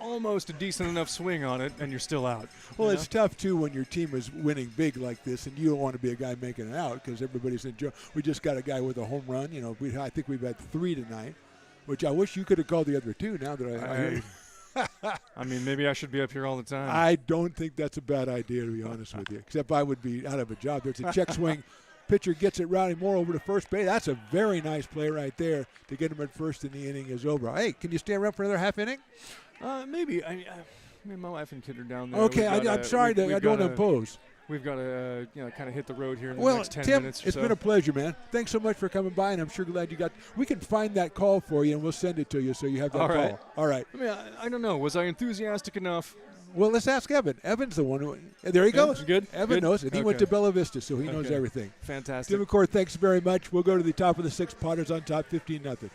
almost a decent enough swing on it, and you're still out. Well, it's tough, too, when your team is winning big like this, and you don't want to be a guy making it out because everybody's enjoying. We just got a guy with a home run. I think we've had 3 tonight, which I wish you could have called the other 2 now that I mean, maybe I should be up here all the time. I don't think that's a bad idea, to be honest with you, except I would be out of a job. There's a check swing. Pitcher gets it routing more over to first base. That's a very nice play right there to get him at first, and the inning is over. Hey, can you stay around for another half inning? Maybe. I mean, my wife and kid are down there. Okay, I'm sorry. I don't want to impose. We've got to, kind of hit the road here in the next 10 Tim, minutes. It's been a pleasure, man. Thanks so much for coming by, and I'm sure glad you got. We can find that call for you, and we'll send it to you so you have that all right. call. All right. I mean, I don't know. Was I enthusiastic enough? Well, let's ask Evan. Evan's the one who. There he goes. Good. Evan knows, and he went to Bella Vista, so he knows everything. Fantastic. Tim McCord, thanks very much. We'll go to the top of the 6th. Potters on top, 15-0.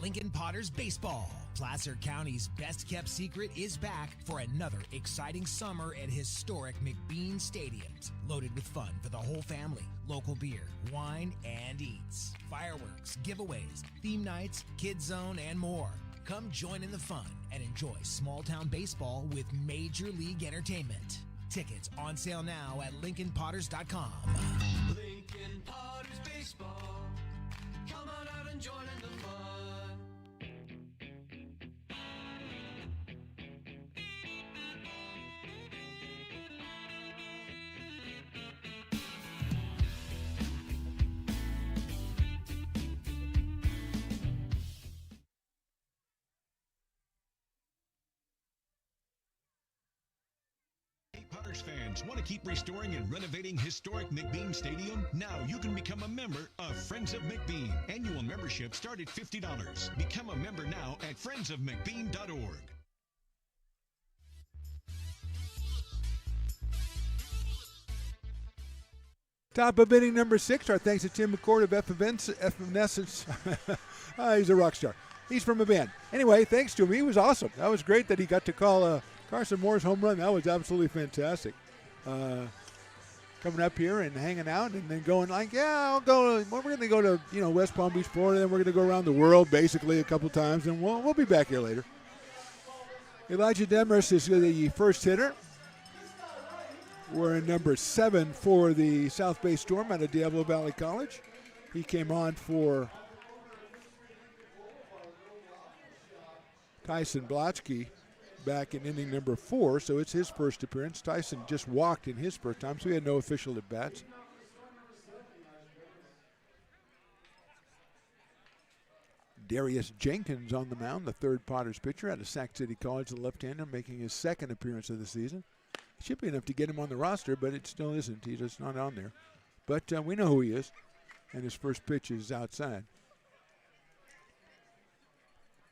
Lincoln Potters Baseball. Placer County's best-kept secret is back for another exciting summer at historic McBean Stadiums. Loaded with fun for the whole family, local beer, wine, and eats. Fireworks, giveaways, theme nights, kids zone, and more. Come join in the fun and enjoy small-town baseball with Major League Entertainment. Tickets on sale now at LincolnPotters.com. Lincoln Potters Baseball. Come on out and join in the fun. Potters fans, want to keep restoring and renovating historic McBean Stadium? Now you can become a member of Friends of McBean. Annual membership start at $50. Become a member now at friendsofmcbean.org. Top of inning number 6. Our thanks to Tim McCord of Evanescence. He's a rock star. He's from a band. Anyway, thanks to him. He was awesome. That was great that he got to call Carson Moore's home run. That was absolutely fantastic. Coming up here and hanging out and then going like, we're going to go to, West Palm Beach, Florida, then we're going to go around the world basically a couple times, and we'll be back here later. Elijah Demers is the first hitter. We're in number 7 for the South Bay Storm out of Diablo Valley College. He came on for Tyson Blotsky back in inning number 4, so it's his first appearance. Tyson just walked in his first time, so he had no official at-bats. Darius Jenkins on the mound, the third Potters pitcher out of Sac City College, the left-hander, making his second appearance of the season. Should be enough to get him on the roster, but it still isn't. He's just not on there. But we know who he is, and his first pitch is outside.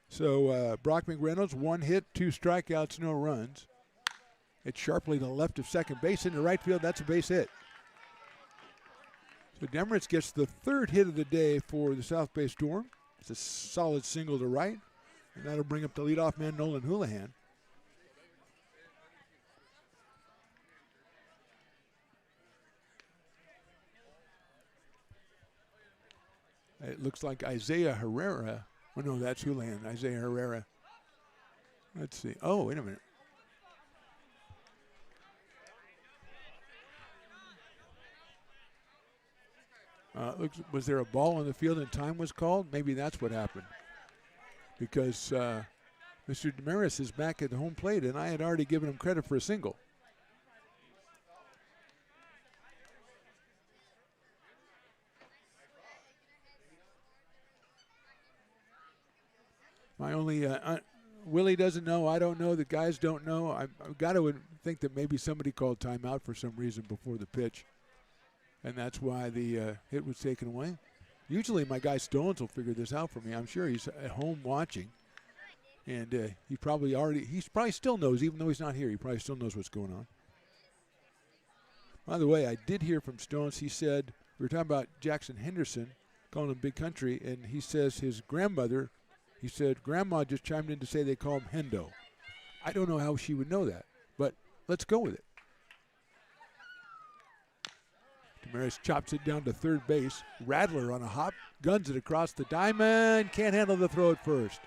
So Brock McReynolds, 1 hit, 2 strikeouts, no runs. It's sharply to the left of second base. Into right field, that's a base hit. So Demeritz gets the 3rd hit of the day for the South Bay Storm. It's a solid single to right, and that'll bring up the leadoff man, Nolan Houlihan. It looks like Isaiah Herrera. Oh, no, that's Houlihan. Isaiah Herrera. Let's see. Oh, wait a minute. Was there a ball on the field and time was called? Maybe that's what happened. Because Mr. Damaris is back at the home plate, and I had already given him credit for a single. My only Willie doesn't know. I don't know. The guys don't know. I've got to think that maybe somebody called timeout for some reason before the pitch, and that's why the hit was taken away. Usually my guy Stones will figure this out for me. I'm sure he's at home watching, and he probably still knows, even though he's not here. He probably still knows what's going on. By the way, I did hear from Stones. He said, we were talking about Jackson Henderson, calling him Big Country, and he says his grandmother, he said, Grandma just chimed in to say they call him Hendo. I don't know how she would know that, but let's go with it. Damaris chops it down to third base. Rattler on a hop, guns it across the diamond, can't handle the throw at first.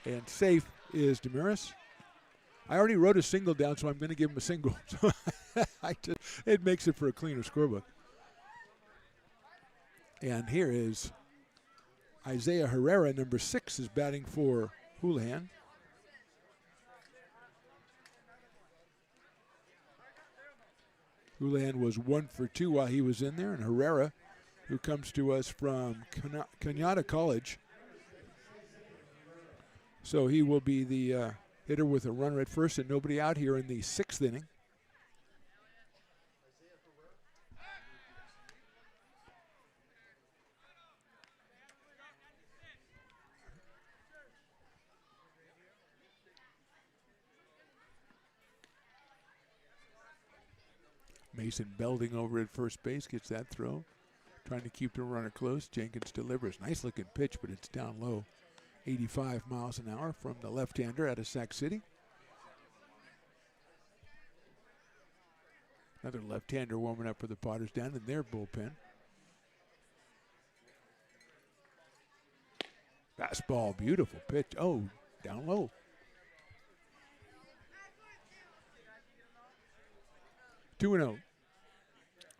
And safe is Damaris. I already wrote a single down, so I'm going to give him a single. So it makes it for a cleaner scorebook. And here is Isaiah Herrera, number 6, is batting for Houlihan. Houlihan was 1 for 2 while he was in there, and Herrera, who comes to us from Cañada College. So he will be the hitter with a runner at first and nobody out here in the 6th inning. Mason Belding over at first base gets that throw. Trying to keep the runner close. Jenkins delivers. Nice looking pitch, but it's down low. 85 miles an hour from the left-hander out of Sac City. Another left-hander warming up for the Potters down in their bullpen. Fastball, beautiful pitch. Oh, down low. Two and 0.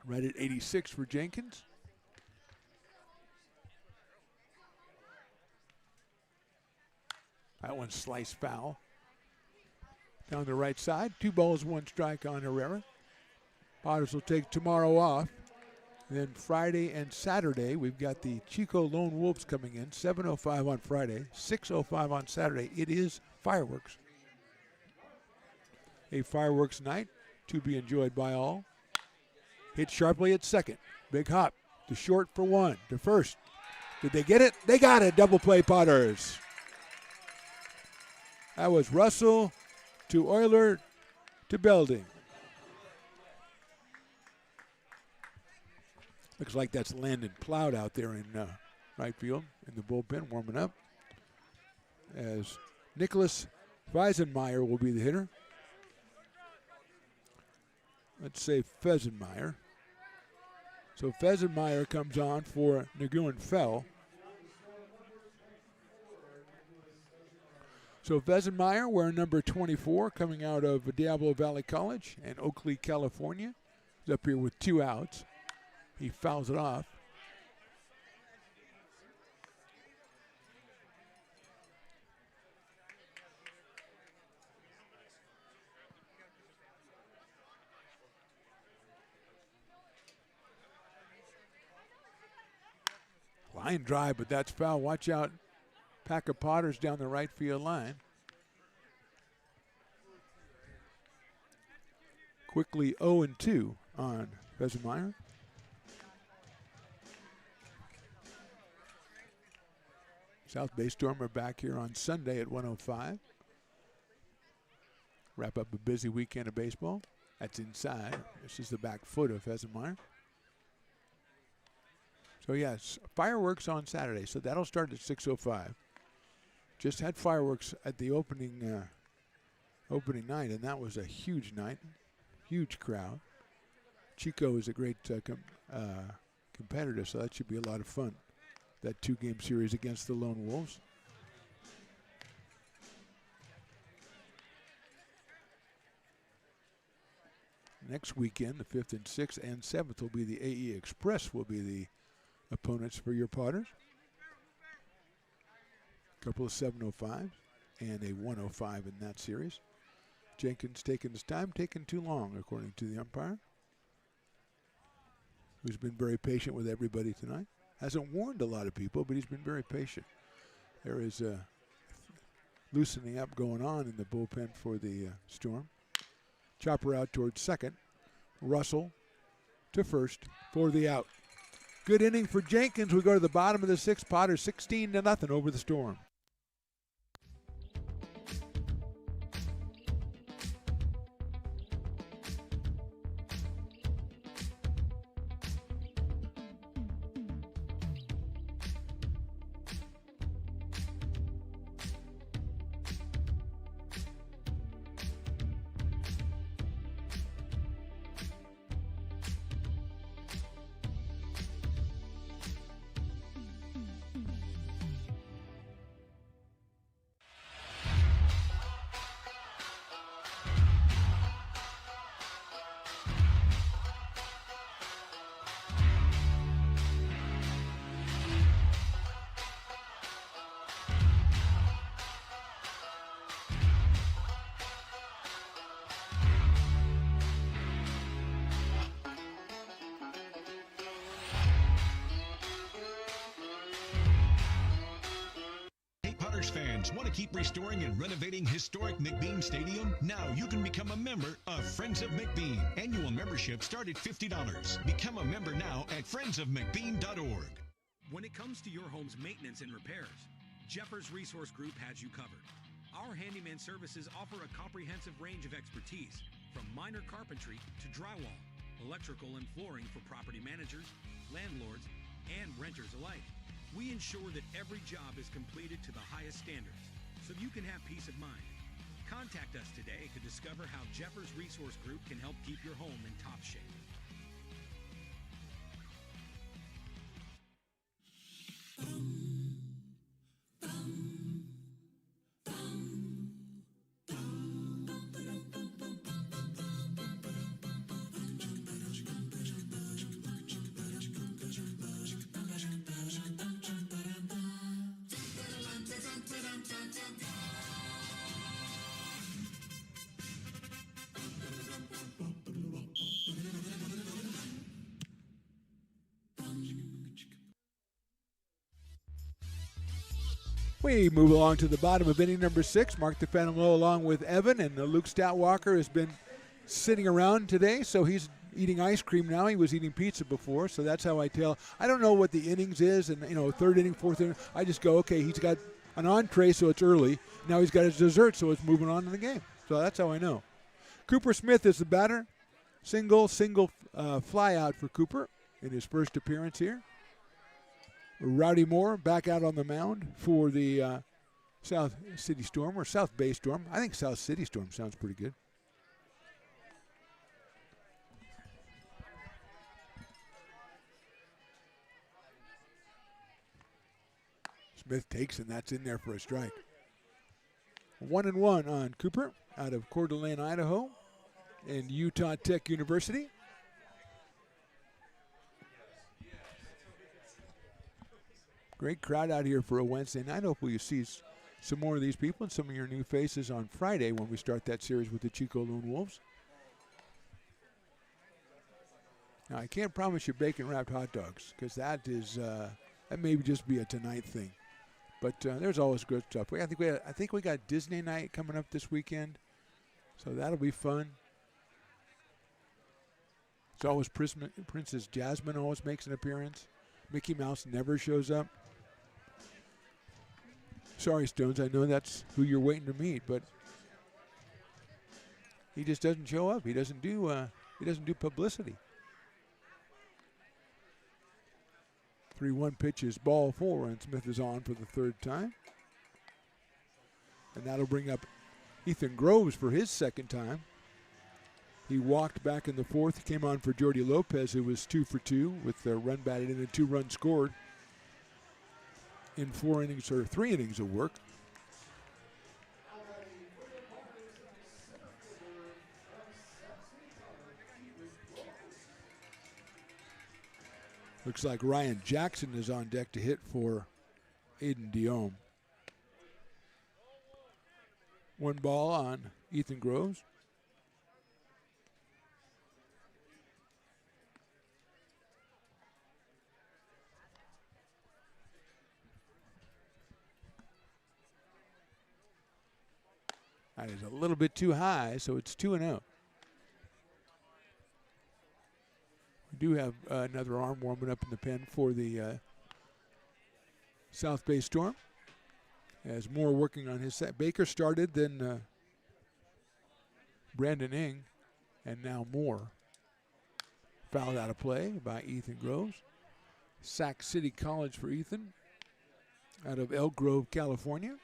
Right at 86 for Jenkins. That one's sliced foul. Down the right side. 2 balls, 1 strike on Herrera. Potters will take tomorrow off. And then Friday and Saturday, we've got the Chico Lone Wolves coming in. 7:05 on Friday, 6:05 on Saturday. It is fireworks. A fireworks night to be enjoyed by all. Hit sharply at second. Big hop to short for 1. To first. Did they get it? They got it. Double play Potters. That was Russell to Euler to Belding. Looks like that's Landon Plowd out there in right field in the bullpen warming up. As Nicholas Feisenmeyer will be the hitter. Let's say Feisenmeyer. So Feisenmeyer comes on for Nguyen Fell. So Feisenmeyer wearing number 24, coming out of Diablo Valley College and Oakley, California. He's up here with 2 outs. He fouls it off. Line drive, but that's foul. Watch out. pack of Potters down the right field line. Quickly 0-2 on Fesenmeyer. South Bay Storm are back here on Sunday at 1:05. Wrap up a busy weekend of baseball. That's inside. This is the back foot of Fesenmeyer. So yes, fireworks on Saturday. So that'll start at 6:05. Just had fireworks at the opening night, and that was a huge night, huge crowd. Chico is a great competitor, so that should be a lot of fun. That 2-game series against the Lone Wolves. Next weekend, the 5th and 6th and 7th will be the AE Express will be the opponents for your Potters. A couple of 7:05s and a 1:05 in that series. Jenkins taking his time, taking too long, according to the umpire, who's been very patient with everybody tonight. Hasn't warned a lot of people, but he's been very patient. There is a loosening up going on in the bullpen for the Storm. Chopper out towards second. Russell to first for the out. Good inning for Jenkins. We go to the bottom of the 6th. Potters 16-0 over the Storm. Fans want to keep restoring and renovating historic McBean Stadium? Now you can become a member of Friends of McBean. Annual membership start at $50. Become a member now at friendsofmcbean.org. When it comes to your home's maintenance and repairs, Jeffers Resource Group has you covered. Our handyman services offer a comprehensive range of expertise, from minor carpentry to drywall, electrical and flooring for property managers, landlords, and renters alike. We ensure that every job is completed to the highest standards, so you can have peace of mind. Contact us today to discover how Jeffers Resource Group can help keep your home in top shape. We move along to the bottom of inning number 6. Mark DeFenlo along with Evan, and Luke Stoutwalker has been sitting around today, so he's eating ice cream now. He was eating pizza before, so that's how I tell. I don't know what the innings is, and 3rd inning, 4th inning. I just go, okay, he's got an entree, so it's early. Now he's got his dessert, so it's moving on in the game. So that's how I know. Cooper Smith is the batter. Single fly out for Cooper in his first appearance here. Rowdy Moore back out on the mound for the South City Storm, or South Bay Storm. I think South City Storm sounds pretty good. Smith takes, and that's in there for a strike. 1-1 on Cooper out of Coeur d'Alene, Idaho, and Utah Tech University. Great crowd out here for a Wednesday night. Hopefully you see some more of these people and some of your new faces on Friday when we start that series with the Chico Lone Wolves. Now, I can't promise you bacon-wrapped hot dogs, because that may just be a tonight thing. But there's always good stuff. I think we got Disney night coming up this weekend, so that'll be fun. It's always Princess Jasmine always makes an appearance. Mickey Mouse never shows up. Sorry, Stones, I know that's who you're waiting to meet, but he just doesn't show up. He doesn't do publicity. 3-1 pitches, ball 4, and Smith is on for the third time. And that'll bring up Ethan Groves for his second time. He walked back in the fourth. He came on for Jordy Lopez, who was 2 for 2 with a run batted in and 2 runs scored in 3 innings of work. Looks like Ryan Jackson is on deck to hit for Aiden Diome. 1 ball on Ethan Groves. That is a little bit too high, so it's 2-0. We do have another arm warming up in the pen for the South Bay Storm. As Moore working on his set. Baker started, then Brandon Ing, and now Moore. Fouled out of play by Ethan Groves. Sac City College for Ethan out of Elk Grove, California.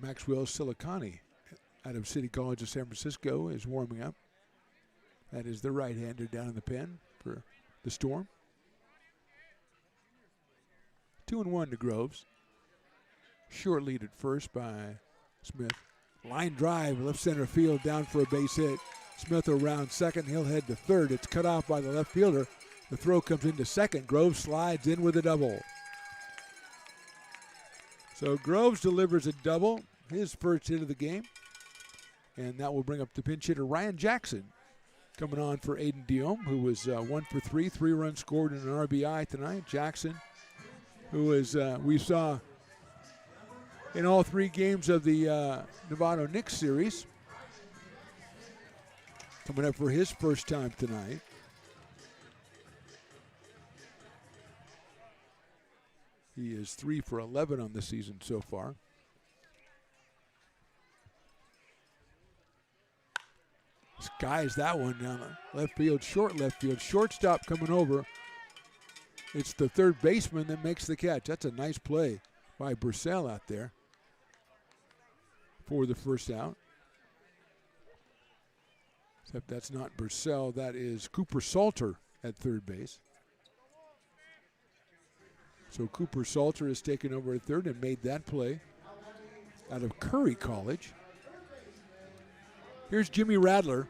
Maxwell Silicani out of City College of San Francisco is warming up. That is the right-hander down in the pen for the Storm. 2-1 to Groves. Short lead at first by Smith. Line drive, left center field, down for a base hit. Smith around second, he'll head to third. It's cut off by the left fielder. The throw comes into second. Groves slides in with a double. So Groves delivers a double, his first hit of the game. And that will bring up the pinch hitter Ryan Jackson coming on for Aiden Diome, who was 1 for 3, 3 runs scored and an RBI tonight. Jackson, who is we saw in all 3 games of the Novato Knicks series, coming up for his first time tonight. He is 3 for 11 on the season so far. Skies that one down the left field, short left field. Shortstop coming over. It's the third baseman that makes the catch. That's a nice play by Purcell out there for the first out. Except that's not Purcell, that is Cooper Salter at third base. So Cooper Salter has taken over at third and made that play out of Curry College. Here's Jimmy Radler.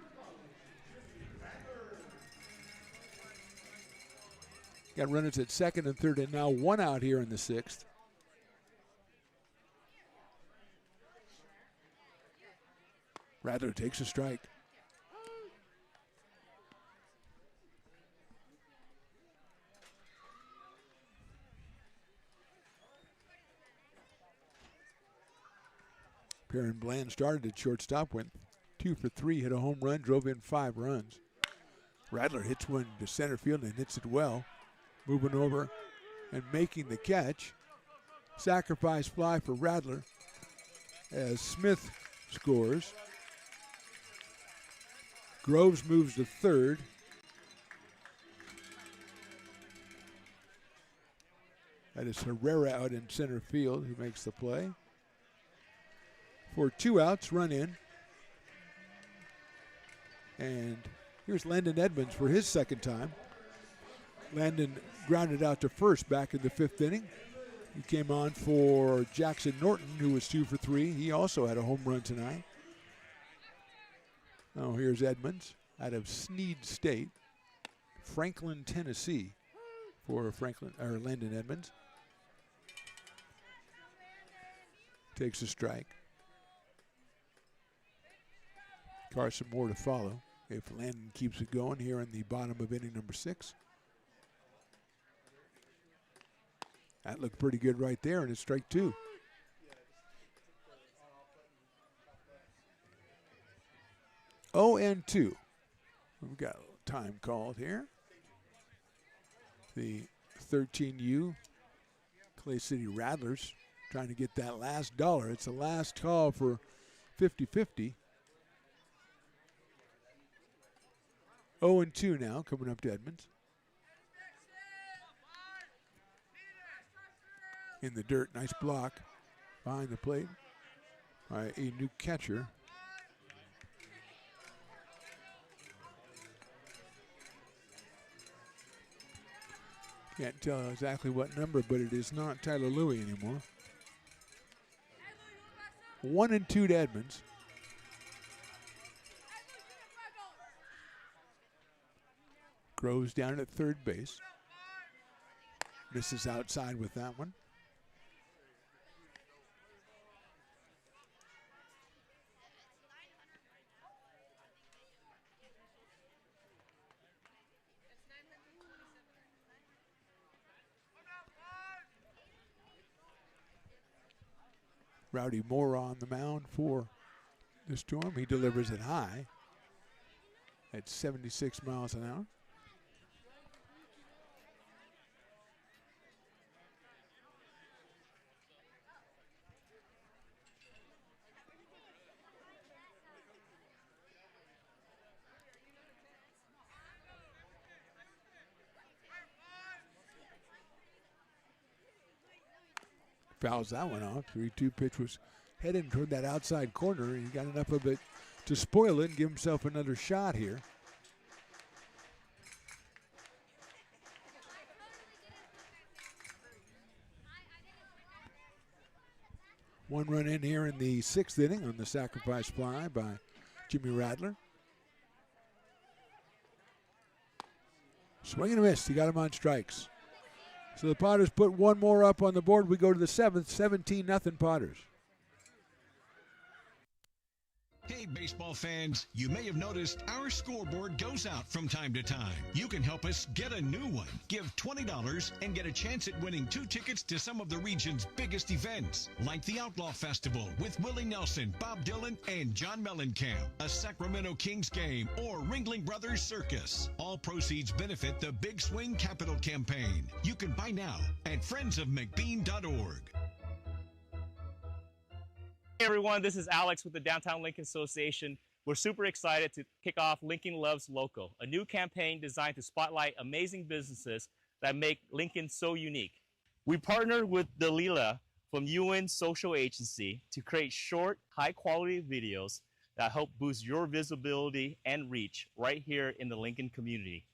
Got runners at second and third, and now 1 out here in the 6th. Radler takes a strike. Perrin Bland started at shortstop, went 2 for 3, hit a home run, drove in 5 runs. Radler hits one to center field and hits it well. Moving over and making the catch. Sacrifice fly for Radler as Smith scores. Groves moves to third. That is Herrera out in center field who makes the play. For 2 outs, run in. And here's Landon Edmonds for his second time. Landon grounded out to first back in the 5th inning. He came on for Jackson Norton, who was 2 for 3. He also had a home run tonight. Oh, here's Edmonds out of Sneed State, Franklin, Tennessee, for Landon Edmonds. Takes a strike. Carson Moore to follow if Landon keeps it going here in the bottom of inning number 6. That looked pretty good right there, and it's strike 2. Oh, and 2. We've got a time called here. The 13U Clay City Rattlers trying to get that last dollar. It's the last call for 50-50. 0-2 now, coming up to Edmonds. In the dirt, nice block behind the plate by a new catcher. Can't tell exactly what number, but it is not Tyler Louie anymore. 1-2 to Edmonds. Groves down at third base. Misses outside with that one. Rowdy Moore on the mound for the Storm. He delivers it high at 76 miles an hour. Fouls that one off. 3-2 pitch was heading toward that outside corner. He got enough of it to spoil it and give himself another shot here. One run in here in the 6th inning on the sacrifice fly by Jimmy Rattler. Swing and a miss. He got him on strikes. So the Potters put one more up on the board. We go to the 7th, 17-0 Potters. Hey, baseball fans, you may have noticed our scoreboard goes out from time to time. You can help us get a new one. Give $20 and get a chance at winning 2 tickets to some of the region's biggest events, like the Outlaw Festival with Willie Nelson, Bob Dylan, and John Mellencamp, a Sacramento Kings game, or Ringling Brothers Circus. All proceeds benefit the Big Swing Capital Campaign. You can buy now at friendsofmcbean.org. Hey everyone, this is Alex with the Downtown Lincoln Association. We're super excited to kick off Lincoln Loves Local, a new campaign designed to spotlight amazing businesses that make Lincoln so unique. We partnered with Dalila from UN Social Agency to create short, high-quality videos that help boost your visibility and reach right here in the Lincoln community.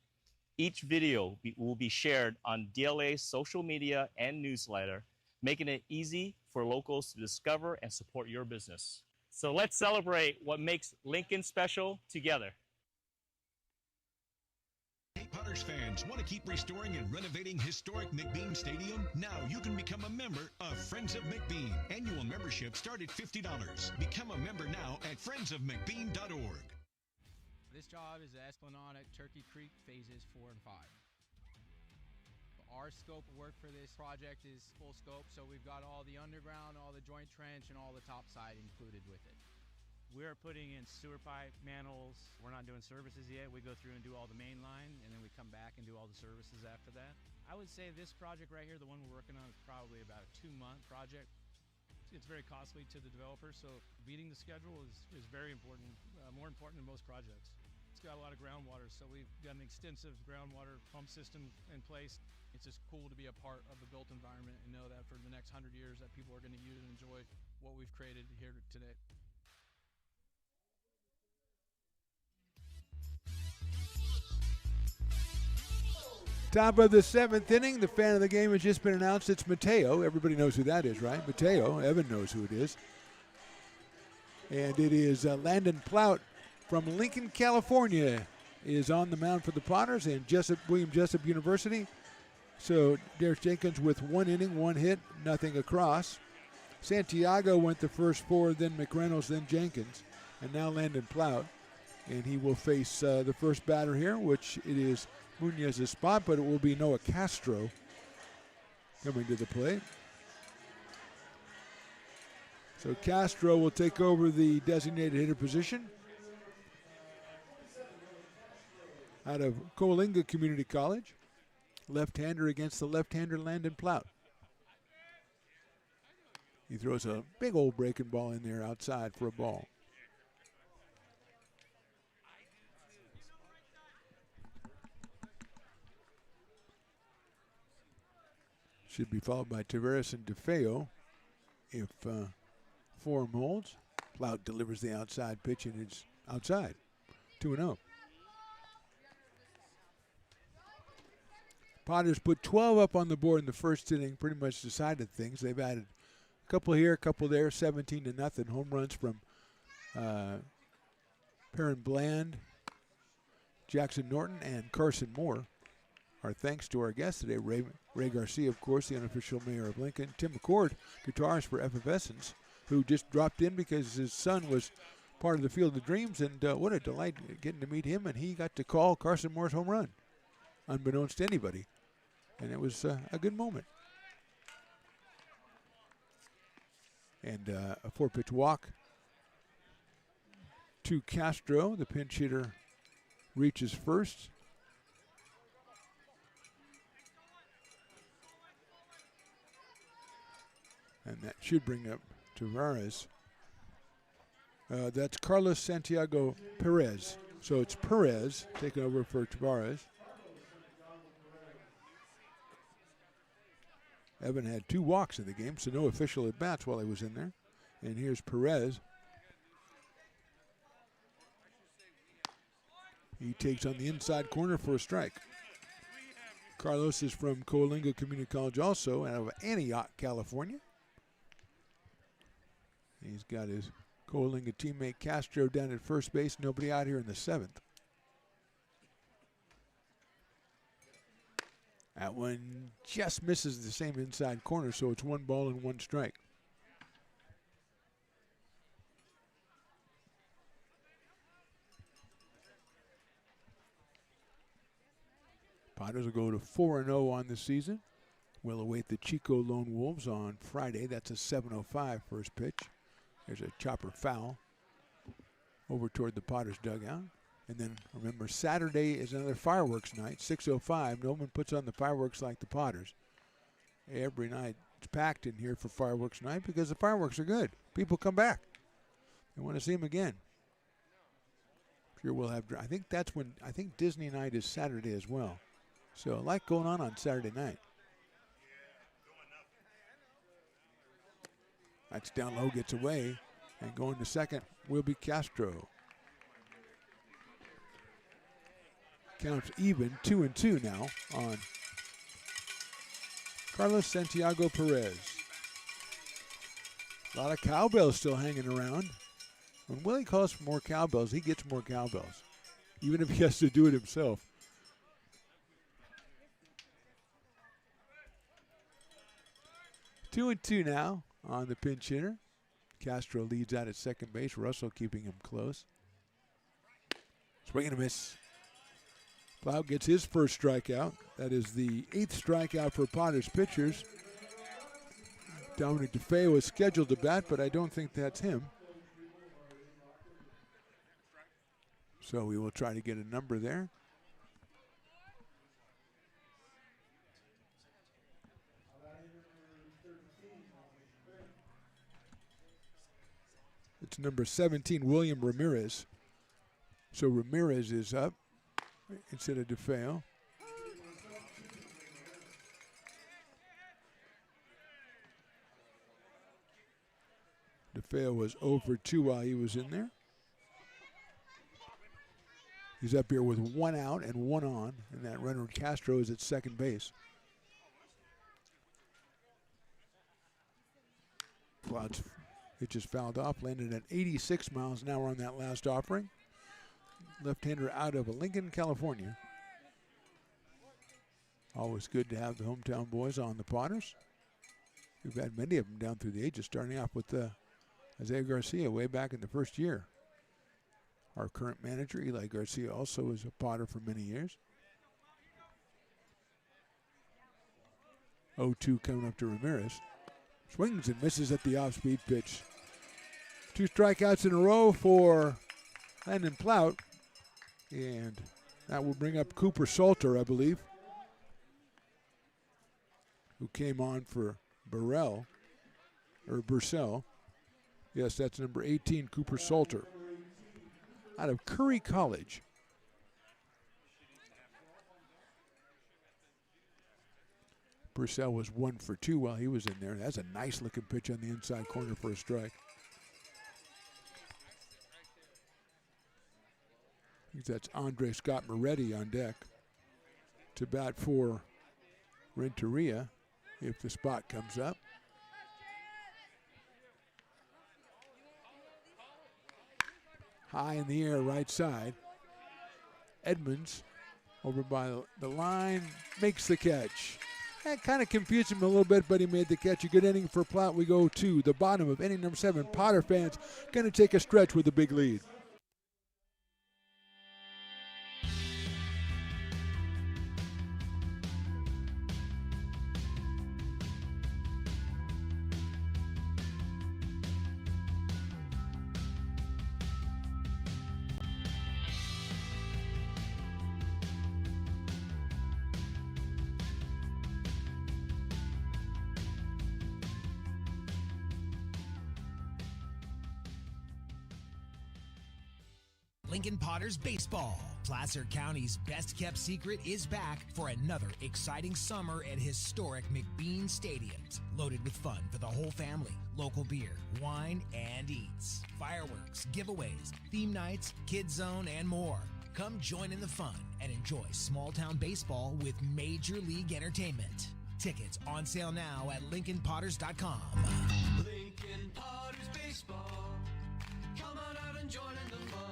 Each video will be shared on DLA's social media and newsletter, making it easy for locals to discover and support your business. So let's celebrate what makes Lincoln special together. Hey, Potters fans, want to keep restoring and renovating historic McBean Stadium? Now you can become a member of Friends of McBean. Annual membership start at $50. Become a member now at friendsofmcbean.org. This job is the Esplanade Turkey Creek phases 4 and 5. Our scope of work for this project is full scope, so we've got all the underground, all the joint trench, and all the top side included with it. We're putting in sewer pipe, manholes. We're not doing services yet. We go through and do all the main line, and then we come back and do all the services after that. I would say this project right here, the one we're working on, is probably about a 2-month project. It's very costly to the developer, so beating the schedule is very important, more important than most projects. It's got a lot of groundwater, so we've got an extensive groundwater pump system in place. It's just cool to be a part of the built environment and know that for the next 100 years that people are going to use and enjoy what we've created here today. Top of the 7th inning. The fan of the game has just been announced. It's Mateo. Everybody knows who that is, right? Mateo. Evan knows who it is. And it is Landon Plout from Lincoln, California, is on the mound for the Potters, and William Jessup University. So Darius Jenkins with 1 inning, 1 hit, nothing across. Santiago went the first 4, then McReynolds, then Jenkins, and now Landon Plout. And he will face the first batter here, which it is Munez's spot, but it will be Noah Castro coming to the plate. So Castro will take over the designated hitter position out of Coalinga Community College. Left-hander against the left-hander Landon Plout. He throws a big old breaking ball in there outside for a ball. Should be followed by Tavares and DeFeo if form holds. Plout delivers the outside pitch, and it's outside. 2-0. Potters put 12 up on the board in the first inning, pretty much decided things. They've added a couple here, a couple there, 17-0. Home runs from Perrin Bland, Jackson Norton, and Carson Moore. Our thanks to our guest today, Ray Garcia, of course, the unofficial mayor of Lincoln. Tim McCord, guitarist for Effervescence, who just dropped in because his son was part of the Field of Dreams, and what a delight getting to meet him, and he got to call Carson Moore's home run, unbeknownst to anybody, and it was a good moment. And a 4-pitch walk to Castro. The pinch hitter reaches first. And that should bring up Tavares. That's Carlos Santiago Perez. So it's Perez taking over for Tavares. Evan had 2 walks in the game, so no official at-bats while he was in there. And here's Perez. He takes on the inside corner for a strike. Carlos is from Coalinga Community College also, out of Antioch, California. He's got his Coalinga teammate Castro down at first base. Nobody out here in the 7th. That one just misses the same inside corner, so it's 1 ball and 1 strike. Potters will go to 4-0 on the season. We'll await the Chico Lone Wolves on Friday. That's a 7:05 first pitch. There's a chopper foul over toward the Potters dugout. And then remember, Saturday is another fireworks night, 6:05. No one puts on the fireworks like the Potters. Every night it's packed in here for fireworks night because the fireworks are good. People come back. They want to see them again. Sure, we'll have. I think that's when. I think Disney night is Saturday as well. So a lot going on Saturday night. That's down low, gets away, and going to second will be Castro. Counts even, 2-2 now on Carlos Santiago Perez. A lot of cowbells still hanging around. When Willie calls for more cowbells, he gets more cowbells, even if he has to do it himself. Two and two now on the pinch hitter. Castro leads out at second base. Russell keeping him close. Swing and a miss. Plout gets his first strikeout. That is the 8th strikeout for Potters pitchers. Dominic DeFeo was scheduled to bat, but I don't think that's him. So we will try to get a number there. It's number 17, William Ramirez. So Ramirez is up instead of DeFeo. DeFeo was 0 for 2 while he was in there. He's up here with 1 out and 1 on, and that runner Castro is at second base. Plout's pitch is fouled off, landed at 86 miles an hour on that last offering. Left-hander out of Lincoln, California. Always good to have the hometown boys on the Potters. We've had many of them down through the ages, starting off with Isaiah Garcia way back in the first year. our current manager. Eli Garcia also was a Potter for many years. 0-2 coming up to Ramirez. Swings and misses at the off-speed pitch. 2 strikeouts in a row for Landon Plout. And that will bring up Cooper Salter, I believe, who came on for Burrell. Yes, that's number 18, Cooper Salter, out of Curry College. Purcell was 1 for 2 while he was in there. That's a nice looking pitch on the inside corner for a strike. I think that's Andre Scott Moretti on deck to bat for Renteria if the spot comes up. High in the air, right side. Edmonds over by the line, makes the catch. That kind of confused him a little bit, but he made the catch. A good inning for Plout. We go to the bottom of inning number 7. Potter fans going to take a stretch with a big lead. Lincoln Potters Baseball. Placer County's best kept secret is back for another exciting summer at historic McBean Stadiums. Loaded with fun for the whole family, local beer, wine, and eats. Fireworks, giveaways, theme nights, kids zone, and more. Come join in the fun and enjoy small town baseball with Major League Entertainment. Tickets on sale now at LincolnPotters.com. Lincoln Potters Baseball. Come on out and join in the fun.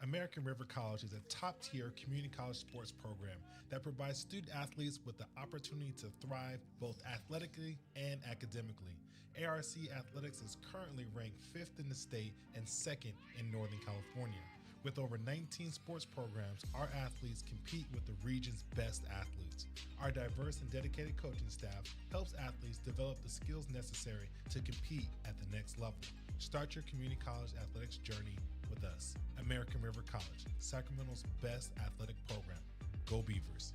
American River College is a top-tier community college sports program that provides student athletes with the opportunity to thrive both athletically and academically. ARC Athletics is currently ranked 5th in the state and 2nd in Northern California. With over 19 sports programs, our athletes compete with the region's best athletes. Our diverse and dedicated coaching staff helps athletes develop the skills necessary to compete at the next level. Start your community college athletics journey with us. American River College, Sacramento's best athletic program. Go Beavers.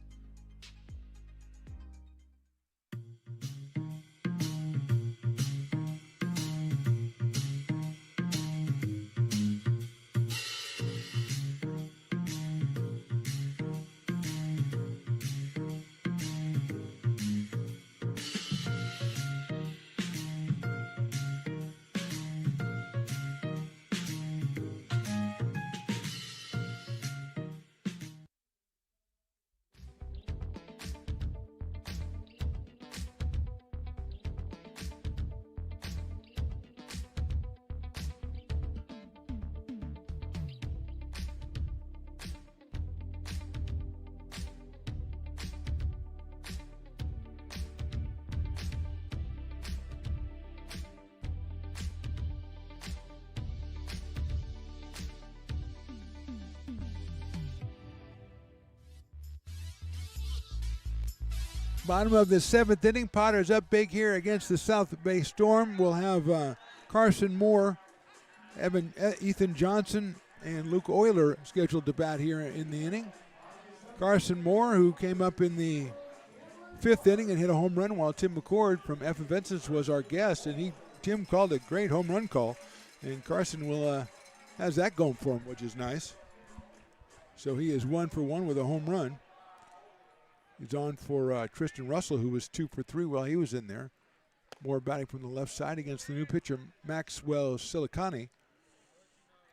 Bottom of the 7th inning. Potter's up big here against the South Bay Storm. We'll have Carson Moore, Ethan Johnson, and Luke Euler scheduled to bat here in the inning. Carson Moore, who came up in the 5th inning and hit a home run, while Tim McCord from Effervescence was our guest, and Tim called a great home run call, and Carson will has that going for him, which is nice. So he is 1 for 1 with a home run. He's on for Tristan Russell, who was 2 for 3 while he was in there. Moore batting from the left side against the new pitcher, Maxwell Silicani.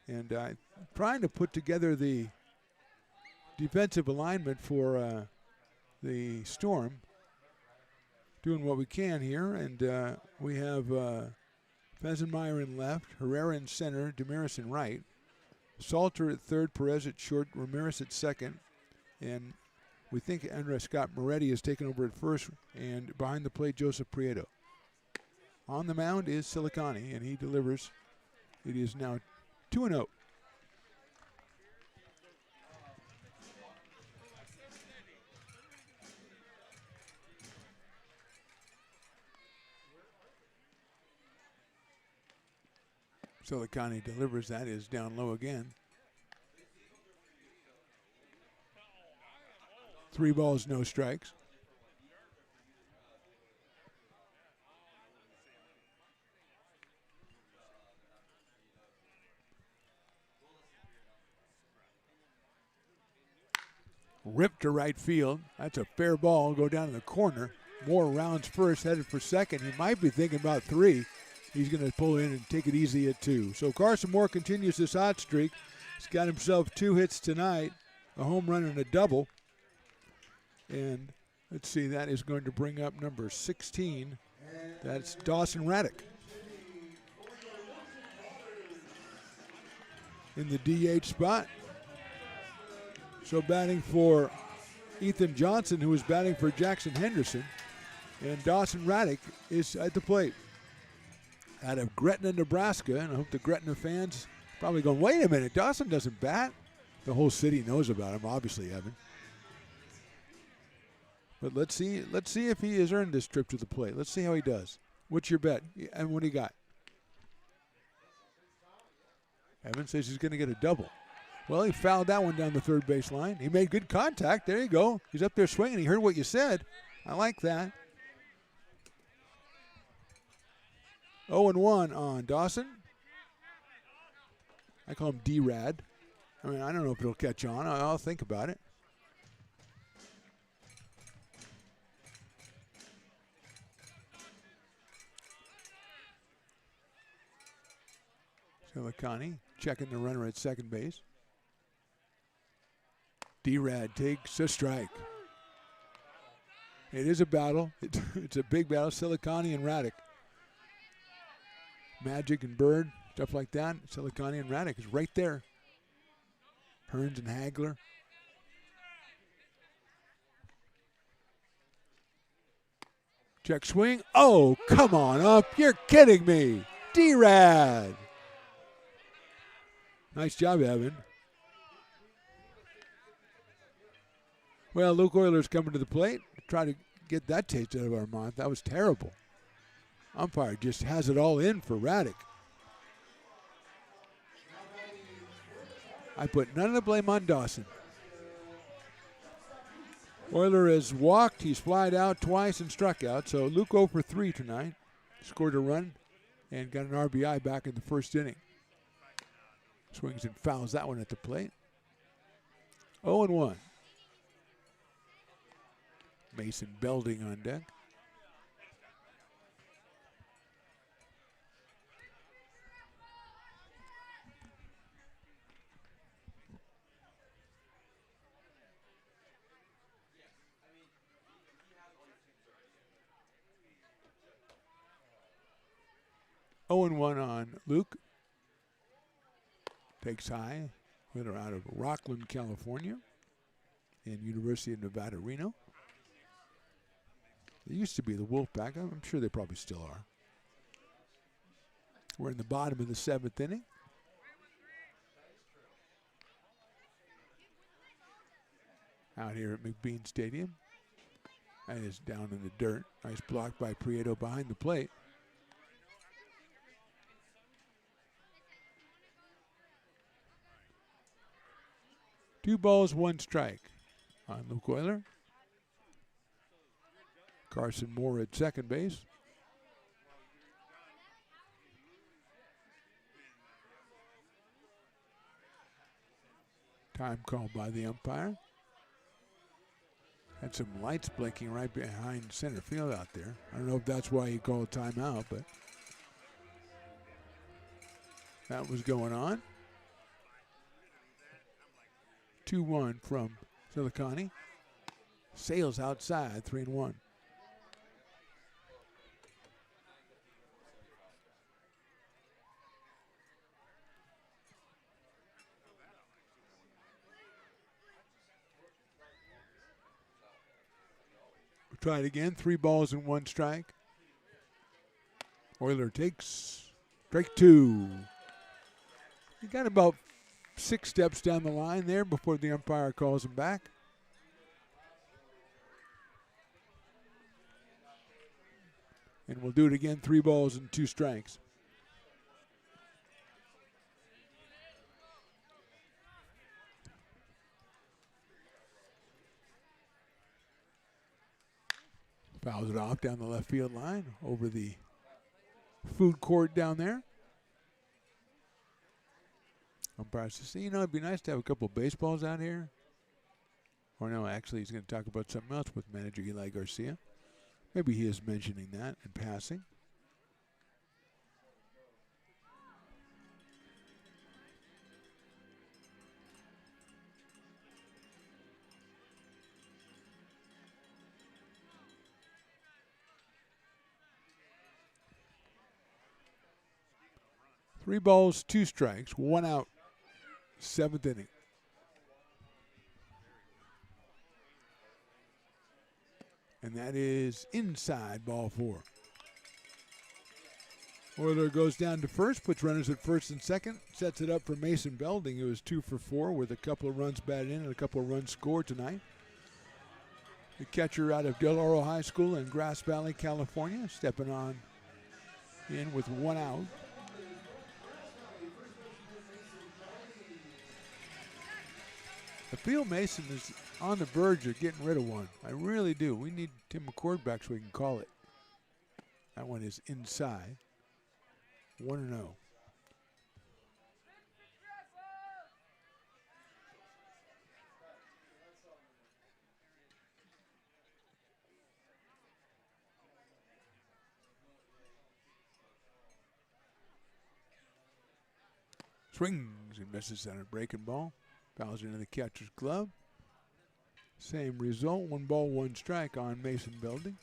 And trying to put together the defensive alignment for the Storm. Doing what we can here. And we have Fesenmeyer in left, Herrera in center, Damaris in right. Salter at third, Perez at short, Ramirez at second. And we think Andre Scott Moretti has taken over at first, and behind the plate, Joseph Prieto. On the mound is Silicani, and he delivers It is now 2-0. Silicani delivers that, is down low again. 3 balls, no strikes. Ripped to right field. That's a fair ball. Go down in the corner. Moore rounds first, headed for second. He might be thinking about 3. He's going to pull in and take it easy at 2. So Carson Moore continues this hot streak. He's got himself 2 hits tonight, a home run and a double. And let's see, that is going to bring up number 16. That's Dawson Raddick in the DH spot. So batting for Ethan Johnson, who is batting for Jackson Henderson. And Dawson Raddick is at the plate. Out of Gretna, Nebraska, and I hope the Gretna fans probably going, wait a minute, Dawson doesn't bat. The whole city knows about him, obviously, Evan. But let's see if he has earned this trip to the plate. Let's see how he does. What's your bet? And what do you got? Evan says he's going to get a double. Well, he fouled that one down the third base line. He made good contact. There you go. He's up there swinging. He heard what you said. I like that. 0-1 on Dawson. I call him D-Rad. I mean, I don't know if it'll catch on. I'll think about it. Silicani checking the runner at second base. D-Rad takes a strike. It is a battle. It's a big battle. Silicani and Raddick. Magic and Bird, stuff like that. Silicani and Raddick is right there. Hearns and Hagler. Check swing. Oh, come on up. You're kidding me. D-Rad. Nice job, Evan. Well, Luke Euler's coming to the plate to try to get that taste out of our mouth. That was terrible. Umpire just has it all in for Raddick. I put none of the blame on Dawson. Euler has walked. He's flied out twice and struck out. So Luke 0 for 3 tonight. Scored a run and got an RBI back in the first inning. Swings and fouls that one at the plate. 0-1. Mason Belding on deck. Oh, 1 on Luke. Takes high. Winner out of Rockland, California, and University of Nevada, Reno. They used to be the Wolfpack. I'm sure they probably still are. We're in the bottom of the 7th inning. Out here at McBean Stadium. That is down in the dirt. Nice block by Prieto behind the plate. Two balls, one strike on Luke Euler. Carson Moore at second base. Time called by the umpire. Had some lights blinking right behind center field out there. I don't know if that's why he called timeout, but that was going on. 2-1 from Silicani. Sails outside, 3-1. We'll try it again. 3 balls and 1 strike. Euler takes strike 2. He got about 6 steps down the line there before the umpire calls him back. And we'll do it again, 3 balls and 2 strikes. Fouls it off down the left field line over the food court down there. Umpire says, you know, it'd be nice to have a couple of baseballs out here. Or no, actually, he's going to talk about something else with manager Eli Garcia. Maybe he is mentioning that in passing. Three balls, 2 strikes, 1 out, 7th inning. And that is inside, ball 4. Euler goes down to first, puts runners at first and second, sets it up for Mason Belding, who is 2 for 4 with a couple of runs batted in and a couple of runs scored tonight. The catcher out of Del Oro High School in Grass Valley, California, stepping on in with 1 out. I feel Mason is on the verge of getting rid of one. I really do. We need Tim McCord back so we can call it. That one is inside. 1-0. Swings and misses on a breaking ball. Fouls into the catcher's glove. Same result, 1 ball, 1 strike on Mason Belding.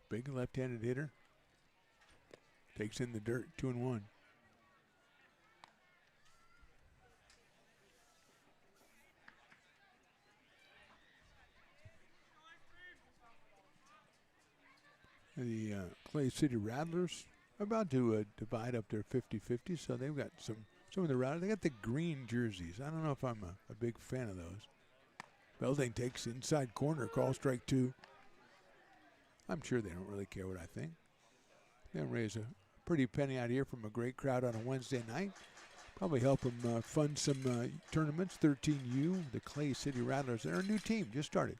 Big left-handed hitter. Takes in the dirt, 2-1. The Clay City Rattlers are about to divide up their 50-50, so they've got some of the Rattlers. They got the green jerseys. I don't know if I'm a big fan of those. Belding takes inside corner, call strike 2. I'm sure they don't really care what I think. They'll raise a pretty penny out here from a great crowd on a Wednesday night. Probably help them fund some tournaments. 13U, the Clay City Rattlers. They're a new team, just started.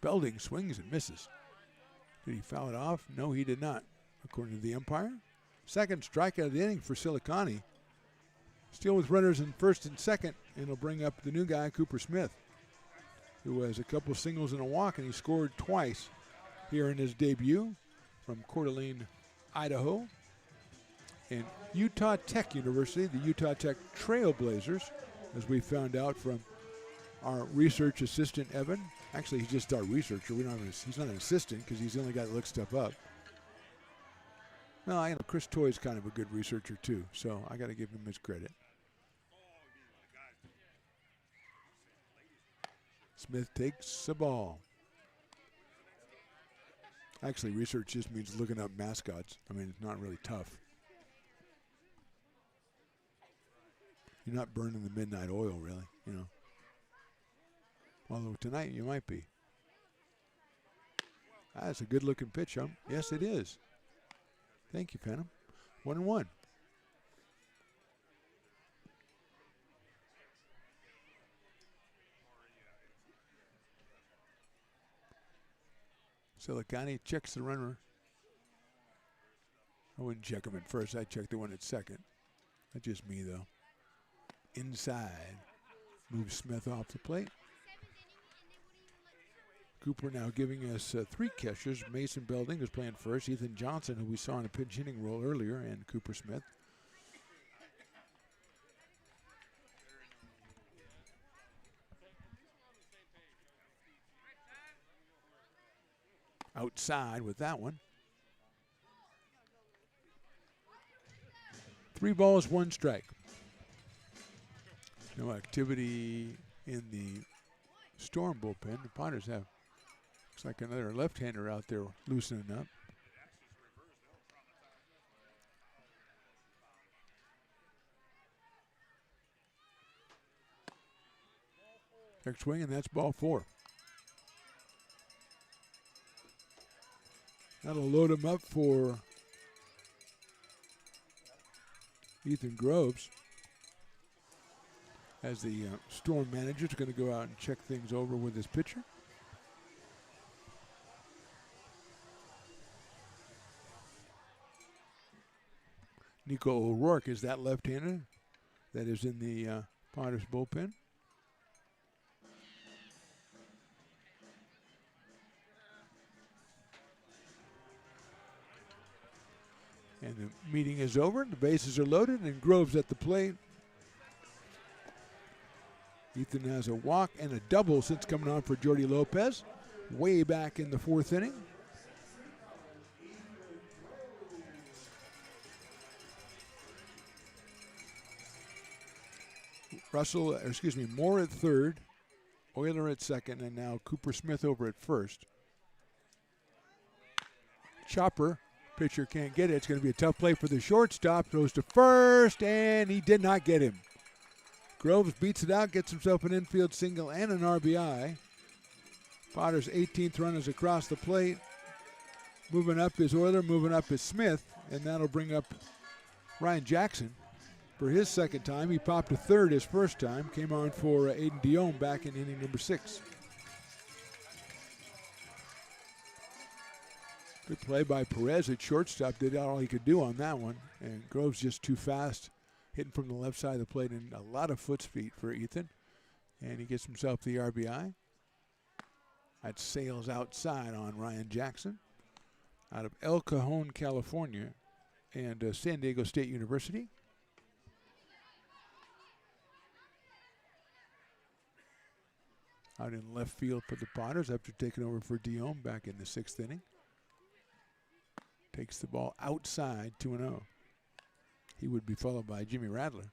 Belding swings and misses. Did he foul it off? No, he did not, according to the umpire. Second strikeout of the inning for Silicani. Still with runners in first and second, and he'll bring up the new guy, Cooper Smith, who has a couple of singles and a walk, and he scored twice here in his debut from Coeur d'Alene, Idaho. And Utah Tech University, the Utah Tech Trailblazers, as we found out from our research assistant, Evan. Actually, he's just our researcher. He's not an assistant because he's the only guy that looks stuff up. No, I know Chris Toy's kind of a good researcher too, so I got to give him his credit. Smith takes the ball. Actually, research just means looking up mascots. I mean, it's not really tough. You're not burning the midnight oil, really, you know. Although tonight you might be. That's a good-looking pitch, huh? Yes, it is. Thank you, Phantom. 1-1. Silicani checks the runner. I wouldn't check him at first. I'd check the one at second. That's just me, though. Inside. Moves Smith off the plate. Cooper now giving us 3 catchers. Mason Belding is playing first. Ethan Johnson, who we saw in a pinch hitting role earlier, and Cooper Smith. Outside with that one. 3 balls, 1 strike. No activity in the Storm bullpen. The Potters have, looks like another left-hander out there loosening up. Check swing, and that's ball 4. That'll load him up for Ethan Groves, as the Storm manager is going to go out and check things over with his pitcher. Nico O'Rourke is that left-hander that is in the Potters bullpen. And the meeting is over. The bases are loaded, and Groves at the plate. Ethan has a walk and a double since coming on for Jordy Lopez, way back in the 4th inning. Moore at 3rd, Euler at 2nd, and now Cooper Smith over at 1st. Chopper, pitcher can't get it. It's going to be a tough play for the shortstop. Throws to 1st, and he did not get him. Groves beats it out, gets himself an infield single and an RBI. Potter's 18th run is across the plate. Moving up is Euler, moving up is Smith, and that'll bring up Ryan Jackson for his 2nd time. He popped to 3rd his 1st time, came on for Aiden Dion back in inning number 6. Good play by Perez at shortstop, did all he could do on that one, and Groves just too fast, hitting from the left side of the plate, and a lot of foot speed for Ethan. And he gets himself the RBI. That sails outside on Ryan Jackson out of El Cajon, California, and San Diego State University. Out in left field for the Potters after taking over for Dion back in the 6th inning. Takes the ball outside, 2-0. He would be followed by Jimmy Radler.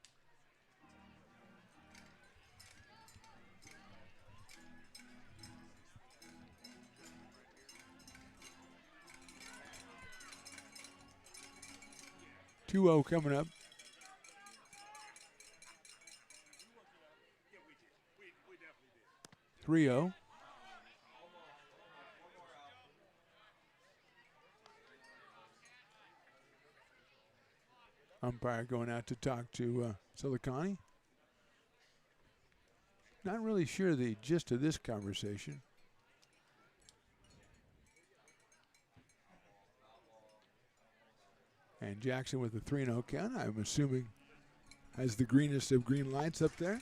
Two-0 coming up. Three-0. Umpire going out to talk to Silicani. Not really sure the gist of this conversation. And Jackson with the 3-0 count, I'm assuming, has the greenest of green lights up there.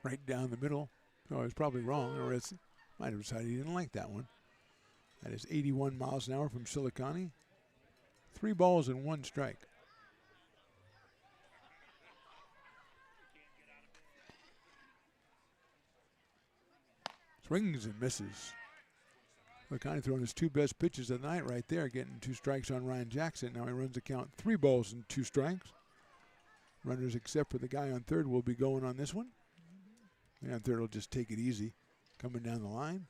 Right down the middle. So I was probably wrong, or it's might have decided he didn't like that one. That is 81 miles an hour from Silicani. 3 balls and 1 strike. Swings and misses. Silicani throwing his 2 best pitches of the night right there, getting 2 strikes on Ryan Jackson. Now he runs the count 3 balls and 2 strikes. Runners except for the guy on 3rd will be going on this one. The guy on 3rd will just take it easy, coming down the line.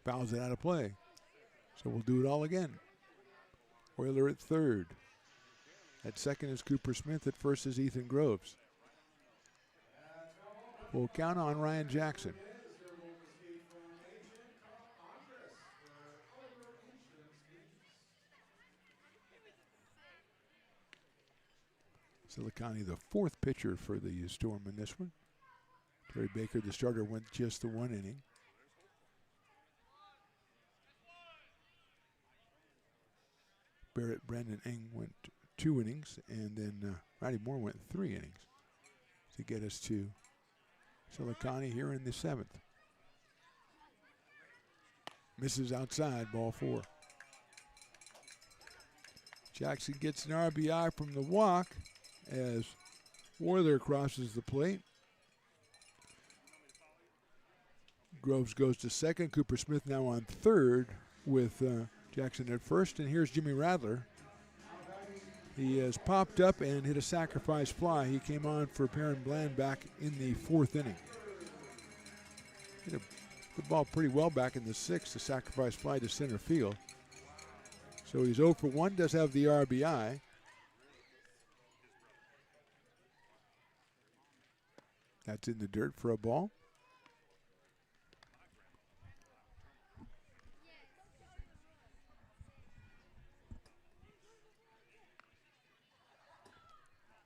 Fouls it out of play. So we'll do it all again. Euler at 3rd. At 2nd is Cooper Smith. At 1st is Ethan Groves. We'll count on Ryan Jackson. Silicani, the 4th pitcher for the Storm in this one. Terry Baker, the starter, went just the 1 inning. Barrett Brandon Eng went 2 innings, and then Roddy Moore went 3 innings to get us to Silicani here in the 7th. Misses outside, ball 4. Jackson gets an RBI from the walk as Worther crosses the plate. Groves goes to second. Cooper Smith now on third with Jackson at first. And here's Jimmy Radler. He has popped up and hit a sacrifice fly. He came on for Perrin Bland back in the fourth inning. Hit the ball pretty well back in the sixth, the sacrifice fly to center field. So he's 0 for 1, does have the RBI. That's in the dirt for a ball.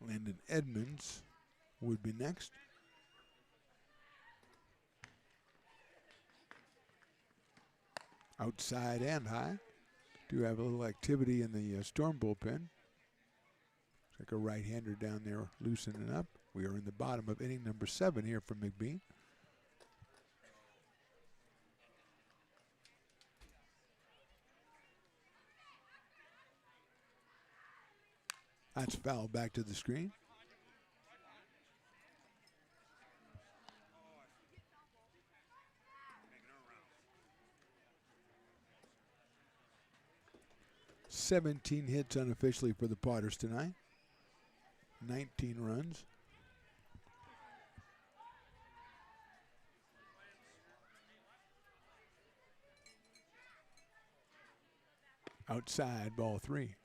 Landon Edmonds would be next. Outside and high. Do have a little activity in the Storm bullpen. Looks like a right-hander down there loosening up. We are in the bottom of inning number 7 here from McBean. That's foul back to the screen. "17 hits unofficially for the Potters tonight. 19 runs. Outside, ball 3.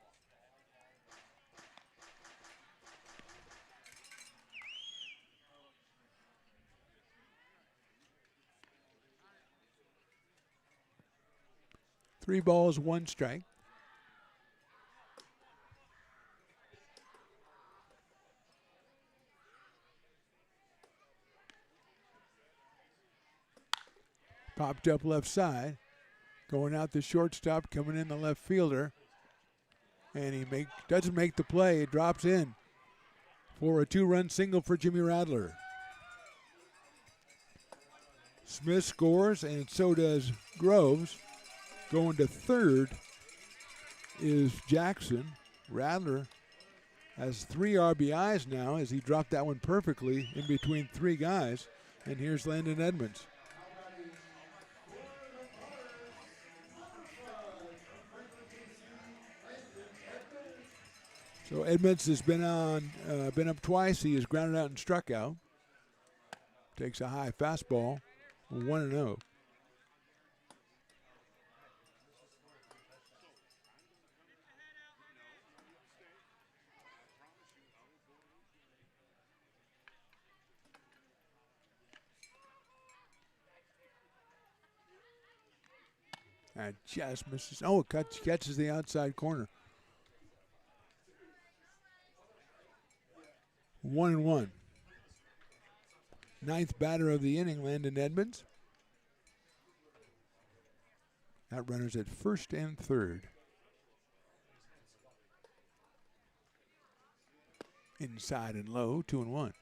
Three balls, 1 strike. Popped up left side. Going out the shortstop, coming in the left fielder. And he doesn't make the play. It drops in for a 2-run single for Jimmy Radler. Smith scores, and so does Groves. Going to third is Jackson. Radler has 3 RBIs now as he dropped that one perfectly in between 3 guys. And here's Landon Edmonds. So Edmonds has been up twice. He has grounded out and struck out. Takes a high fastball, 1-0. And just misses. Oh, it catches the outside corner. 1-1. 9th batter of the inning, Landon Edmonds. That runner's at first and third. Inside and low, 2-1.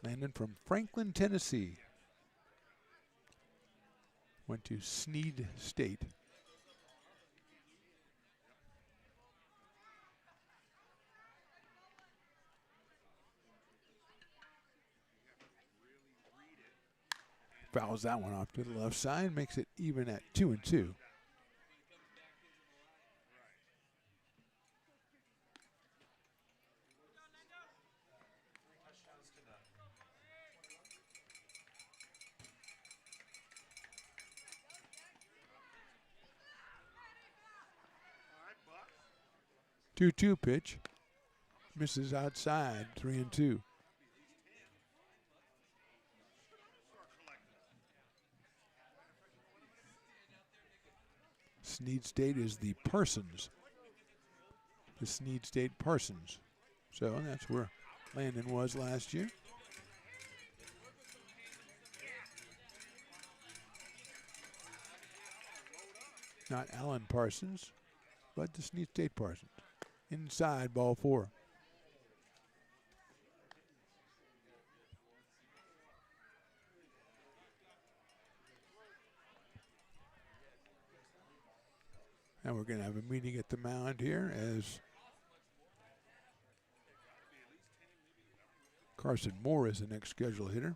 Landon from Franklin, Tennessee. Went to Snead State. Fouls that one off to the left side, makes it even at 2-2. Two-two pitch, misses outside, 3-2. Snead State is the Parsons. The Snead State Parsons. So that's where Landon was last year. Not Alan Parsons, but the Snead State Parsons. Inside, ball 4. And we're going to have a meeting at the mound here as Carson Moore is the next scheduled hitter.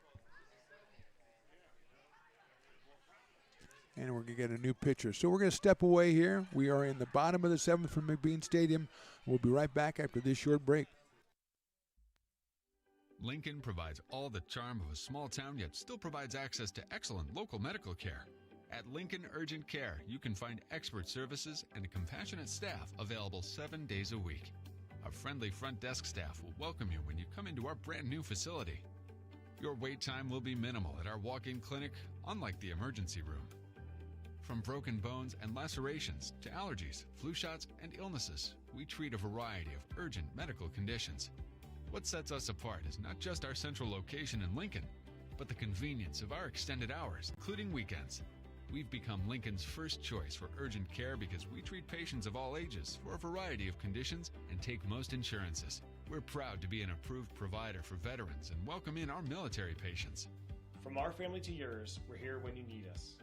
And we're going to get a new pitcher. So we're going to step away here. We are in the bottom of the 7th from McBean Stadium. We'll be right back after this short break. Lincoln provides all the charm of a small town, yet still provides access to excellent local medical care. At Lincoln Urgent Care, you can find expert services and a compassionate staff available 7 days a week. A friendly front desk staff will welcome you when you come into our brand new facility. Your wait time will be minimal at our walk-in clinic, unlike the emergency room. From broken bones and lacerations to allergies, flu shots, and illnesses, we treat a variety of urgent medical conditions. What sets us apart is not just our central location in Lincoln, but the convenience of our extended hours, including weekends. We've become Lincoln's first choice for urgent care because we treat patients of all ages for a variety of conditions and take most insurances. We're proud to be an approved provider for veterans and welcome in our military patients. From our family to yours, we're here when you need us.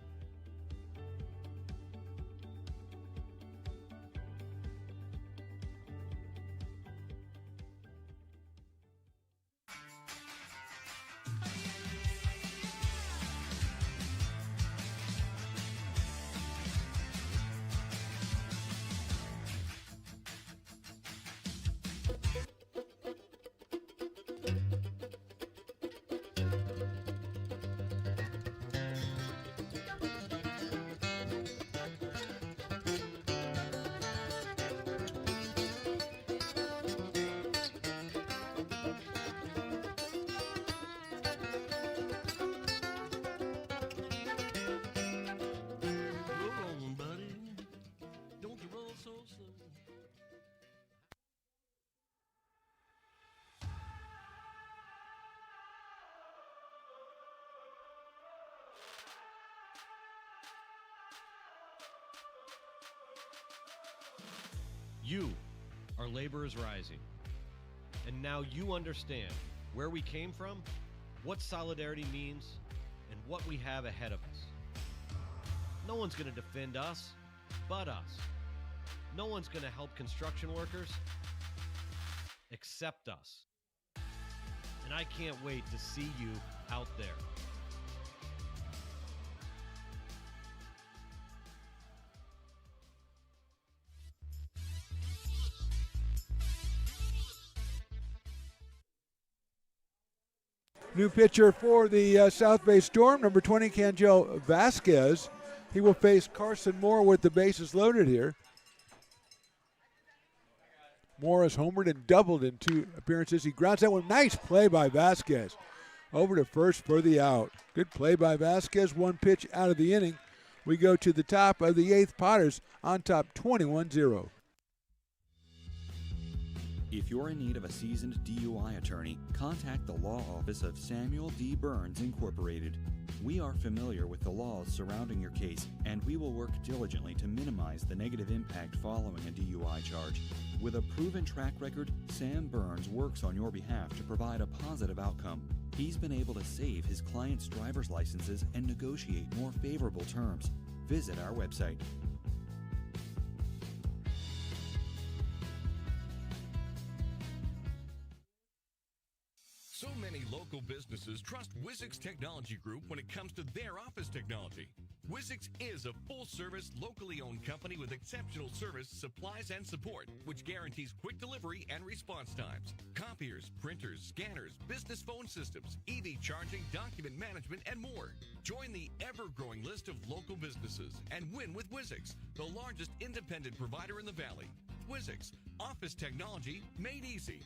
You are laborers rising. And now you understand where we came from, what solidarity means, and what we have ahead of us. No one's going to defend us but us. No one's going to help construction workers except us. And I can't wait to see you out there. New pitcher for the South Bay Storm, number 20, Canjel Vasquez. He will face Carson Moore with the bases loaded here. Moore has homered and doubled in 2 appearances. He grounds that one. Nice play by Vasquez. Over to first for the out. Good play by Vasquez. 1 pitch out of the inning. We go to the top of the 8th. Potters on top 21-0. If you're in need of a seasoned DUI attorney, contact the law office of Samuel D. Burns Incorporated. We are familiar with the laws surrounding your case, and we will work diligently to minimize the negative impact following a DUI charge. With a proven track record, Sam Burns works on your behalf to provide a positive outcome. He's been able to save his clients' driver's licenses and negotiate more favorable terms. Visit our website. So many local businesses trust Wizix Technology Group when it comes to their office technology. Wizix is a full-service, locally owned company with exceptional service, supplies, and support, which guarantees quick delivery and response times. Copiers, printers, scanners, business phone systems, EV charging, document management, and more. Join the ever-growing list of local businesses and win with Wizix, the largest independent provider in the Valley. Wizix, office technology made easy.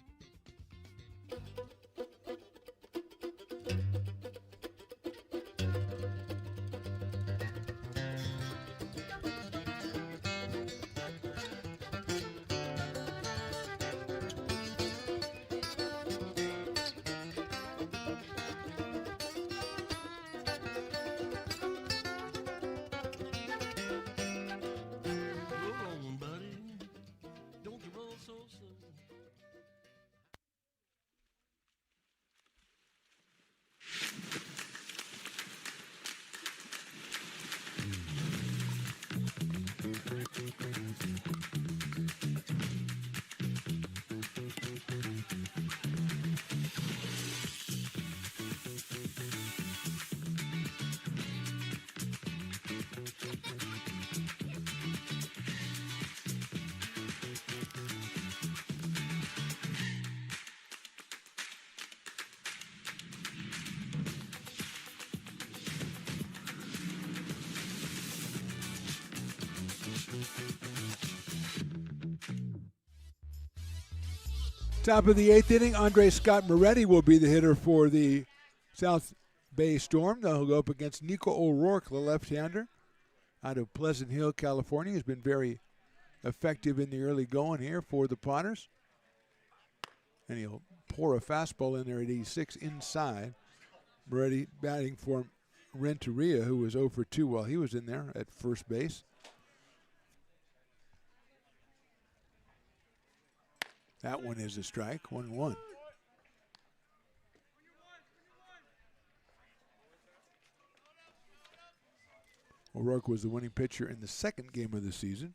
Top of the 8th inning, Andre Scott Moretti will be the hitter for the South Bay Storm. They'll go up against Nico O'Rourke, the left-hander, out of Pleasant Hill, California. He's been very effective in the early going here for the Potters. And he'll pour a fastball in there at 86 inside. Moretti batting for Renteria, who was 0 for 2 while he was in there at first base. That one is a strike, 1-1. O'Rourke was the winning pitcher in the second game of the season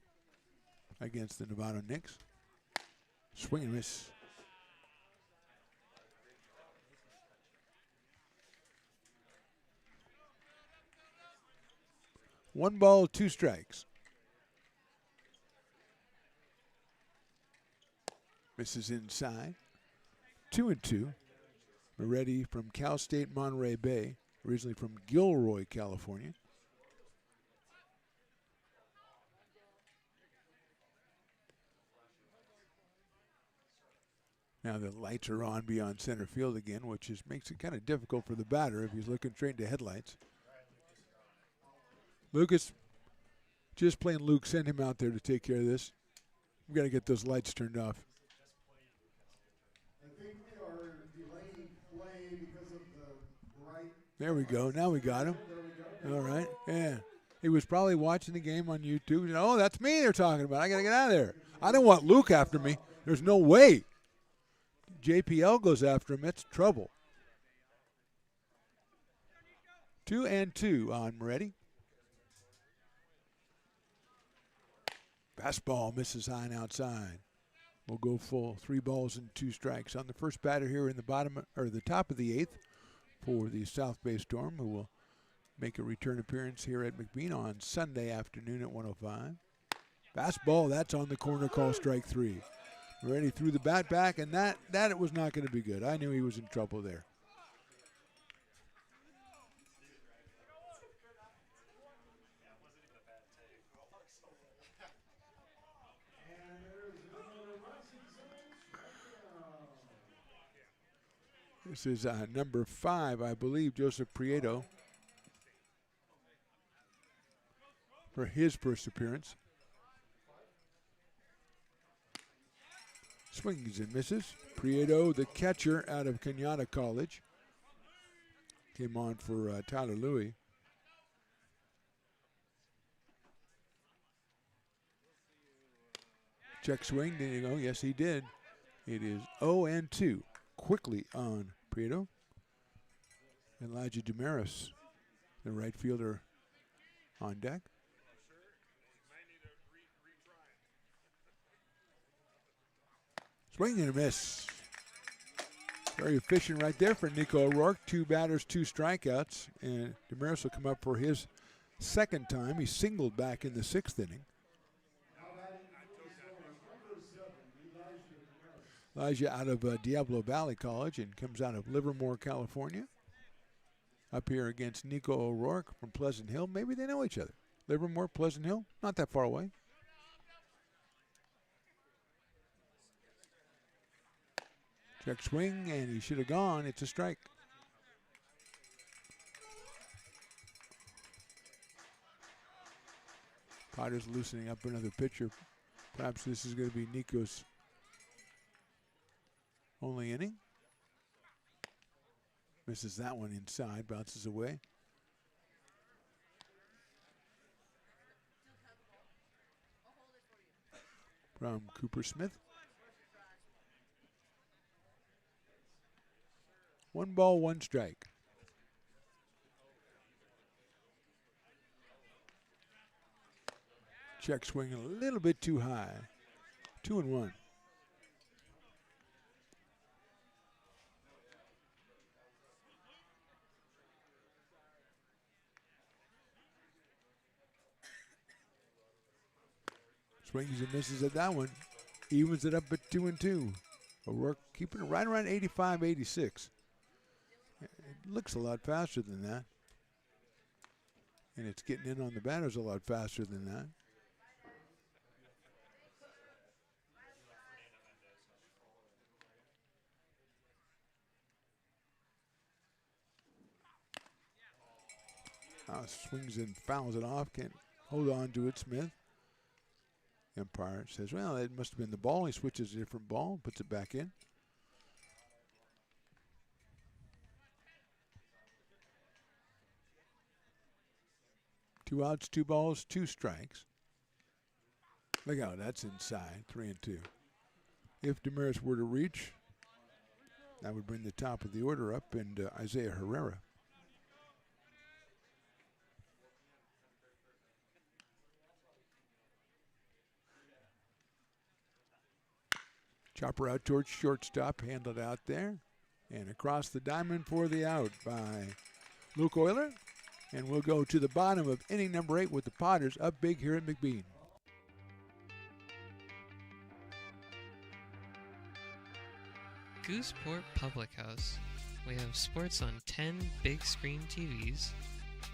against the Nevada Knicks. Swing and miss. One ball, 2 strikes. Misses inside. 2-2. Moretti from Cal State Monterey Bay, originally from Gilroy, California. Now the lights are on beyond center field again, which makes it kind of difficult for the batter if he's looking straight into headlights. Lucas, just plain Luke, send him out there to take care of this. We've got to get those lights turned off. There we go. Now we got him. All right. Yeah. He was probably watching the game on YouTube. Oh, that's me they're talking about. I got to get out of there. I don't want Luke after me. There's no way. JPL goes after him. It's trouble. 2-2 on Moretti. Fastball misses high and outside. We'll go full. 3 balls and 2 strikes on the first batter here in the bottom or the top of the 8th for the South Bay Storm, who will make a return appearance here at McBean on Sunday afternoon at 1:05. Fastball, that's on the corner, call strike 3. Moretti threw the bat back, and that it was not going to be good. I knew he was in trouble there. This is number 5, I believe, Joseph Prieto, for his first appearance. Swings and misses. Prieto, the catcher out of Kenyatta College, came on for Tyler Louie. Check swing, there you go. Yes, he did. It is 0-2. Quickly on Prieto. Elijah Damaris, the right fielder, on deck. Swing and a miss. Very efficient right there for Nico O'Rourke. 2 batters, 2 strikeouts, and Damaris will come up for his second time. He singled back in the 6th inning. Elijah out of Diablo Valley College and comes out of Livermore, California. Up here against Nico O'Rourke from Pleasant Hill. Maybe they know each other. Livermore, Pleasant Hill, not that far away. Check swing, and he should have gone. It's a strike. Potter's loosening up another pitcher. Perhaps this is going to be Nico's only inning. Misses that one inside, bounces away. From Cooper Smith. 1 ball, 1 strike. Check swing a little bit too high. 2-1. Swings and misses at that one. Evens it up at 2-2. O'Rourke keeping it right around 85, 86. It looks a lot faster than that. And it's getting in on the batters a lot faster than that. Doss swings and fouls it off. Can't hold on to it, Smith. Umpire says, well, it must have been the ball. He switches a different ball, puts it back in. Two outs, 2 balls, 2 strikes. Look out, that's inside, 3-2. If Damaris were to reach, that would bring the top of the order up, and Isaiah Herrera. Chopper out towards shortstop, handled out there. And across the diamond for the out by Luke Euler. And we'll go to the bottom of inning number 8 with the Potters up big here at McBean. Gooseport Public House. We have sports on 10 big screen TVs,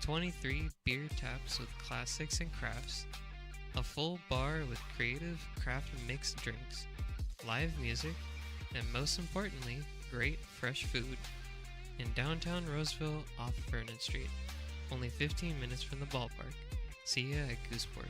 23 beer taps with classics and crafts, a full bar with creative craft mixed drinks, live music, and most importantly, great fresh food. In downtown Roseville off Vernon Street. Only 15 minutes from the ballpark. See ya at Gooseport.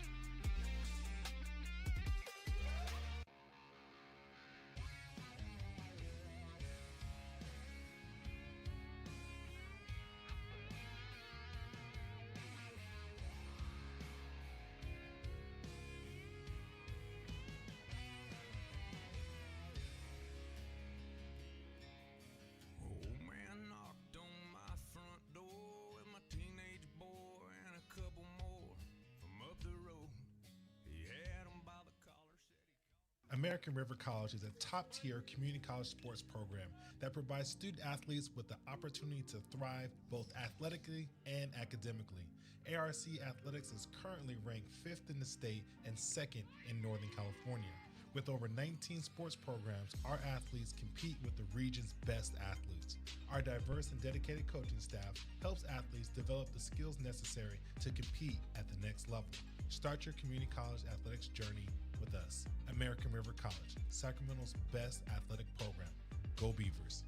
American River College is a top-tier community college sports program that provides student athletes with the opportunity to thrive both athletically and academically. ARC Athletics is currently ranked 5th in the state and 2nd in Northern California. With over 19 sports programs, our athletes compete with the region's best athletes. Our diverse and dedicated coaching staff helps athletes develop the skills necessary to compete at the next level. Start your community college athletics journey with us. American River College, Sacramento's best athletic program. Go Beavers.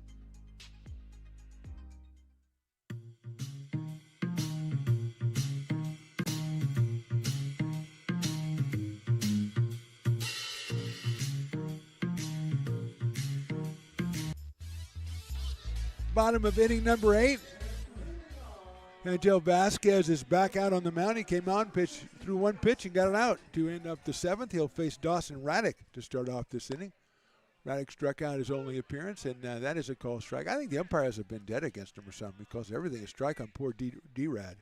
Bottom of inning number 8. Angel Vasquez is back out on the mound. He came on, pitched through 1 pitch and got it out. To end up the 7th, he'll face Dawson Raddick to start off this inning. Raddick struck out his only appearance, and that is a call strike. I think the umpire has a vendetta against him or something because everything is strike on poor D-Rad.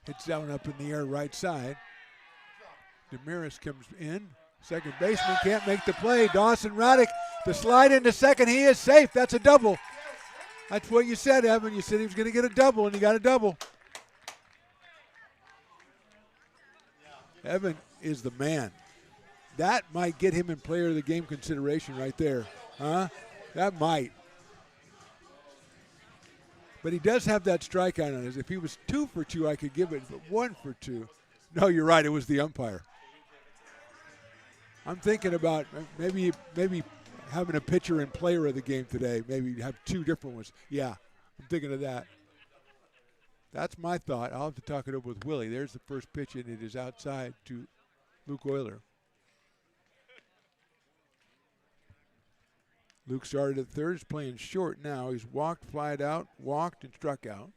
Hits that one up in the air right side. Damaris comes in. Second baseman can't make the play. Dawson Raddick to slide into second. He is safe. That's a double. That's what you said, Evan. You said he was going to get a double, and he got a double. Evan is the man. That might get him in player of the game consideration right there. Huh? That might. But he does have that strikeout on it. If he was 2 for 2, I could give it, but 1 for 2. No, you're right. It was the umpire. I'm thinking about maybe having a pitcher and player of the game today. Maybe have 2 different ones. Yeah, I'm thinking of that. That's my thought. I'll have to talk it over with Willie. There's the first pitch, and it is outside to Luke Euler. Luke started at third. He's playing short now. He's walked, flied out, walked, and struck out.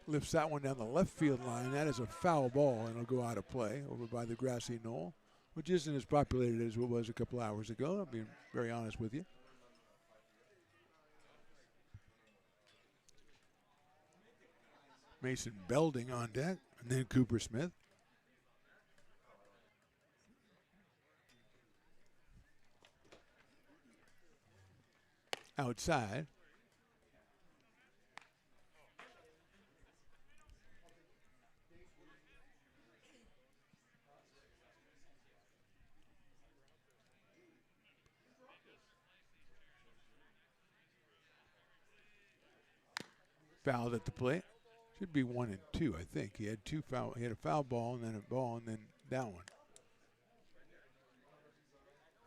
Lifts that one down the left field line. That is a foul ball, and it'll go out of play over by the grassy knoll, which isn't as populated as it was a couple hours ago. I'll be very honest with you. Mason Belding on deck, and then Cooper Smith. Outside. Fouled at the plate. Should be 1 and 2, I think. He had He had a foul ball and then a ball and then that one.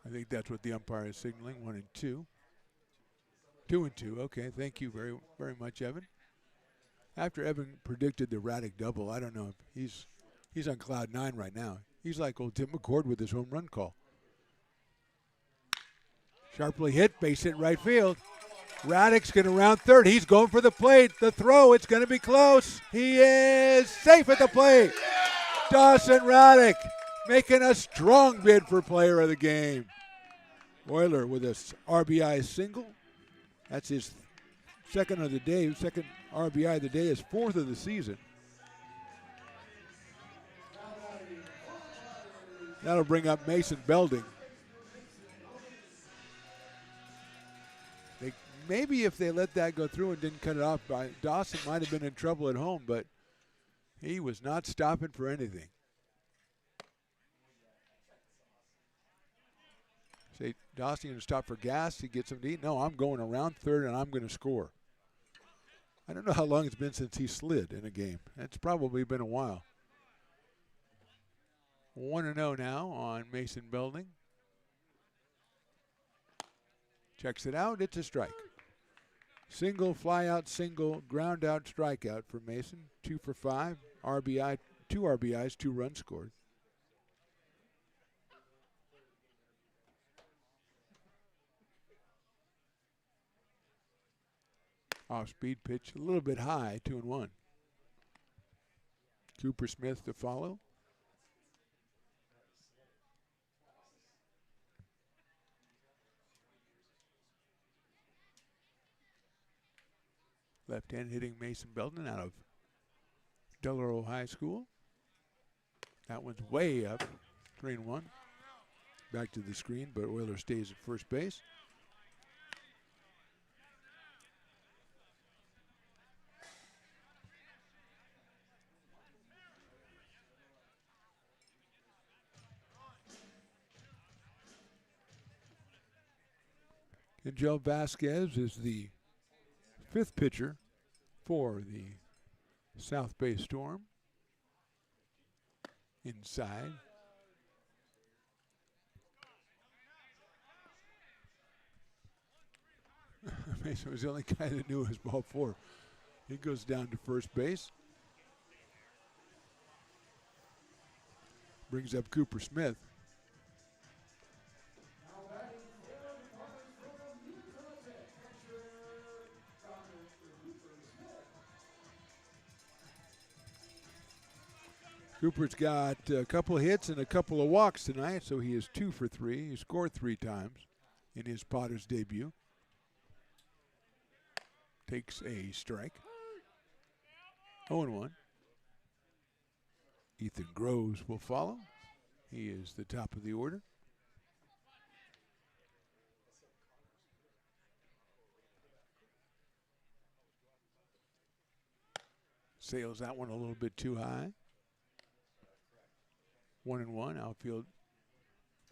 I think that's what the umpire is signaling. 1 and 2. 2 and 2. Okay, thank you very, very much, Evan. After Evan predicted the Raddick double, I don't know if he's on cloud 9 right now. He's like old Tim McCord with his home run call. Sharply hit, base hit right field. Raddick's going to round third. He's going for the plate. The throw, it's going to be close. He is safe at the plate. Dawson Raddick making a strong bid for player of the game. Euler with a RBI single. That's his second of the day. Second RBI of the day, his 4th of the season. That'll bring up Mason Belding. Maybe if they let that go through and didn't cut it off, Dawson might have been in trouble at home, but he was not stopping for anything. Say, Dawson going to stop for gas to get something to eat? No, I'm going around third and I'm going to score. I don't know how long it's been since he slid in a game. It's probably been a while. 1-0 now on Mason Belding. Checks it out. It's a strike. Single, fly out, single, ground out, strikeout for Mason. 2 for 5. RBI, 2 RBIs, 2 runs scored. Off-speed pitch, a little bit high, 2-1. Cooper Smith to follow. Left hand hitting Mason Belding out of Del Oro High School. That one's way up, 3-1. Back to the screen, but Euler stays at first base. Angel Vasquez is the 5th pitcher for the South Bay Storm. Inside. Mason was the only guy that knew his ball 4. He goes down to first base. Brings up Cooper Smith. Cooper's got a couple of hits and a couple of walks tonight, so he is 2 for 3. He scored 3 times in his Potters debut. Takes a strike. 0-1. Ethan Groves will follow. He is the top of the order. Sails that one a little bit too high. 1-1, outfield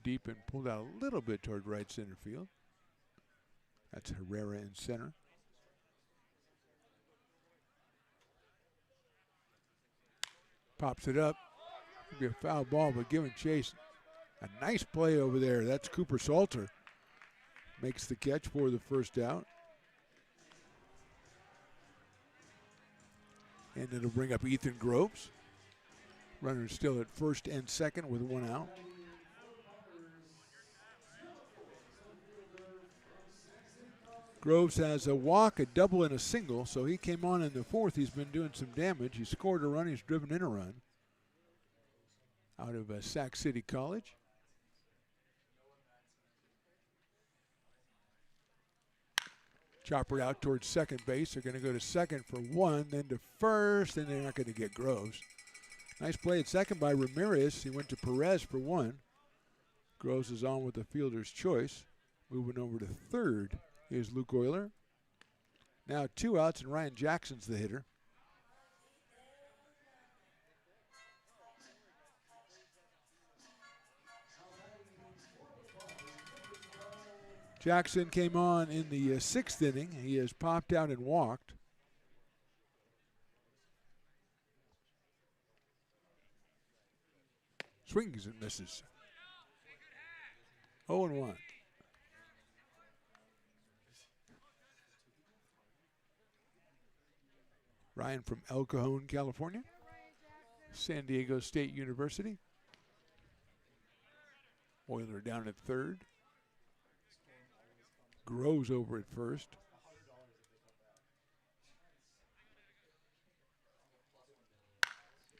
deep and pulled out a little bit toward right center field. That's Herrera in center. Pops it up. It'll be a foul ball, but giving chase. A nice play over there. That's Cooper Salter. Makes the catch for the first out. And it'll bring up Ethan Groves. Runner still at first and second with 1 out. Groves has a walk, a double, and a single, so he came on in the 4th. He's been doing some damage. He scored a run. He's driven in a run out of Sac City College. Chopper out towards second base. They're going to go to second for 1, then to first, and they're not going to get Groves. Nice play at second by Ramirez. He went to Perez for 1. Groves is on with the fielder's choice. Moving over to third is Luke Euler. Now 2 outs, and Ryan Jackson's the hitter. Jackson came on in the 6th inning. He has popped out and walked. Swings and misses. 0-1. Ryan from El Cajon, California. San Diego State University. Euler down at third. Groves over at first.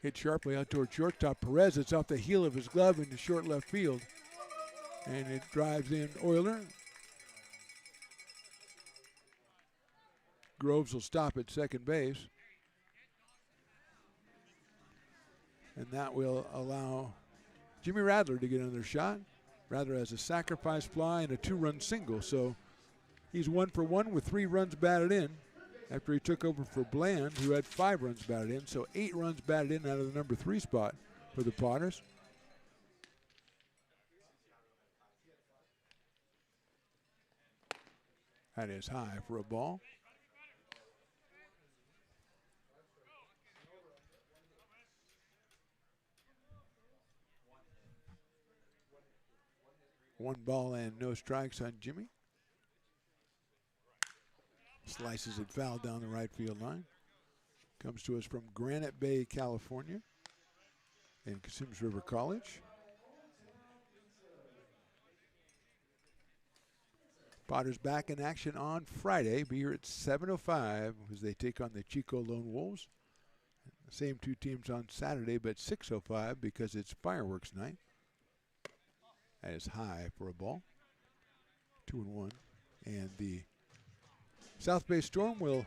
Hit sharply out towards shortstop Perez. It's off the heel of his glove into short left field. And it drives in Euler. Groves will stop at second base. And that will allow Jimmy Radler to get another shot. Radler has a sacrifice fly and a 2-run single. So he's 1 for 1 with 3 runs batted in after he took over for Bland, who had 5 runs batted in. So 8 runs batted in out of the number 3 spot for the Potters. That is high for a ball. One ball and no strikes on Jimmy. Slices it foul down the right field line. Comes to us from Granite Bay, California, and Sims River College. Potters back in action on Friday. Be here at 7:05 as they take on the Chico Lone Wolves. The same 2 teams on Saturday, but 6:05 because it's fireworks night. That is high for a ball. 2-1. And the South Bay Storm will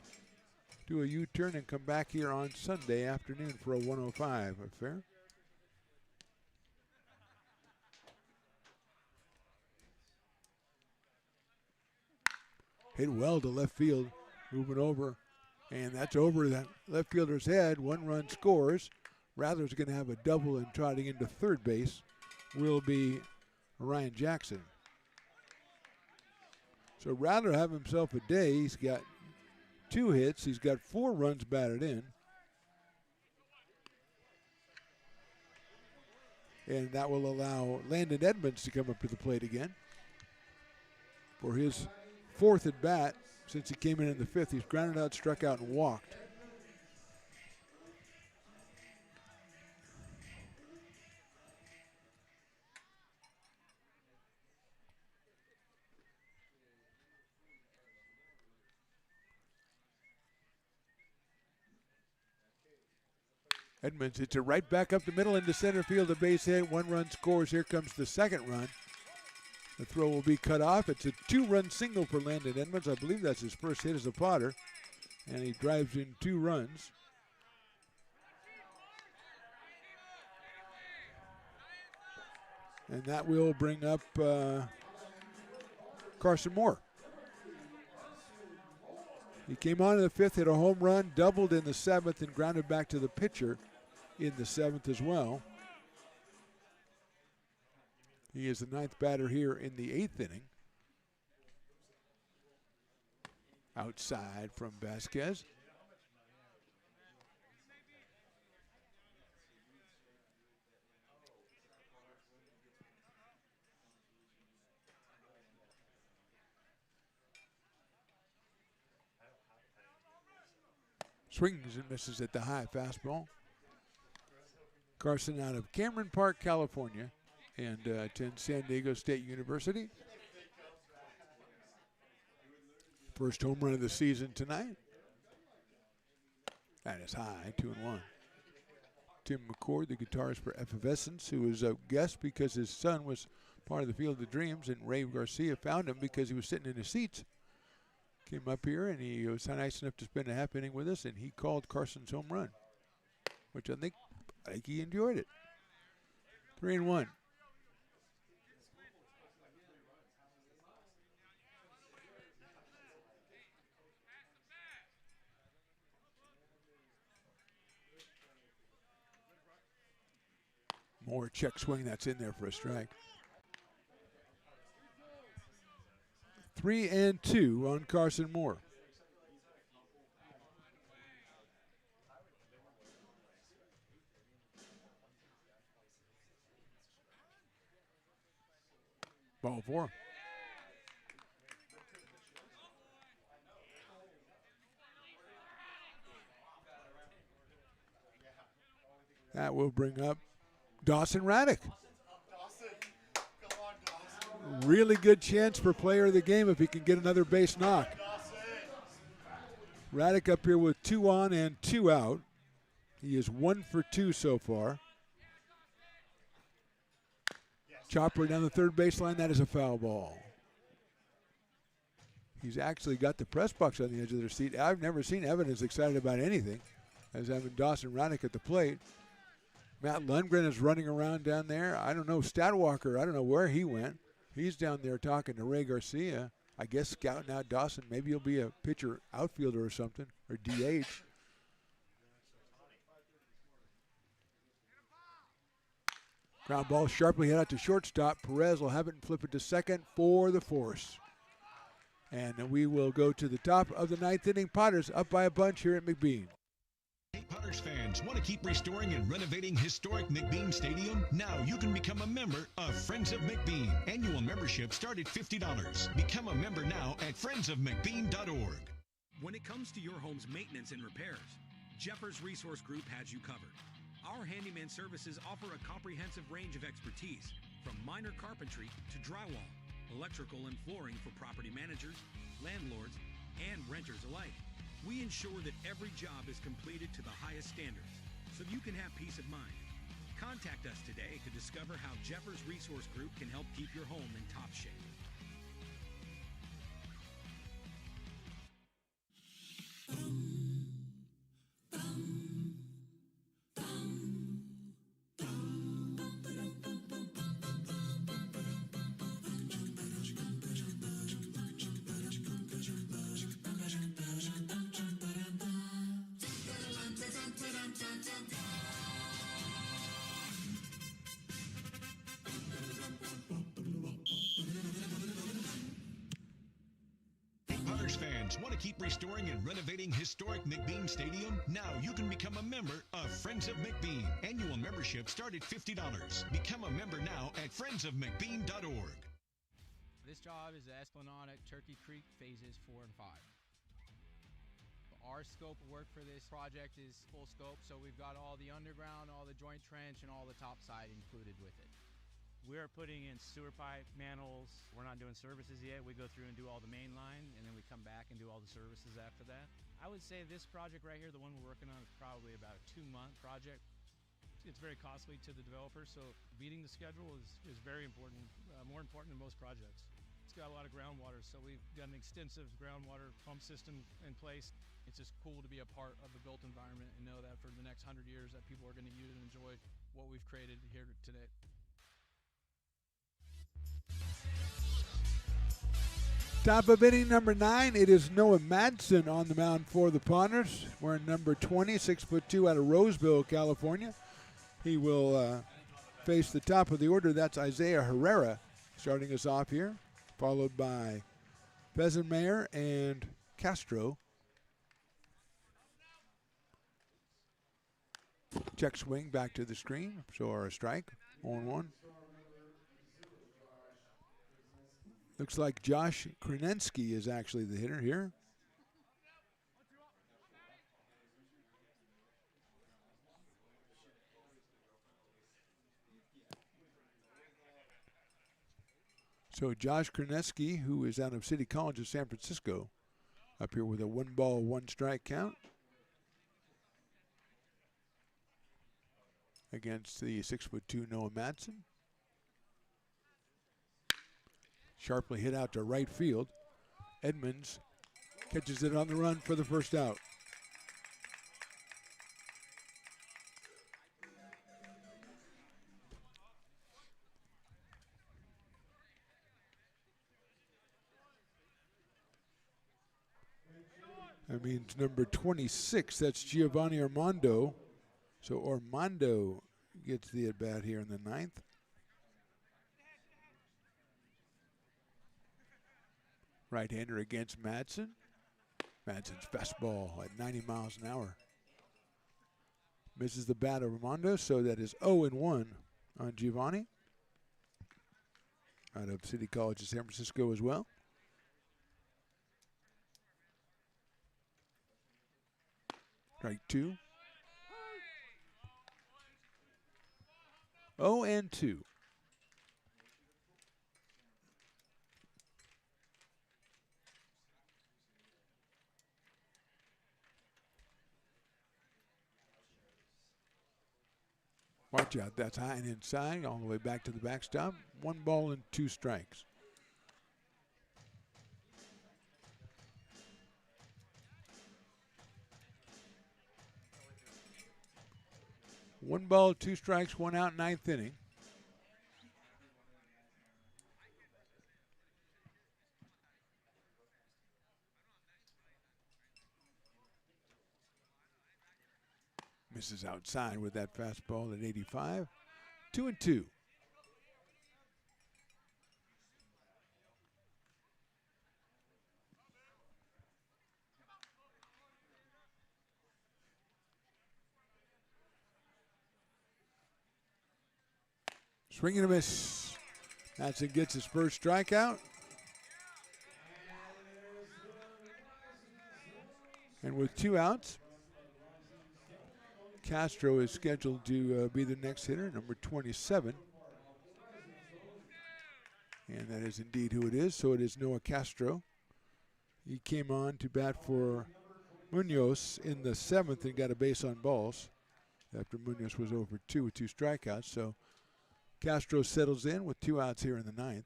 do a U-turn and come back here on Sunday afternoon for a 105 affair. Hit well to left field, moving over, and that's over that left fielder's head. 1 run scores. Radler's going to have a double, and trotting into third base will be Ryan Jackson. So Radler have himself a day. He's got 2 hits. He's got 4 runs batted in. And that will allow Landon Edmonds to come up to the plate again for his 4th at bat since he came in the 5th. He's grounded out, struck out, and walked. Edmonds hits it right back up the middle into center field. A base hit. 1 run scores. Here comes the second run. The throw will be cut off. It's a 2-run single for Landon Edmonds. I believe that's his first hit as a Potter. And he drives in 2 runs. And that will bring up Carson Moore. He came on in the 5th, hit a home run, doubled in the 7th, and grounded back to the pitcher in the 7th as well. He is the 9th batter here in the 8th inning. Outside from Vasquez. Swings and misses at the high fastball. Carson out of Cameron Park, California, and attends San Diego State University. First home run of the season tonight. That is high, 2-1. Tim McCord, the guitarist for Effervescence, who was a guest because his son was part of the Field of Dreams, and Ray Garcia found him because he was sitting in his seats. Came up here, and he was nice enough to spend a half inning with us, and he called Carson's home run, which I think he enjoyed it. 3-1. More check swing, that's in there for a strike. 3-2 on Carson Moore. ball four. That will bring up Dawson Raddick. Really good chance for player of the game if he can get another base knock. Raddick up here with 2 on and 2 out. He is 1 for 2 so far. Chopper down the third baseline. That is a foul ball. He's actually got the press box on the edge of their seat. I've never seen Evan as excited about anything as having Dawson Raddick at the plate. Matt Lundgren is running around down there. I don't know, Statwalker, I don't know where he went. He's down there talking to Ray Garcia. I guess scouting out Dawson. Maybe he'll be a pitcher outfielder or something, or DH. Ground ball sharply hit out to shortstop. Perez will have it and flip it to second for the force. And we will go to the top of the 9th inning. Potters up by a bunch here at McBean. Hey, Potters fans, want to keep restoring and renovating historic McBean Stadium? Now you can become a member of Friends of McBean. Annual membership start at $50. Become a member now at friendsofmcbean.org. When it comes to your home's maintenance and repairs, Jeffers Resource Group has you covered. Our handyman services offer a comprehensive range of expertise, from minor carpentry to drywall, electrical and flooring for property managers, landlords, and renters alike. We ensure that every job is completed to the highest standards, so you can have peace of mind. Contact us today to discover how Jeffers Resource Group can help keep your home in top shape. Want to keep restoring and renovating historic McBean Stadium? Now you can become a member of Friends of McBean. Annual membership start at $50. Become a member now at friendsofmcbean.org. This job is the Esplanade at Turkey Creek phases 4 and 5. Our scope of work for this project is full scope, so we've got all the underground, all the joint trench, and all the top side included with it. We're putting in sewer pipe, manholes. We're not doing services yet. We go through and do all the main line, and then we come back and do all the services after that. I would say this project right here, the one we're working on, is probably about a 2-month project. It's very costly to the developer, so beating the schedule is very important, more important than most projects. It's got a lot of groundwater, so we've got an extensive groundwater pump system in place. It's just cool to be a part of the built environment and know that for the next 100 years that people are going to use and enjoy what we've created here today. Top of inning number 9, it is Noah Madsen on the mound for the Potters. Wearing number 20, 6'2" out of Roseville, California. He will face the top of the order. That's Isaiah Herrera starting us off here, followed by Besenmeyer and Castro. Check swing back to the screen. So our strike, 0-1. Looks like Josh Krenensky is actually the hitter here. So Josh Krenensky, who is out of City College of San Francisco, up here with a 1-ball, 1-strike count against the 6'2" Noah Madsen. Sharply hit out to right field. Edmonds catches it on the run for the first out. That means number 26, that's Giovanni Armando. So Armando gets the at-bat here in the 9th. Right-hander against Madsen. Madsen's fastball at 90 miles an hour. Misses the bat of Armando, so that is 0-1 on Giovanni. out of City College of San Francisco as well. Strike 2. 0-2. Watch out, that's high and inside, all the way back to the backstop. 1 ball and 2 strikes. One ball, 2 strikes, 1 out, 9th inning. Misses outside with that fastball at 85. 2-2. Swing and a miss. Madsen gets his first strikeout. And with 2 outs, Castro is scheduled to be the next hitter, number 27. And that is indeed who it is. So it is Noah Castro. He came on to bat for Munoz in the 7th and got a base on balls after Munoz was over 2 with 2 strikeouts. So Castro settles in with 2 outs here in the 9th.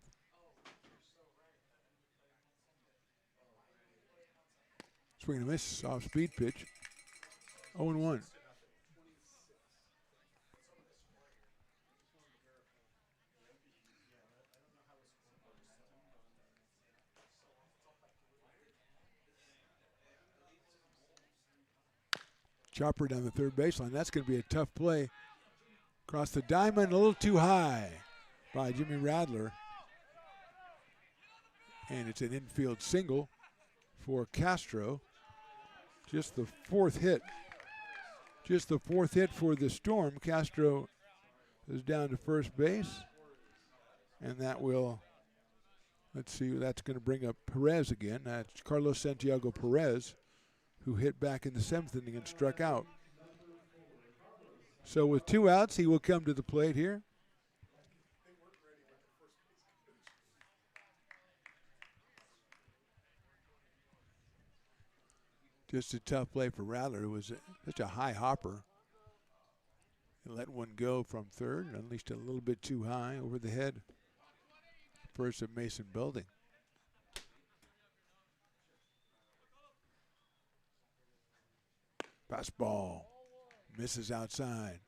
Swing and a miss, off speed pitch. 0-1. Chopper down the third baseline. That's going to be a tough play. Across the diamond, a little too high by Jimmy Radler. And it's an infield single for Castro. Just the 4th hit. Just the 4th hit for the Storm. Castro is down to first base. And that will, let's see, that's going to bring up Perez again. That's Carlos Santiago Perez, who hit back in the 7th inning and struck out. So with 2 outs, he will come to the plate here. Just a tough play for Radler, who was such a high hopper. He let one go from third, unleashed a little bit too high over the head. First of Mason Belding. Fastball. Misses outside.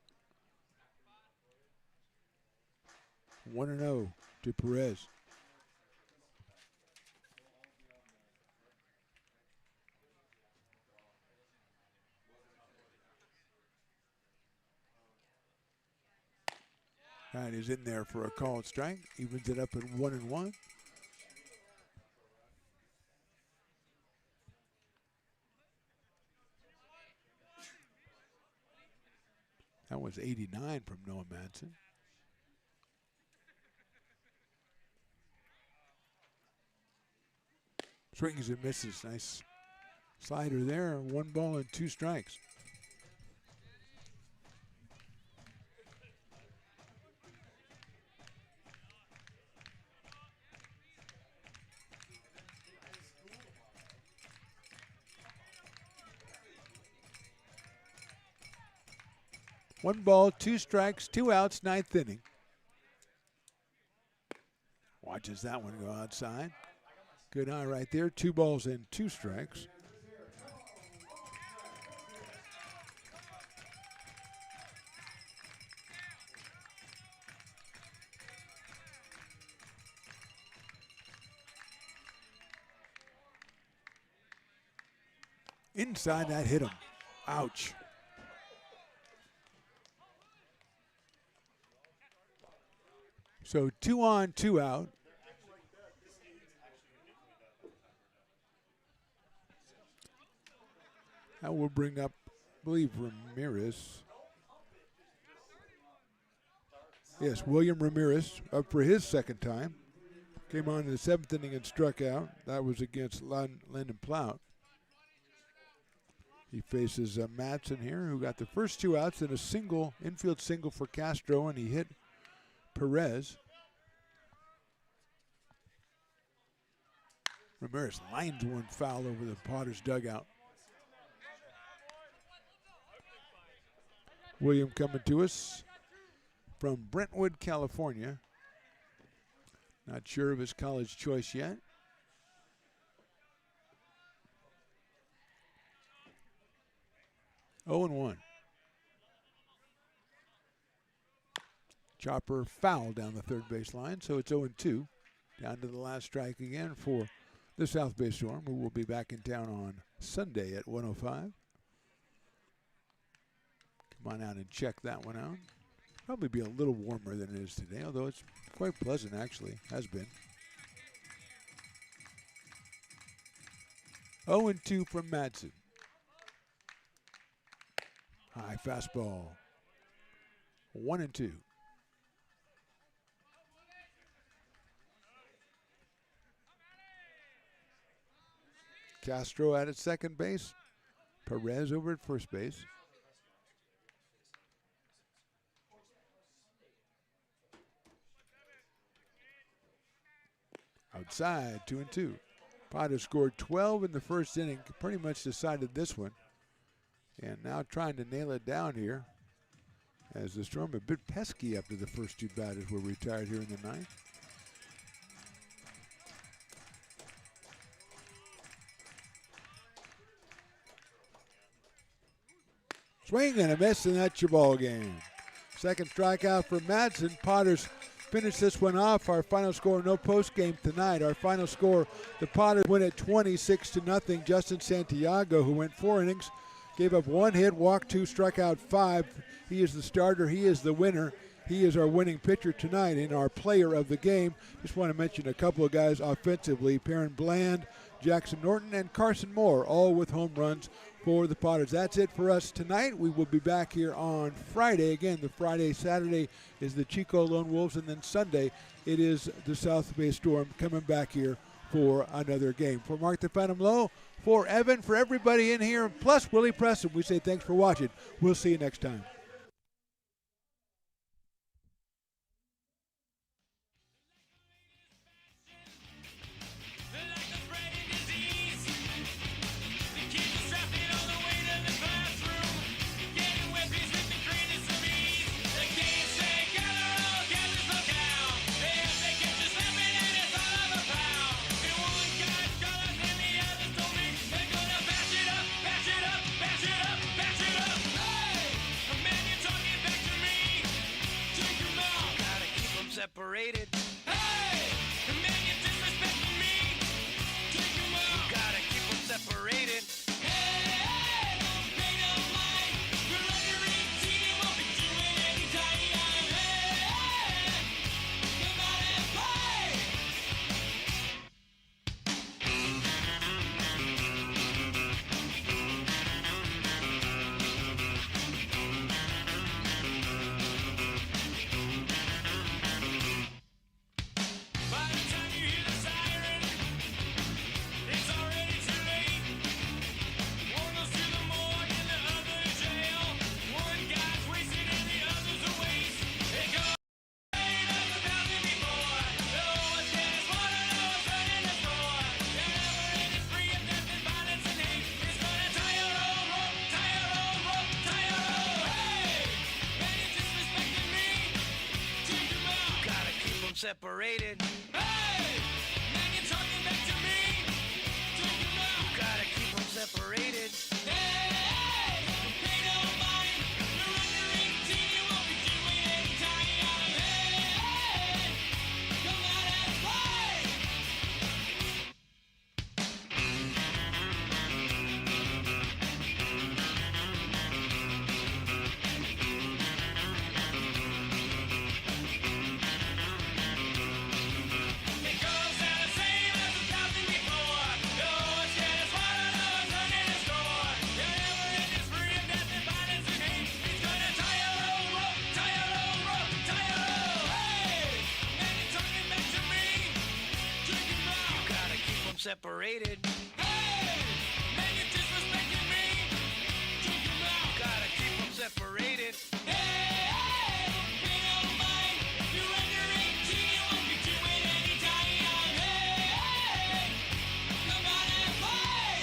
1-0 to Perez. That is in there for a called strike. Evens it up at 1-1. That was 89 from Noah Madsen. Swings and misses. Nice slider there. 1 ball and 2 strikes. One ball, 2 strikes, 2 outs, 9th inning. Watches that one go outside. Good eye right there. 2 balls and 2 strikes. Inside, that hit him. Ouch. So 2 on, 2 out. That will bring up, I believe, Ramirez. Yes, William Ramirez up for his 2nd time. Came on in the 7th inning and struck out. That was against Landon Plout. He faces Madsen here, who got the first 2 outs and a single, infield single for Castro, and he hit Perez. Ramirez lines one foul over the Potters dugout. William coming to us from Brentwood, California. Not sure of his college choice yet. Oh and 1. Chopper foul down the third base line, so it's 0 and 2. Down to the last strike again for the South Bay Storm, who will be back in town on Sunday at 1:05. Come on out and check that one out. Probably be a little warmer than it is today, although it's quite pleasant actually, has been. 0 and 2 from Madsen. High fastball. 1 and 2. Castro at second base. Perez over at first base. Outside, 2 and 2. Potter scored 12 in the first inning, pretty much decided this one. And now trying to nail it down here as the Storm a bit pesky after the first 2 batters were retired here in the 9th. Swing and a miss, and that's your ball game. Second strikeout for Madsen. Potters finish this one off. Our final score, no post game tonight. Our final score, the Potters win at 26-0. Justin Santiago, who went 4 innings, gave up 1 hit, walked 2, struck out 5. He is the starter. He is the winner. He is our winning pitcher tonight and our player of the game. Just want to mention a couple of guys offensively. Perrin Bland, Jackson Norton, and Carson Moore, all with home runs for the Potters. That's it for us tonight. We will be back here on Friday. Again, Saturday is the Chico Lone Wolves, and then Sunday it is the South Bay Storm coming back here for another game. For Mark the Phantom Lowe, for Evan, for everybody in here, plus Willie Preston, we say thanks for watching. We'll see you next time. Separated. Hey! The man you disrespecting me. Take him out. You gotta keep them separated. Hey! Don't pay no mind. You're under 18 and won't be doing any time. Hey! Come out and play. Separated. Hey! Man, you're talking back to me. Take him out. You gotta keep them separated. Hey! Don't pay no mind. You're under 18, you won't be doing any time. Hey! Come out and play. separated. Hey, man, you're disrespecting me. Take 'em out. You gotta keep 'em separated. Hey, pay no mind. If you're under 18, you won't be doing any time. Hey, come on and play.